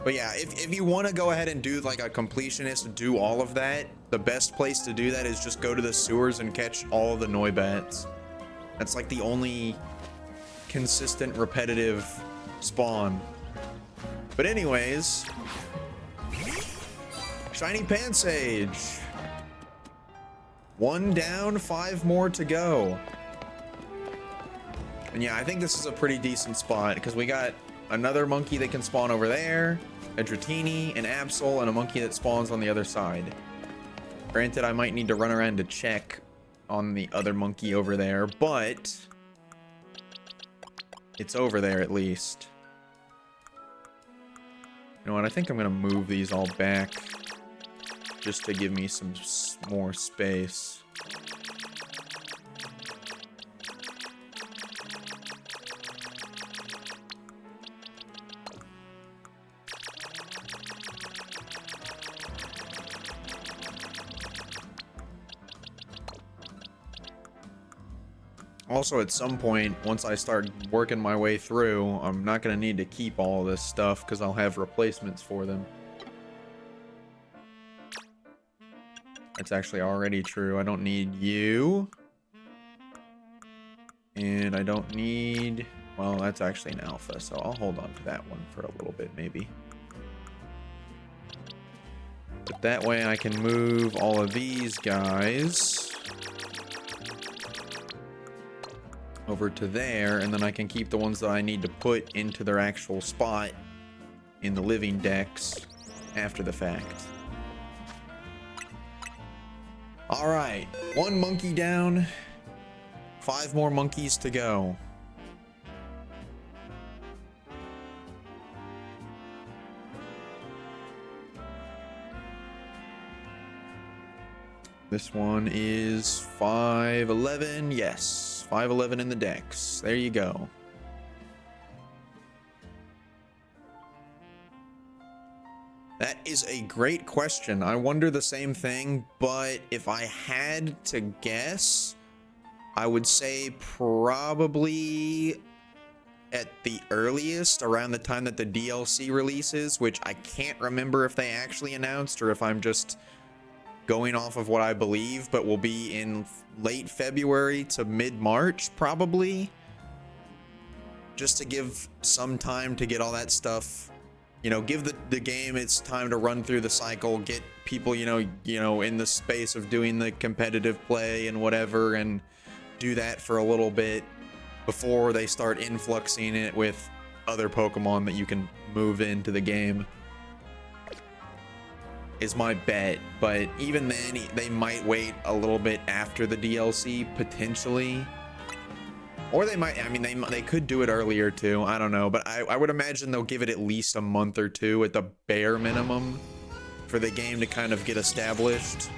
But yeah, if you want to go ahead and do like a completionist, do all of that, the best place to do that is just go to the sewers and catch all of the Noibats. That's like the only consistent, repetitive spawn. But anyways, shiny Pansage. 1 down, 5 more to go. And yeah, I think this is a pretty decent spot because we got another monkey that can spawn over there, a Dratini, an Absol, and a monkey that spawns on the other side. Granted, I might need to run around to check on the other monkey over there, but it's over there at least. You know what? I think I'm going to move these all back just to give me some more space. Also, at some point, once I start working my way through, I'm not going to need to keep all this stuff because I'll have replacements for them. That's actually already true. I don't need you. And I don't need... Well, that's actually an alpha, so I'll hold on to that one for a little bit, maybe. But that way I can move all of these guys over to there, and then I can keep the ones that I need to put into their actual spot in the living decks after the fact. Alright, 1 monkey down, 5 more monkeys to go. This one is 511, yes, 511 in the decks. There you go. That is a great question. I wonder the same thing, but if I had to guess, I would say probably at the earliest around the time that the DLC releases, which I can't remember if they actually announced or if I'm just going off of what I believe, but will be in late February to mid-March probably, just to give some time to get all that stuff, you know, give the game its time to run through the cycle, get people, you know, in the space of doing the competitive play and whatever, and do that for a little bit before they start influxing it with other Pokemon that you can move into the game, is my bet. But even then, they might wait a little bit after the DLC, potentially. Or they might, I mean, they could do it earlier too, I don't know. But I would imagine they'll give it at least a month or two at the bare minimum for the game to kind of get established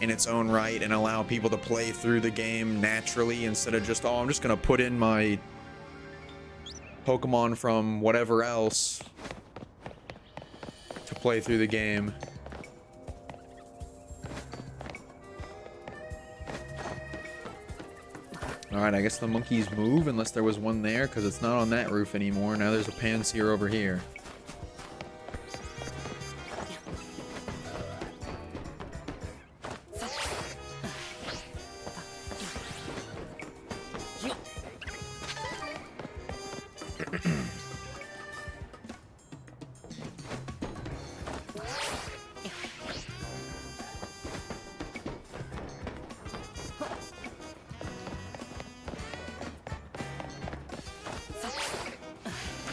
in its own right and allow people to play through the game naturally, instead of just, oh, I'm just gonna put in my Pokemon from whatever else to play through the game. Alright, I guess the monkeys move unless there was one there, because it's not on that roof anymore. Now there's a Pansear over here.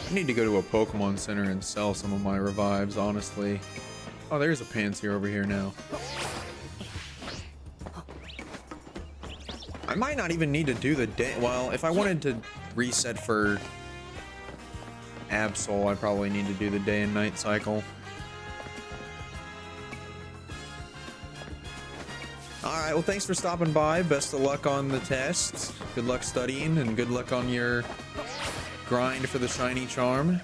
I need to go to a Pokemon Center and sell some of my revives, honestly. Oh, there's a Pansear over here now. I might not even need to do the day. Well, if I wanted to reset for Absol, I probably need to do the day and night cycle. Alright, well, thanks for stopping by. Best of luck on the tests. Good luck studying, and good luck on your grind for the shiny charm.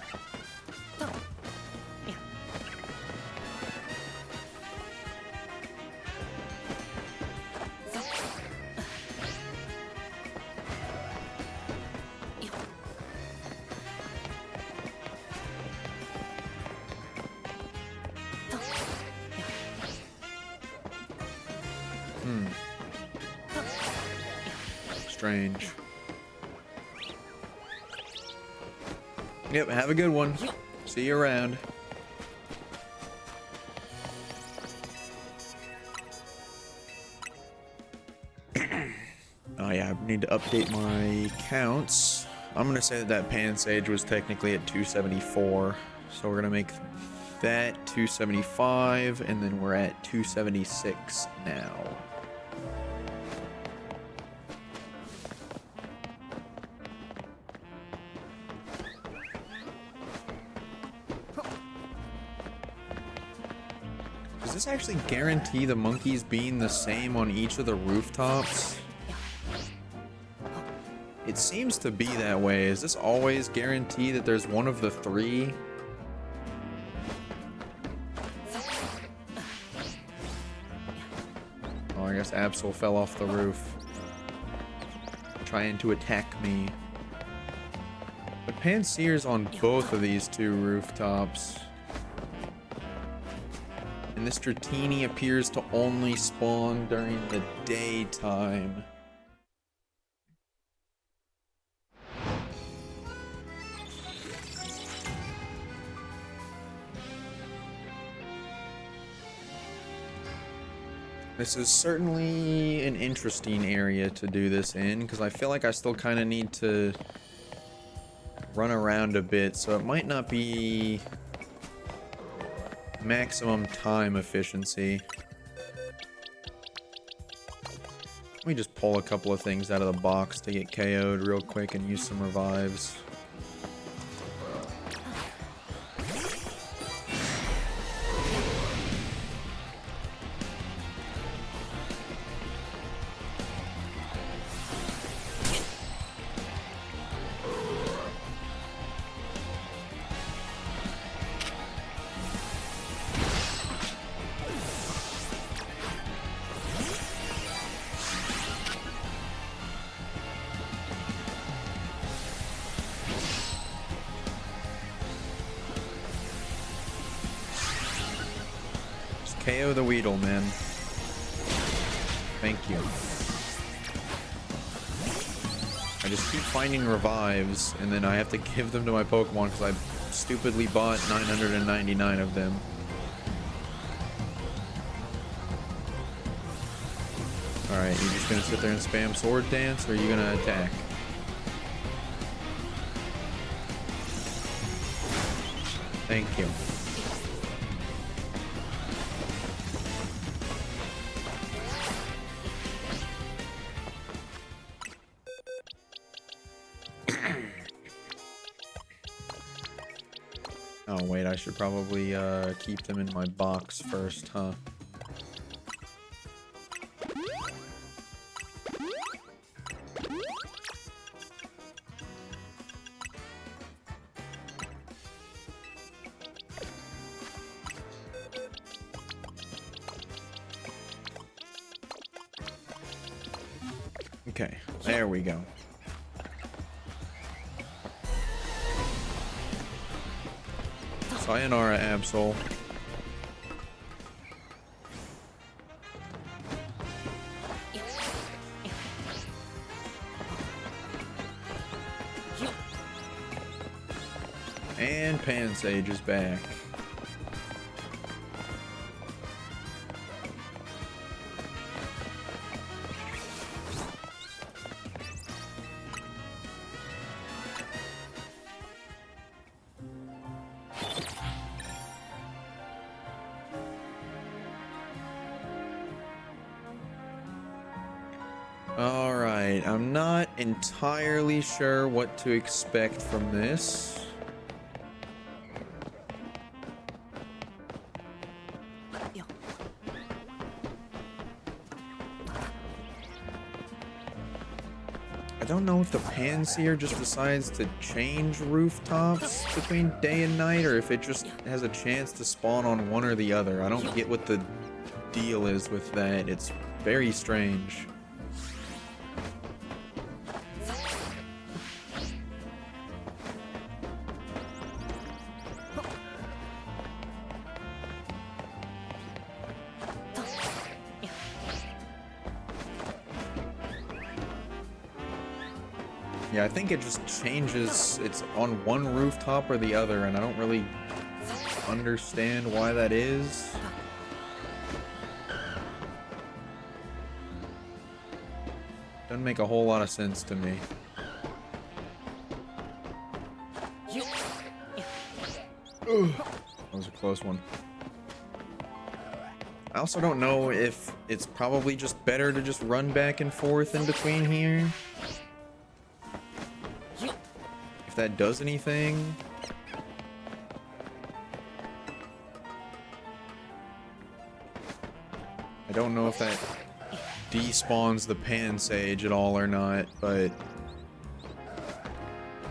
Strange. Yep, have a good one. See you around. Oh yeah, I need to update my counts. I'm gonna say that Pansage was technically at 274. So we're gonna make that 275, and then we're at 276 now. Does this actually guarantee the monkeys being the same on each of the rooftops? It seems to be that way. Is this always guaranteed that there's one of the three? Oh, I guess Absol fell off the roof, trying to attack me. But Pansear's on both of these two rooftops. And this Dratini appears to only spawn during the daytime. This is certainly an interesting area to do this in, because I feel like I still kind of need to run around a bit, so it might not be maximum time efficiency. Let me just pull a couple of things out of the box to get KO'd real quick and use some revives. KO the Weedle, man. Thank you. I just keep finding revives, and then I have to give them to my Pokemon because I stupidly bought 999 of them. Alright, you just gonna sit there and spam Sword Dance, or are you gonna attack? Thank you. Oh wait, I should probably keep them in my box first, huh? Okay, there we go. Sayonara, Absol. And Pansage is back. Alright, I'm not entirely sure what to expect from this. I don't know if the Pansear just decides to change rooftops between day and night, or if it just has a chance to spawn on one or the other. I don't get what the deal is with that. It's very strange. Yeah, I think it just changes. It's on one rooftop or the other, and I don't really understand why that is. Doesn't make a whole lot of sense to me. Ugh, that was a close one. I also don't know if it's probably just better to just run back and forth in between here. If that does anything. I don't know if that despawns the Pansage at all or not, but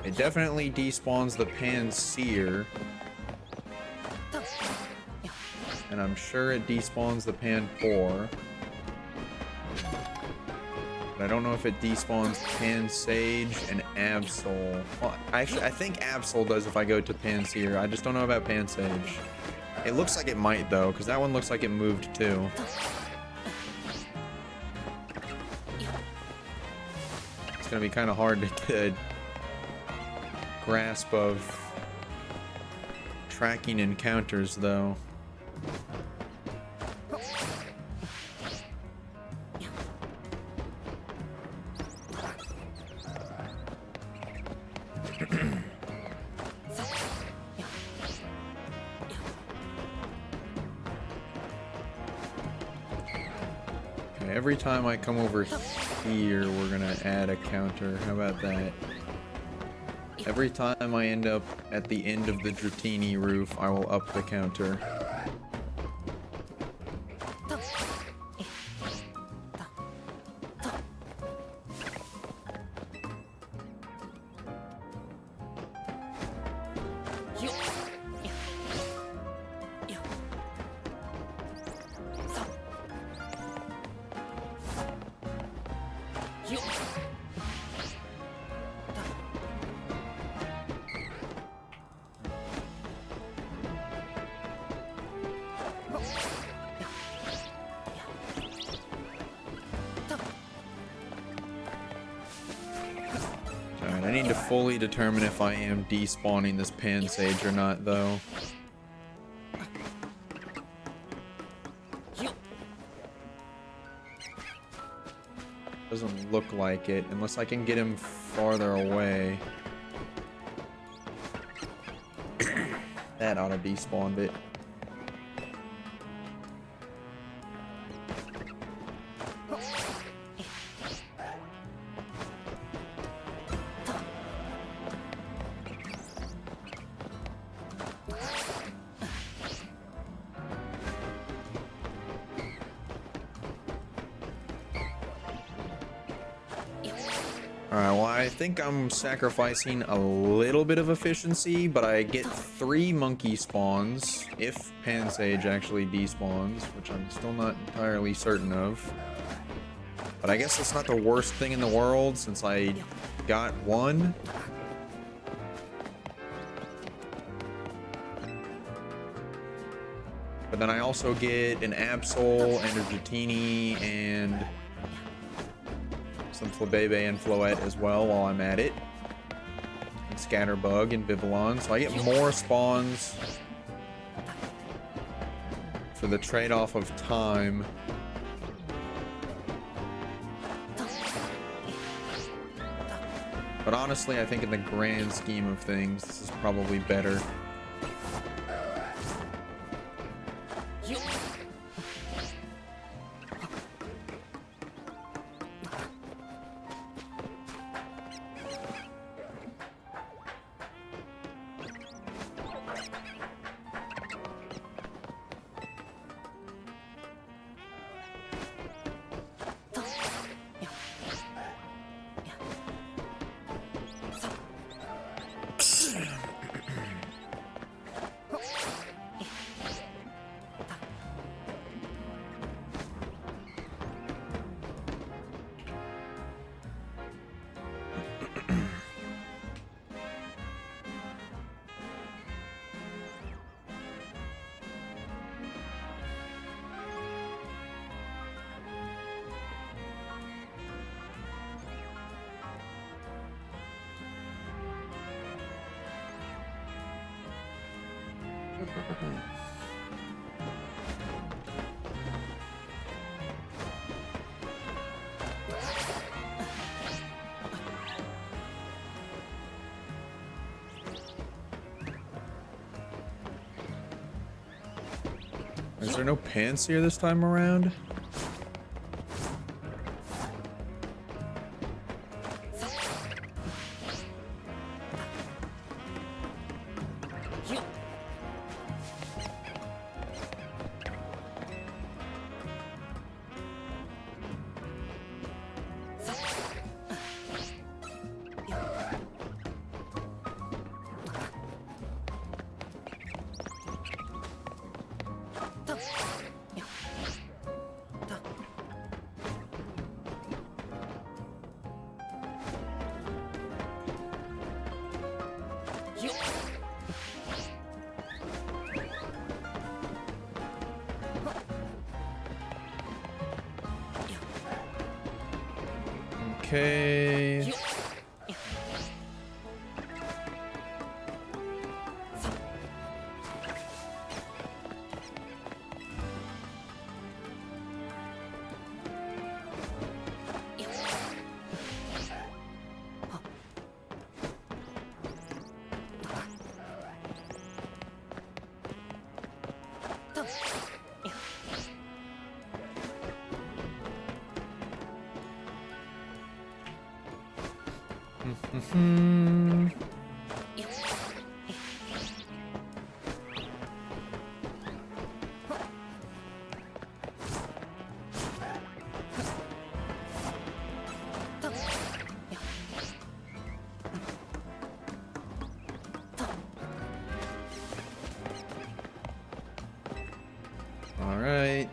it definitely despawns the Pansear. And I'm sure it despawns the Panpour. But I don't know if it despawns Pansage and Absol. Well, actually, I think Absol does if I go to Pansear. I just don't know about Pansage. It looks like it might, though, because that one looks like it moved, too. It's going to be kind of hard to get a grasp of tracking encounters, though. Every time I come over here, we're gonna add a counter. How about that? Every time I end up at the end of the Dratini roof, I will up the counter. need to fully determine if I am despawning this Pansage or not, though. Doesn't look like it, unless I can get him farther away. That ought to despawn it. Alright, well, I think I'm sacrificing a little bit of efficiency, but I get 3 monkey spawns if Pansage actually despawns, which I'm still not entirely certain of. But I guess it's not the worst thing in the world since I got 1. But then I also get an Absol and a Dratini and some Flabebe and Floette as well while I'm at it. And Scatterbug and Vivillon. So I get more spawns for the trade-off of time. But honestly, I think in the grand scheme of things, this is probably better. Is there no Pansear this time around? Okay. All right.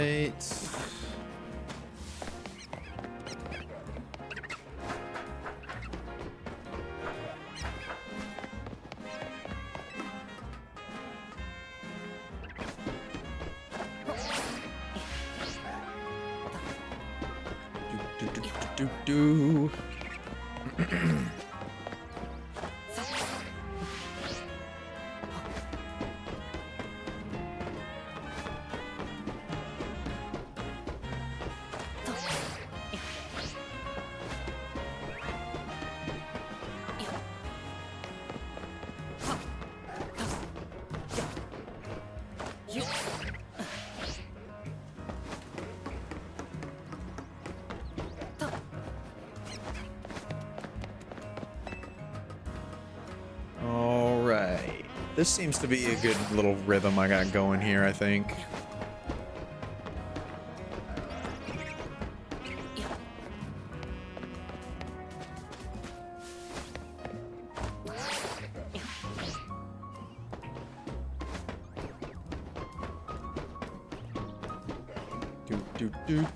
right. Do. All right. This seems to be a good little rhythm I got going here, I think.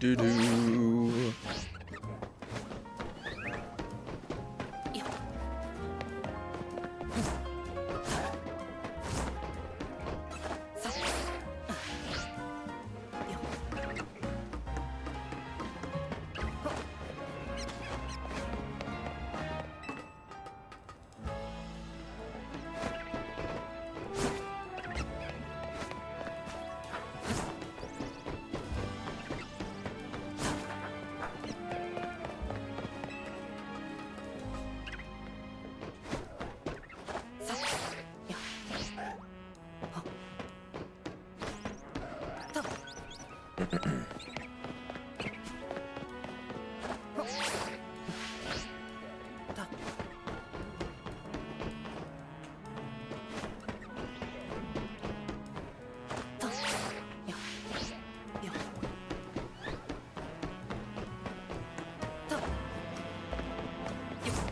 Do.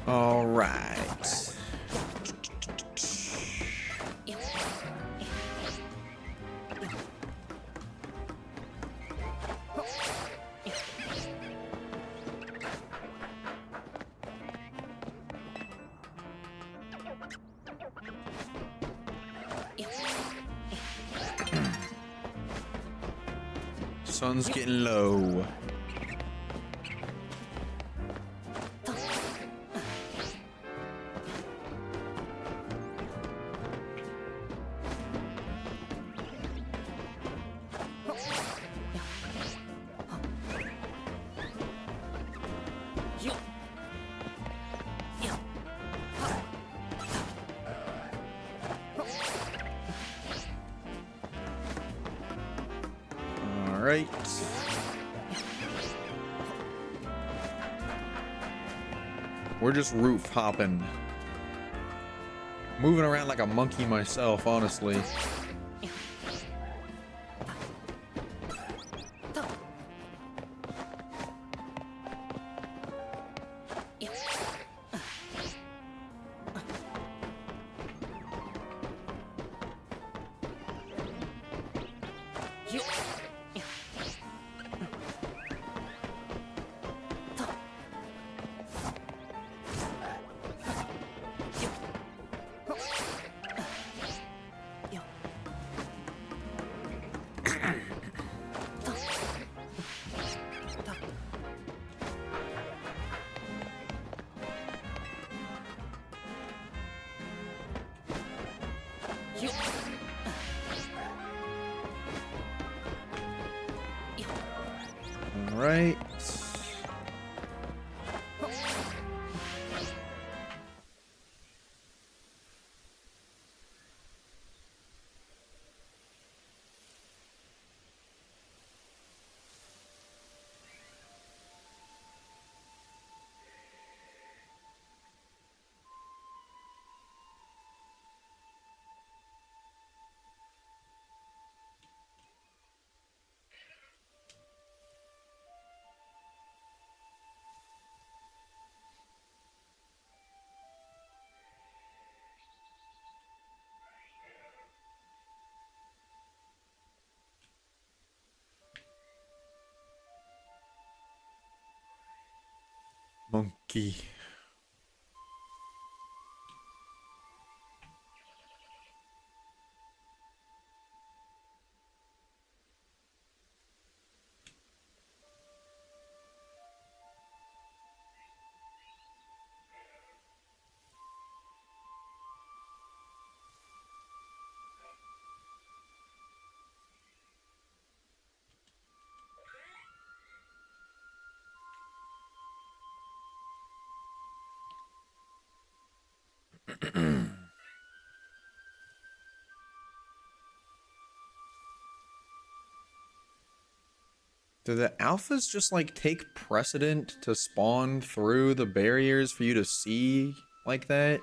All right. Sun's getting low. All right. We're just roof hopping. Moving around like a monkey myself, honestly. All right. Monkey. Do the alphas just like take precedent to spawn through the barriers for you to see like that?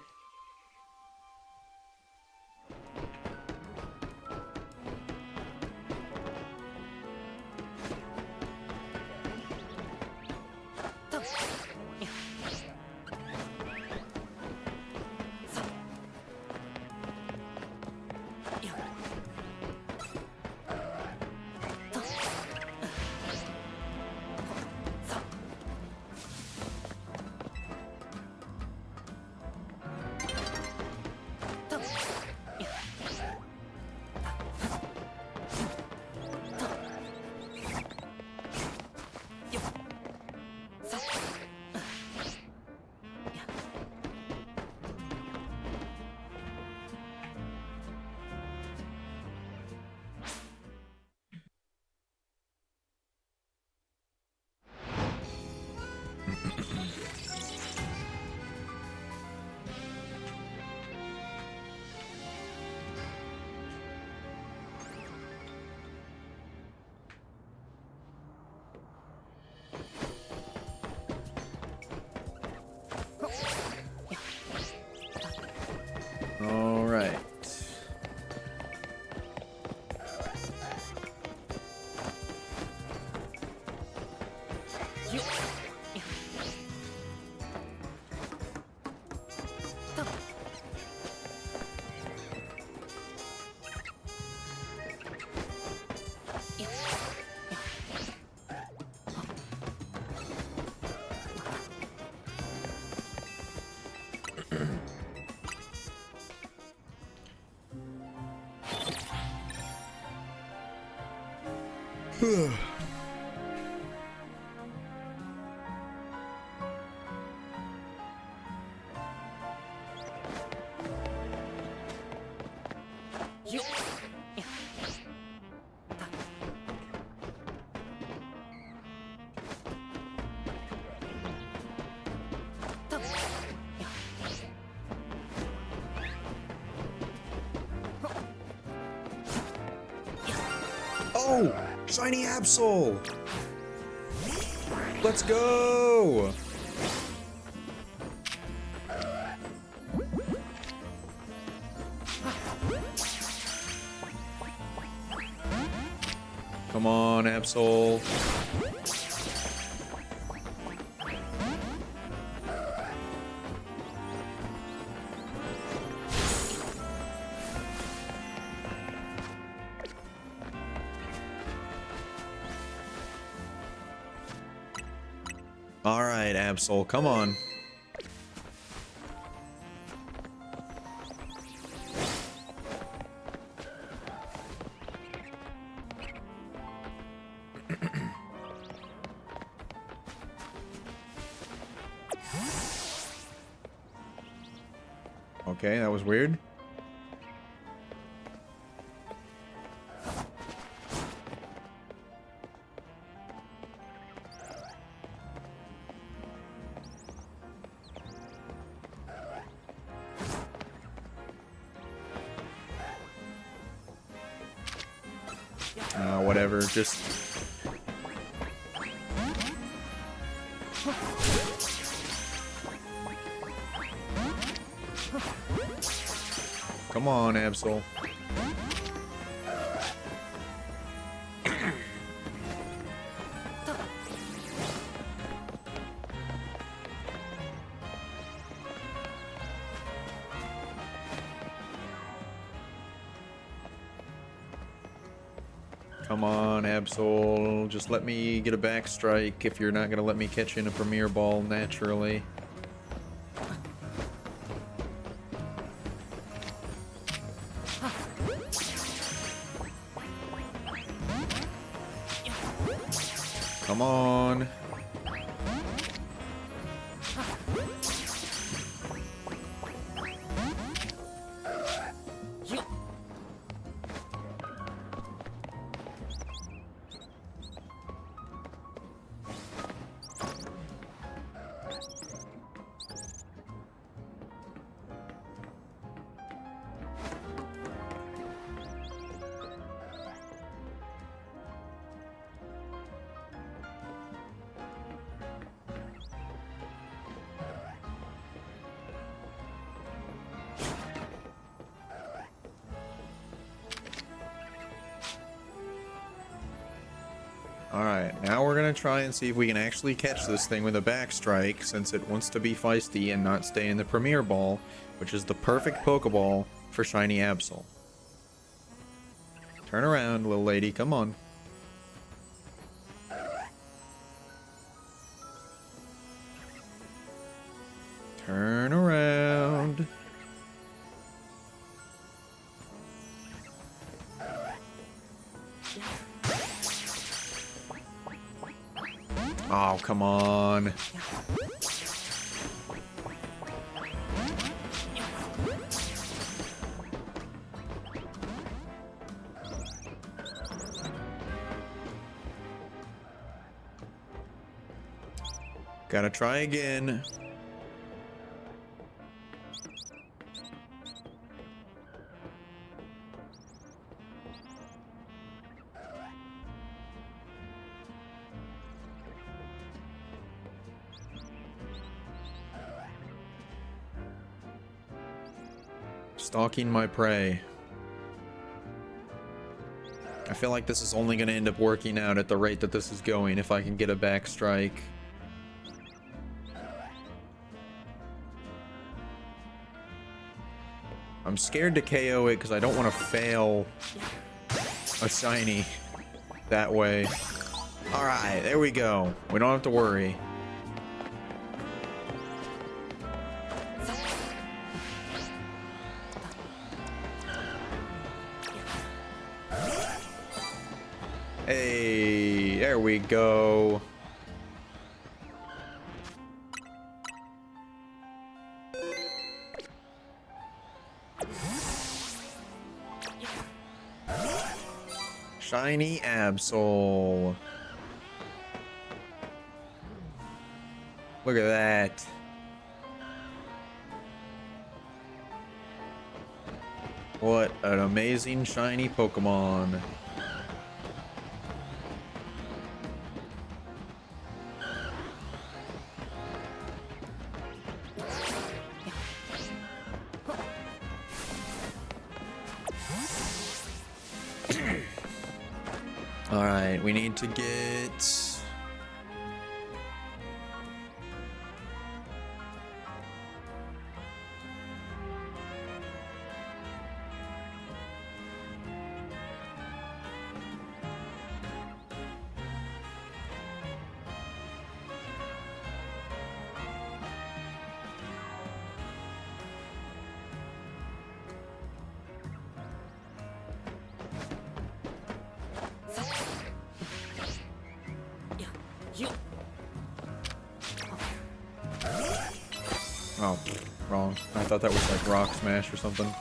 All right. Oh, shiny Absol! Let's go! Come on, Absol. All right, Absol, come on. Okay, that was weird. Whatever, just... Come on, Absol. Come on, Absol. Just let me get a back strike if you're not going to let me catch you in a Premier Ball naturally. Come on. Alright, now we're gonna try and see if we can actually catch this thing with a back strike, since it wants to be feisty and not stay in the Premier Ball, which is the perfect Pokeball for Shiny Absol. Turn around, little lady, come on. Turn around. Oh, come on. Gotta try again. Stalking my prey. I feel like this is only going to end up working out at the rate that this is going if I can get a back strike. I'm scared to KO it because I don't want to fail a shiny that way. Alright, there we go. We don't have to worry. Hey, there we go. Shiny Absol. Look at that. What an amazing shiny Pokemon. Alright, we need to get... Oh, wrong. I thought that was like Rock Smash or something.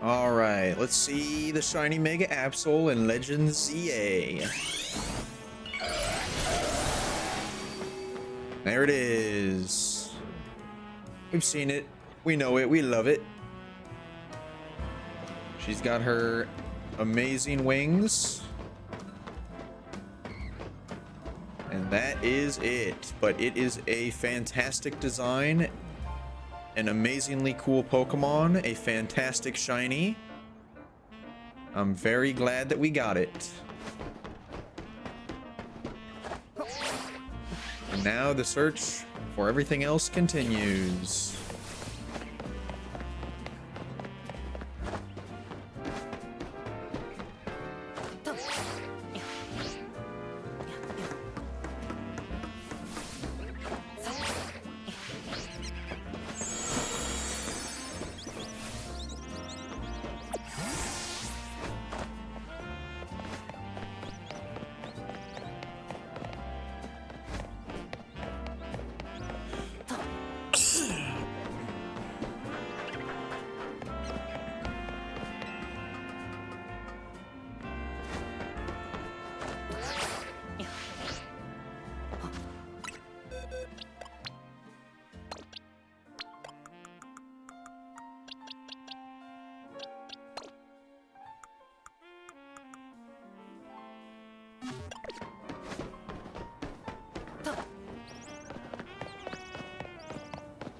All right, let's see the shiny Mega Absol in Legends ZA. There it is. We've seen it. We know it. We love it. She's got her amazing wings. And that is it. But it is a fantastic design. An amazingly cool Pokemon. A fantastic shiny. I'm very glad that we got it. And now the search for everything else continues.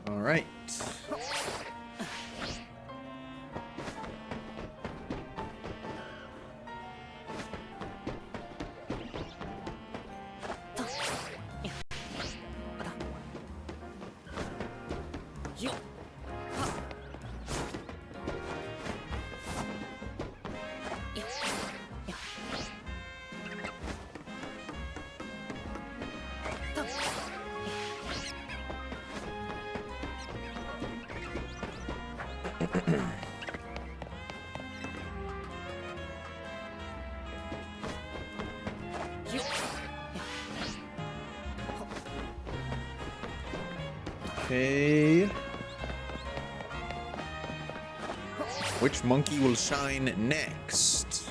All right. Okay. Which monkey will shine next?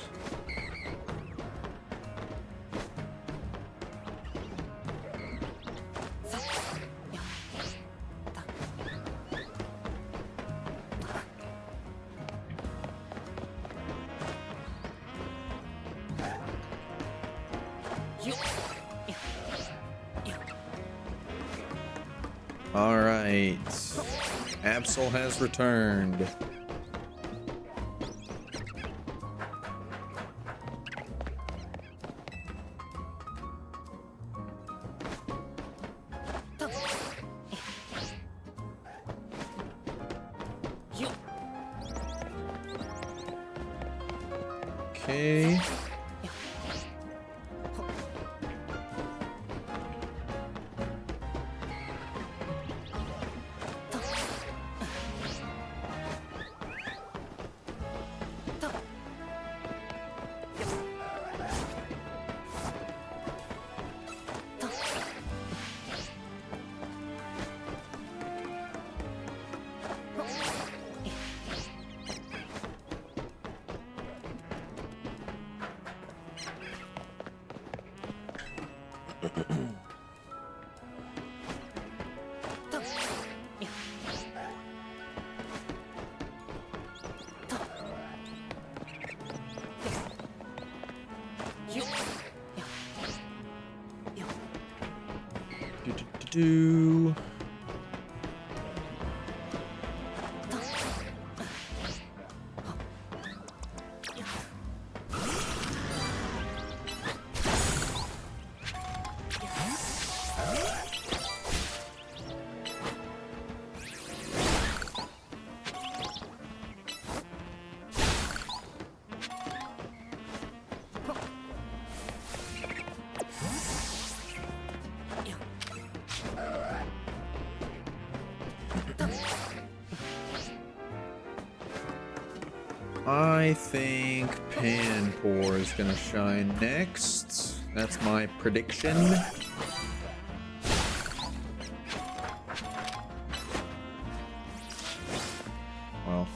All right. Absol has returned. Okay. Do. I think Panpour is gonna shine next. That's my prediction. Well,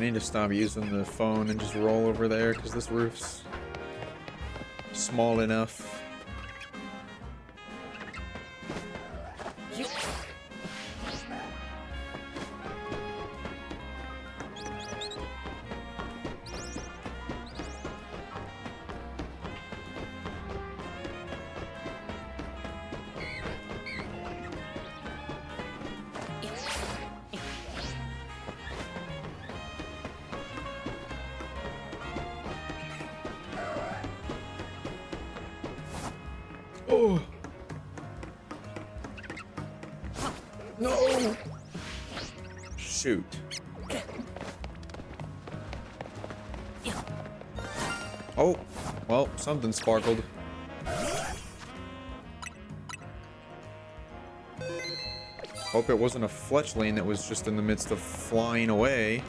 I need to stop using the phone and just roll over there because this roof's small enough. Oh. No. Shoot. Oh, well, something sparkled. Hope it wasn't a fletchling that was just in the midst of flying away.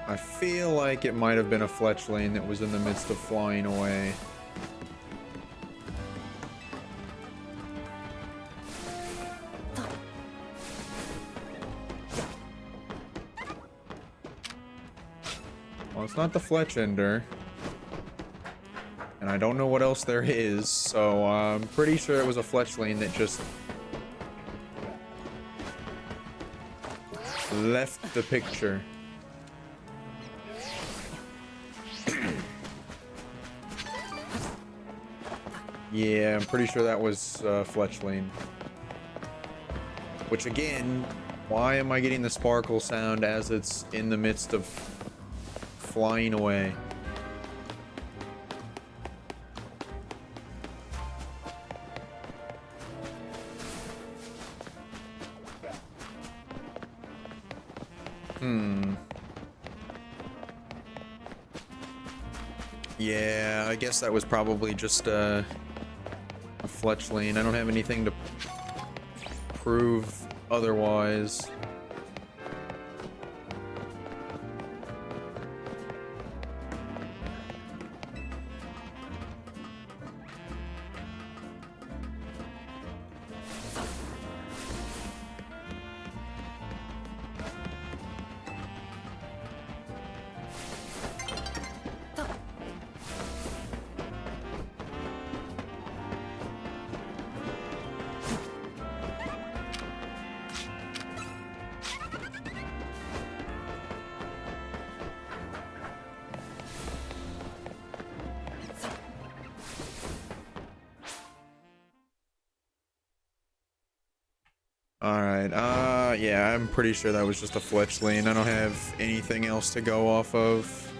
I feel like it might have been a fletchling that was in the midst of flying away. Well, it's not the Fletchender. And I don't know what else there is, so I'm pretty sure it was a fletchling that just left the picture. Yeah, I'm pretty sure that was fletchling. Which again, why am I getting the sparkle sound as it's in the midst of flying away? Yeah, I guess that was probably just a fletchling. I don't have anything to prove otherwise. Alright, yeah, I'm pretty sure that was just a fletchling. I don't have anything else to go off of.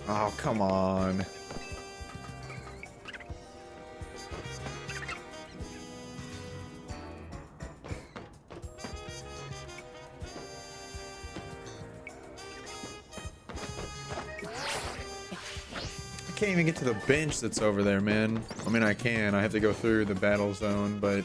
Oh, come on. I can't even get to the bench that's over there, man. I mean, I can. I have to go through the battle zone, but...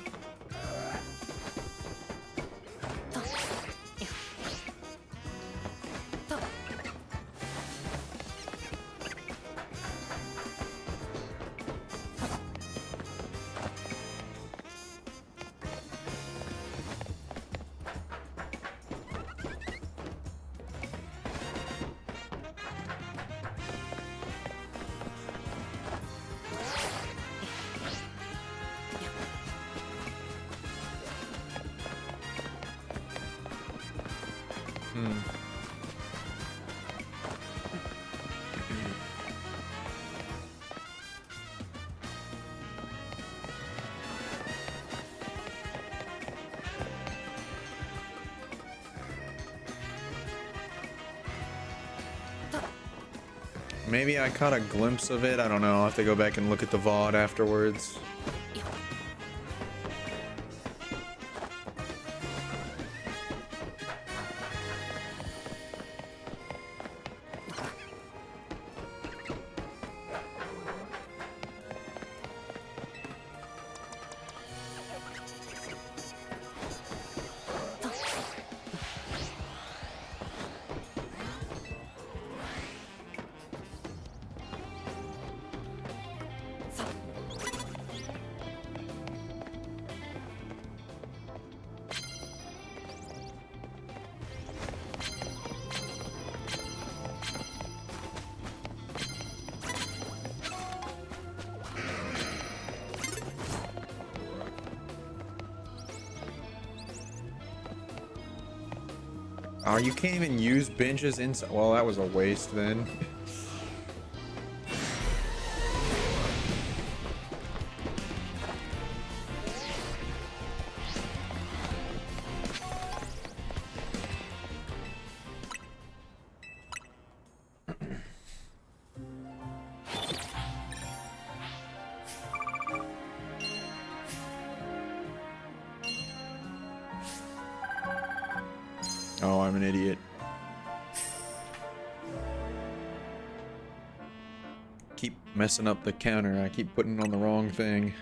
Maybe I caught a glimpse of it. I don't know. I'll have to go back and look at the VOD afterwards. Oh, you can't even use benches inside. Well, that was a waste then. Oh, I'm an idiot. Keep messing up the counter. I keep putting on the wrong thing.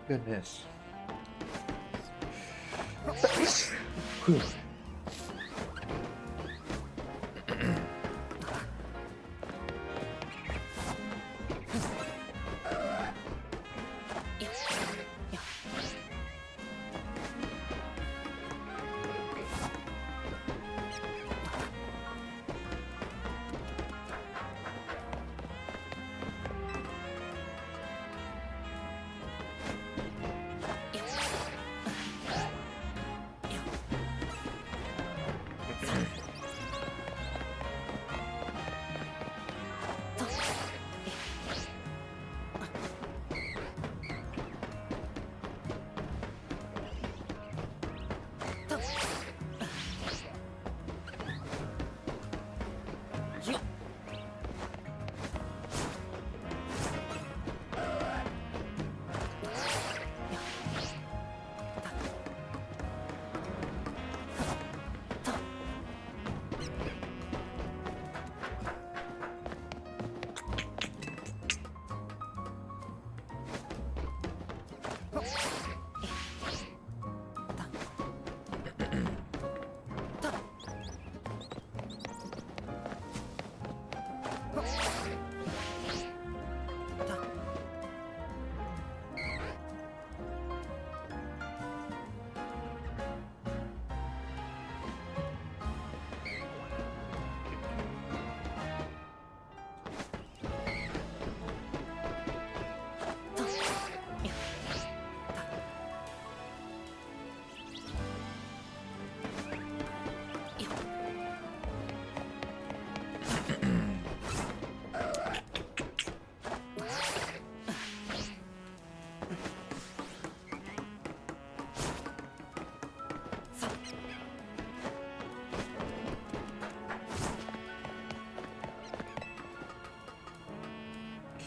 Goodness. Whew.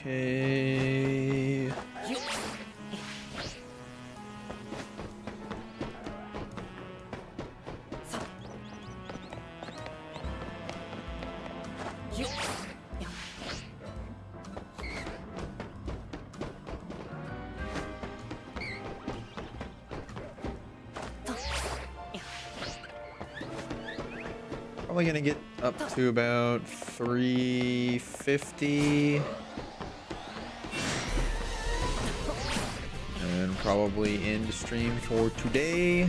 Okay. Probably gonna get up to about 350. And probably end stream for today.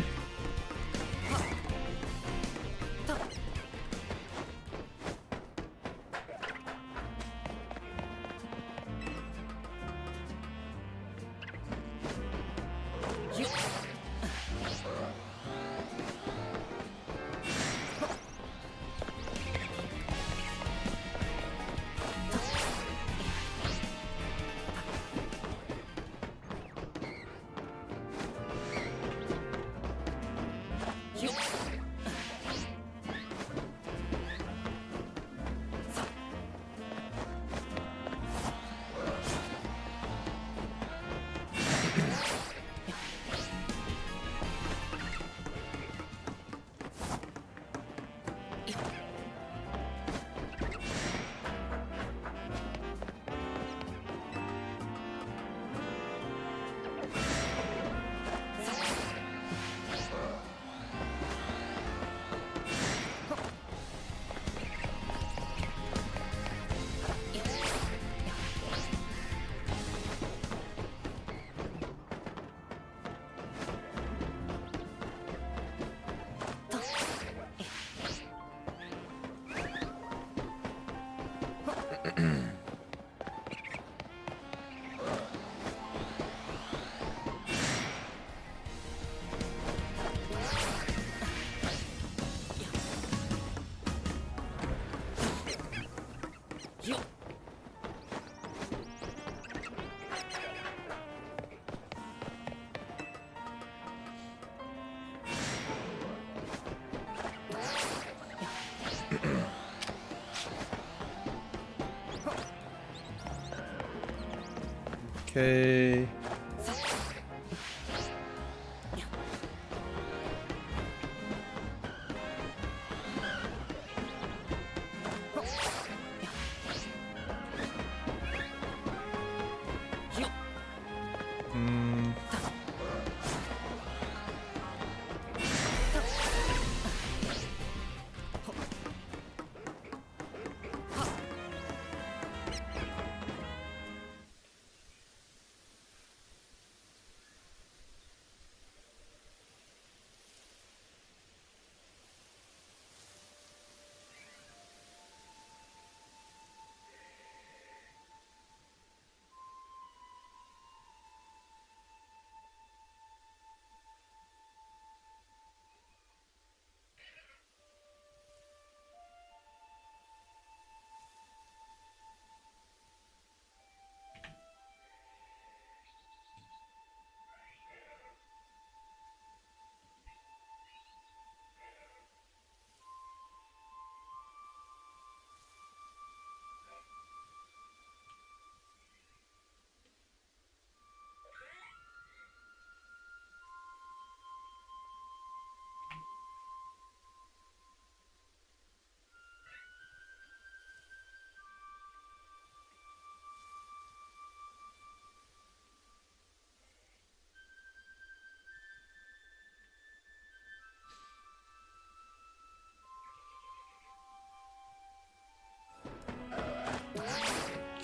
Okay.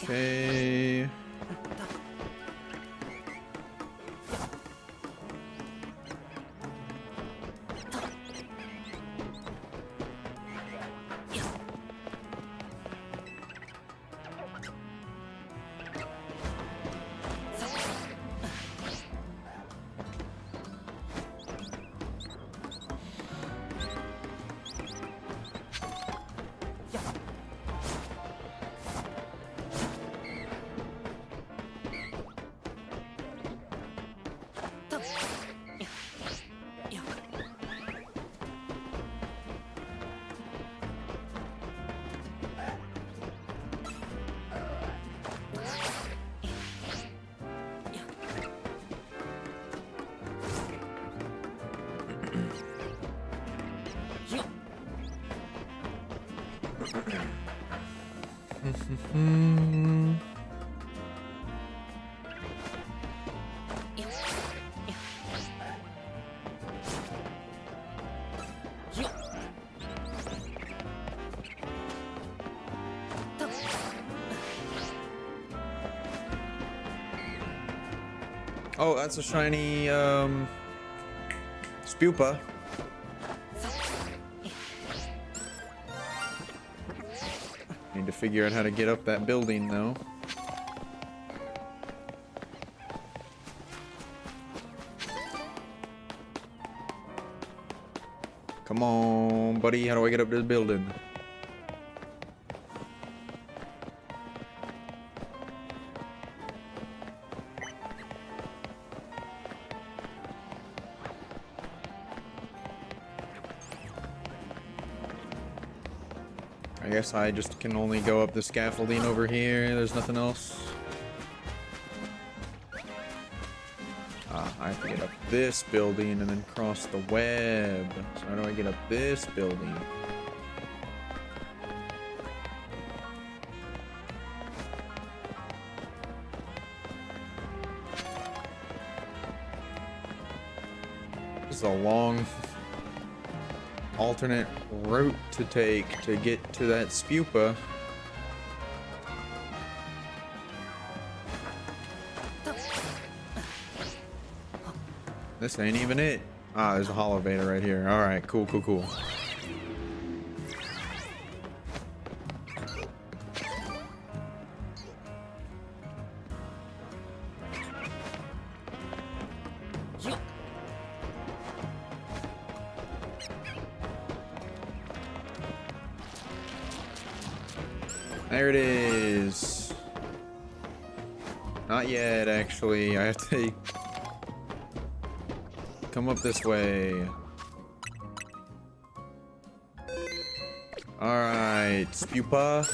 Okay. Oh, that's a shiny Spupa. Need to figure out how to get up that building though. Come on, buddy. How do I get up to the building? I guess I just can only go up the scaffolding over here. There's nothing else. I have to get up this building and then cross the web. So how do I get up this building? This is a long alternate route to take to get to that Spupa. This ain't even it. Ah, there's a Holovator right here. All right, cool, cool, cool. There it is. Not yet, actually. I have to come up this way. Alright, Spupa.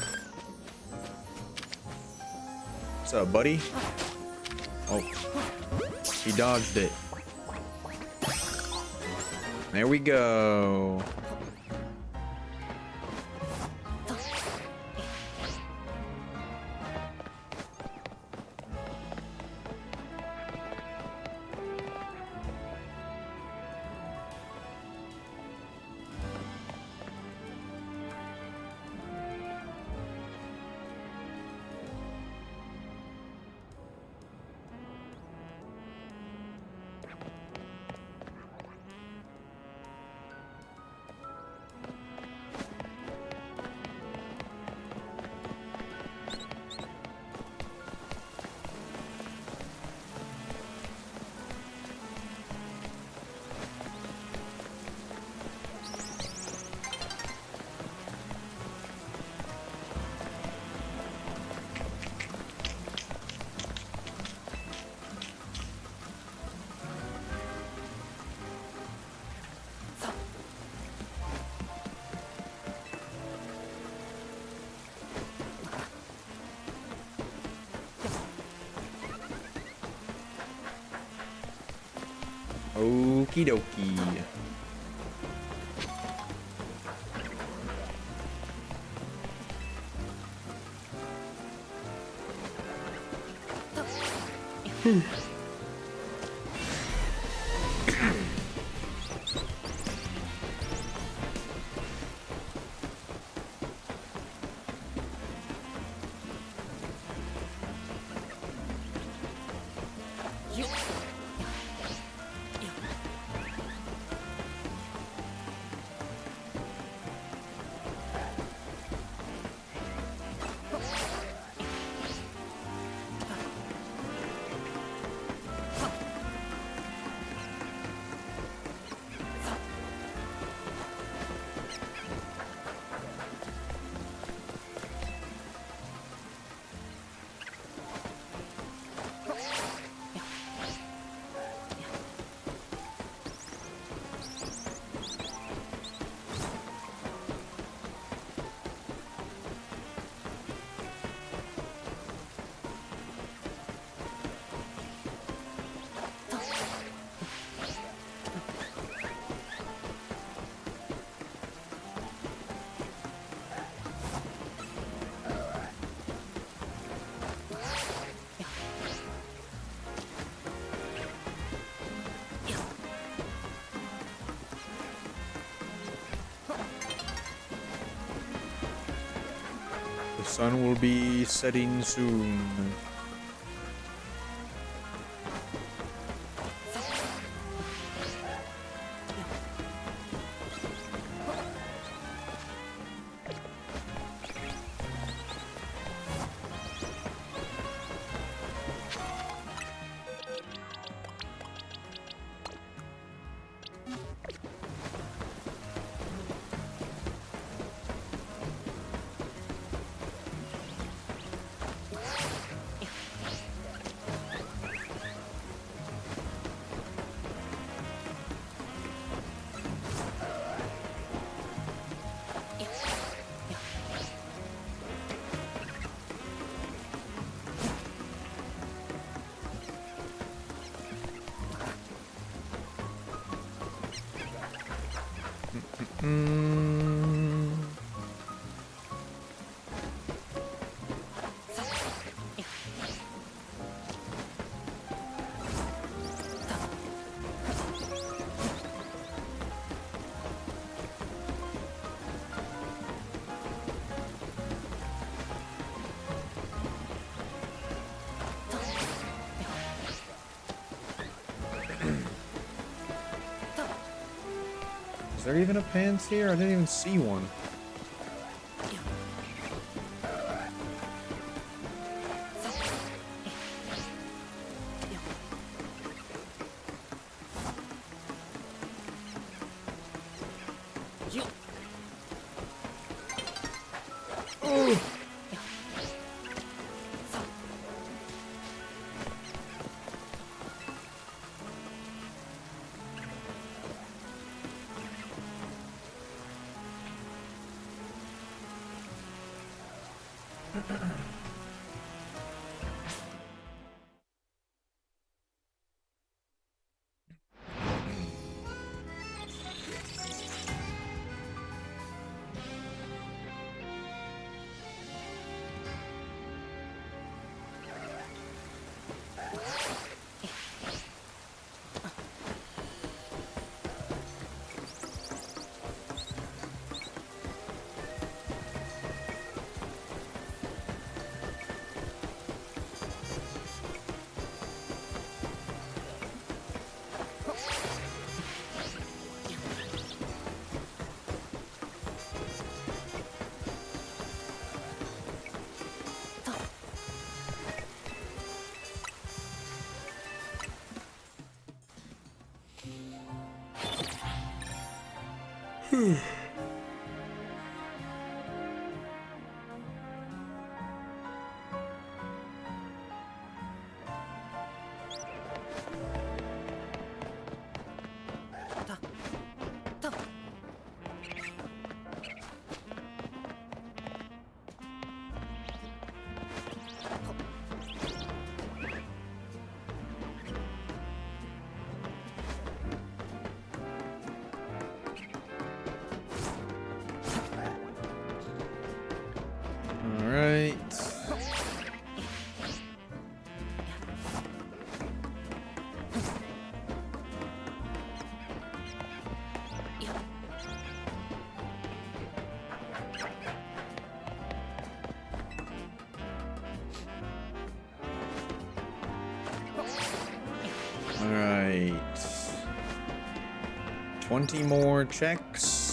What's up, buddy? Oh, he dodged it. There we go. Okie dokie. sun will be setting soon. Is there even a pants here? I didn't even see one. Alright. 20 more checks.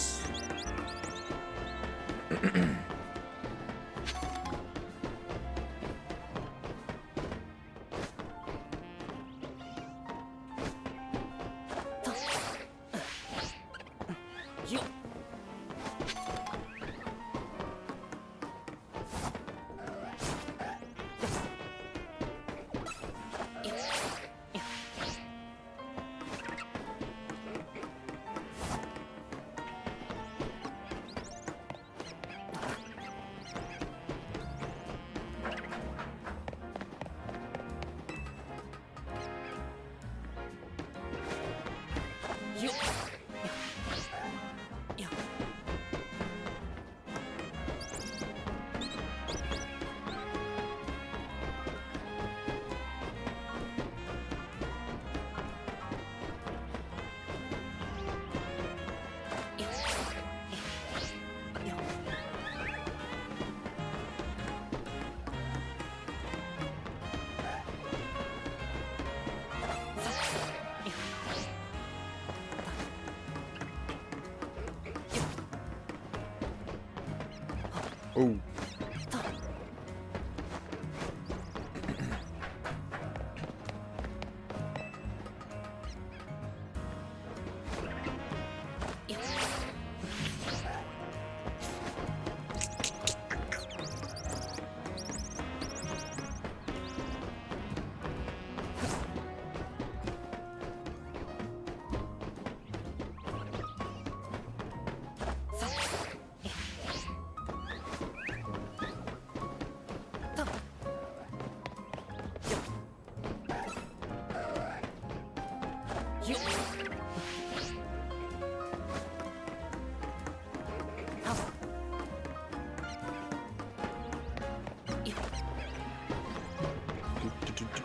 Oh.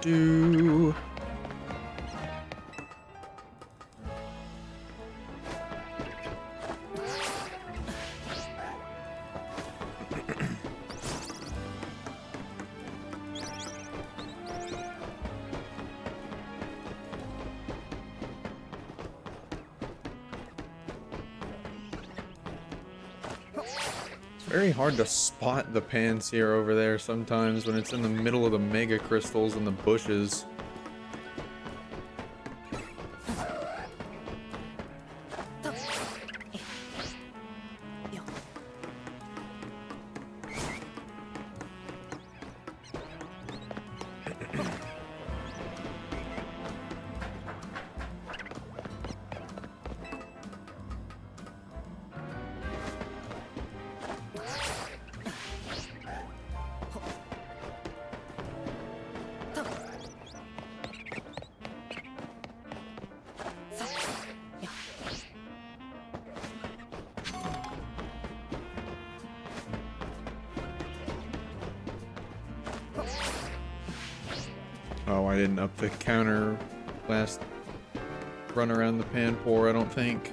Do. It's very hard to spot the Pansear over there sometimes when it's in the middle of the mega crystals and the bushes. Oh, I didn't up the counter last run around the Panpour, I don't think.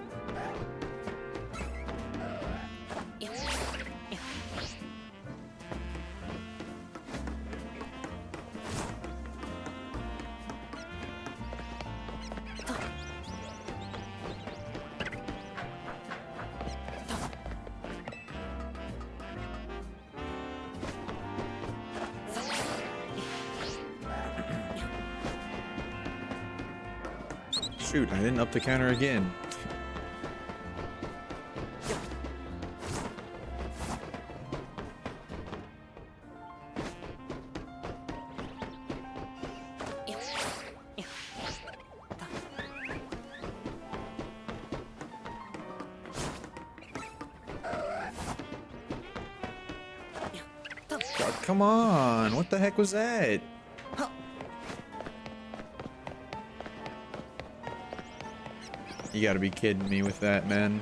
Shoot, I didn't up the counter again. God, come on, what the heck was that? You gotta be kidding me with that, man.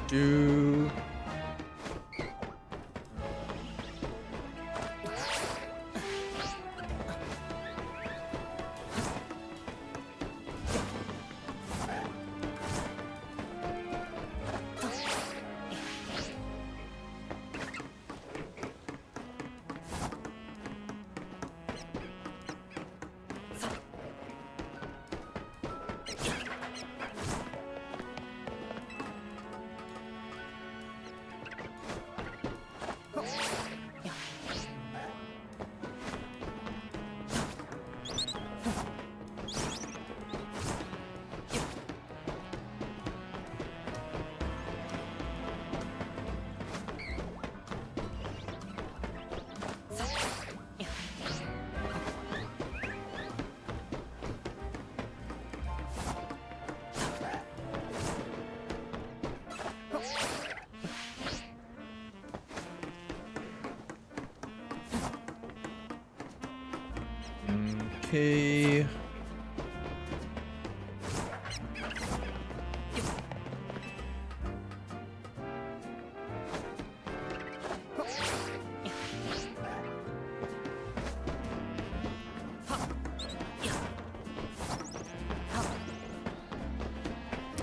Do. Okay.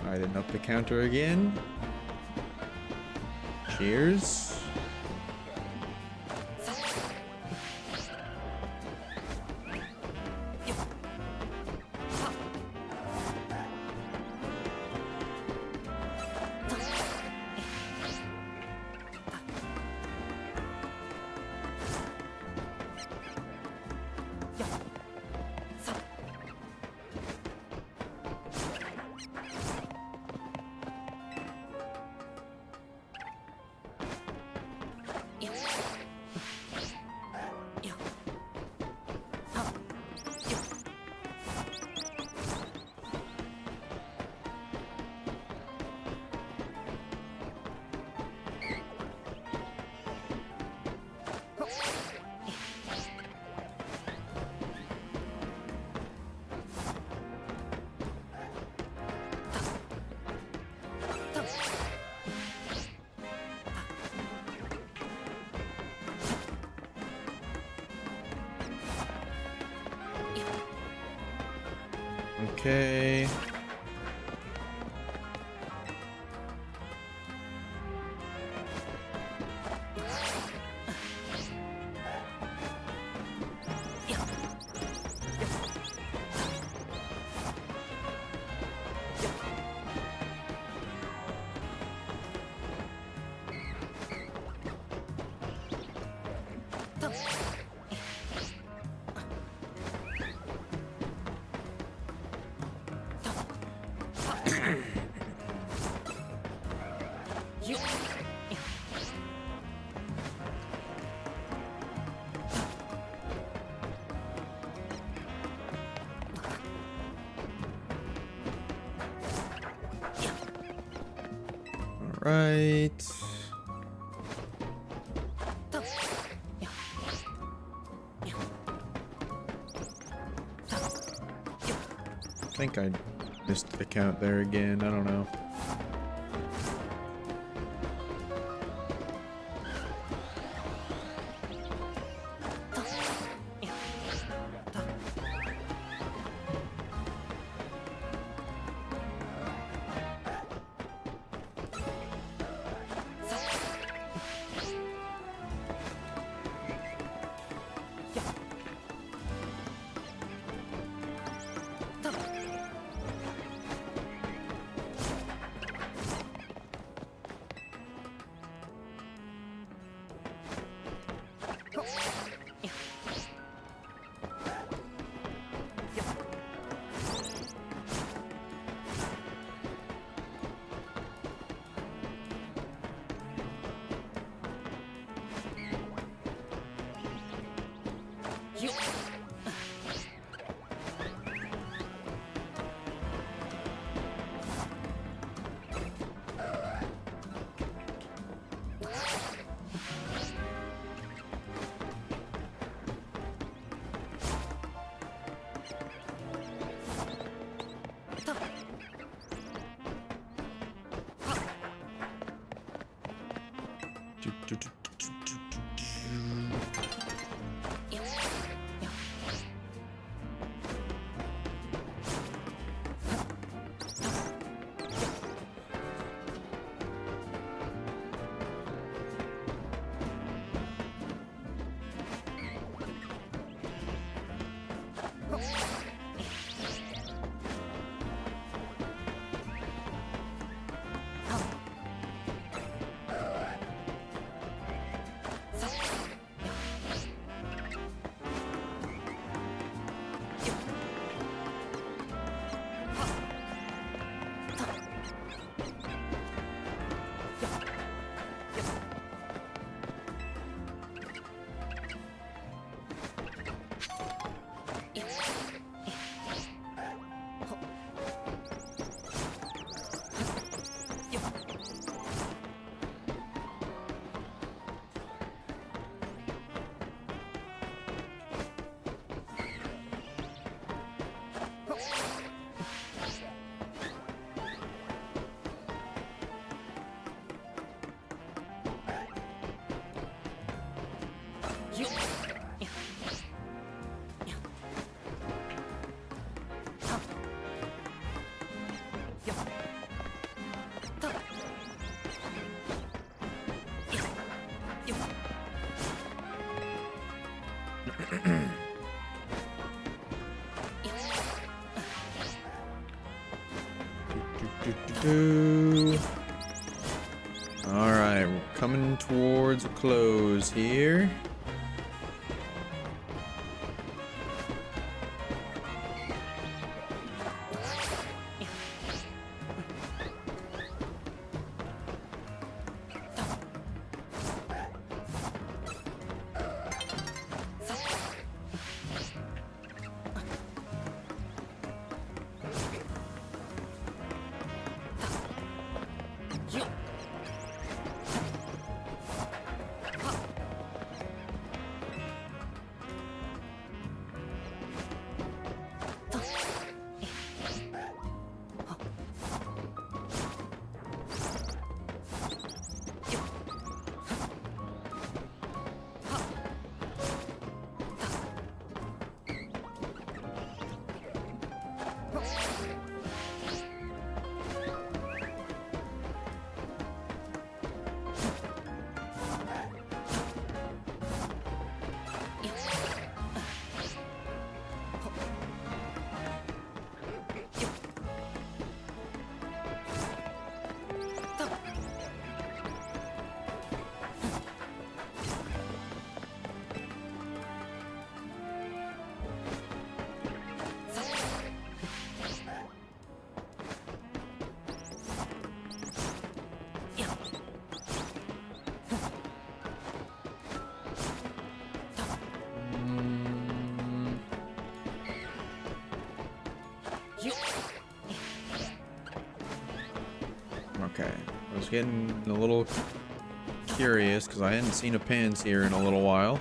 I didn't up the counter again. Cheers. Okay. Right. I think I missed the count there again. I don't know. All right, we're coming towards a close here. Okay, I was getting a little curious because I hadn't seen a Pansear in a little while.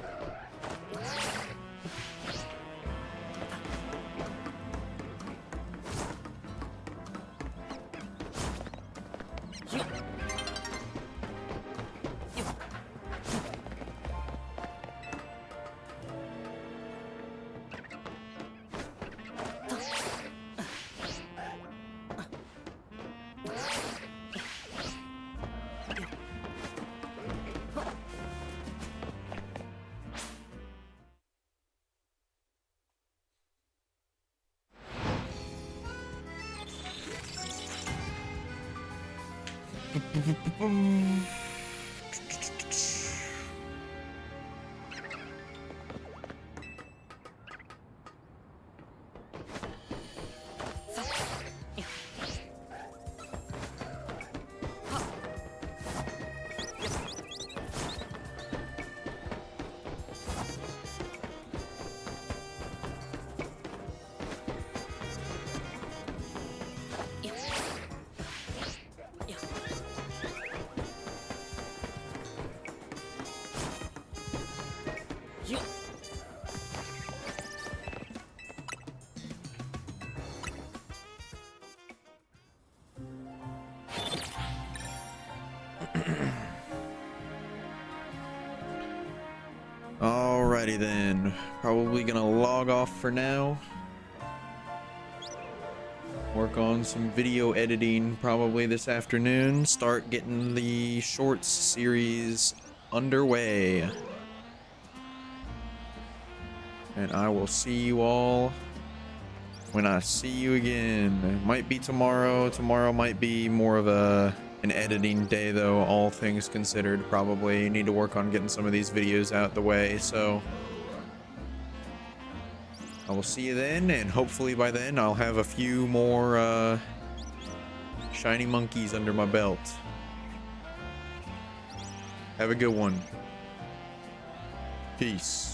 Alrighty then, probably gonna log off for now. Work on some video editing probably this afternoon. Start getting the shorts series underway. And I will see you all when I see you again. It might be tomorrow. Tomorrow might be more of an editing day though, all things considered. Probably need to work on getting some of these videos out the way, so I will see you then, and hopefully by then I'll have a few more shiny monkeys under my belt. Have a good one. Peace.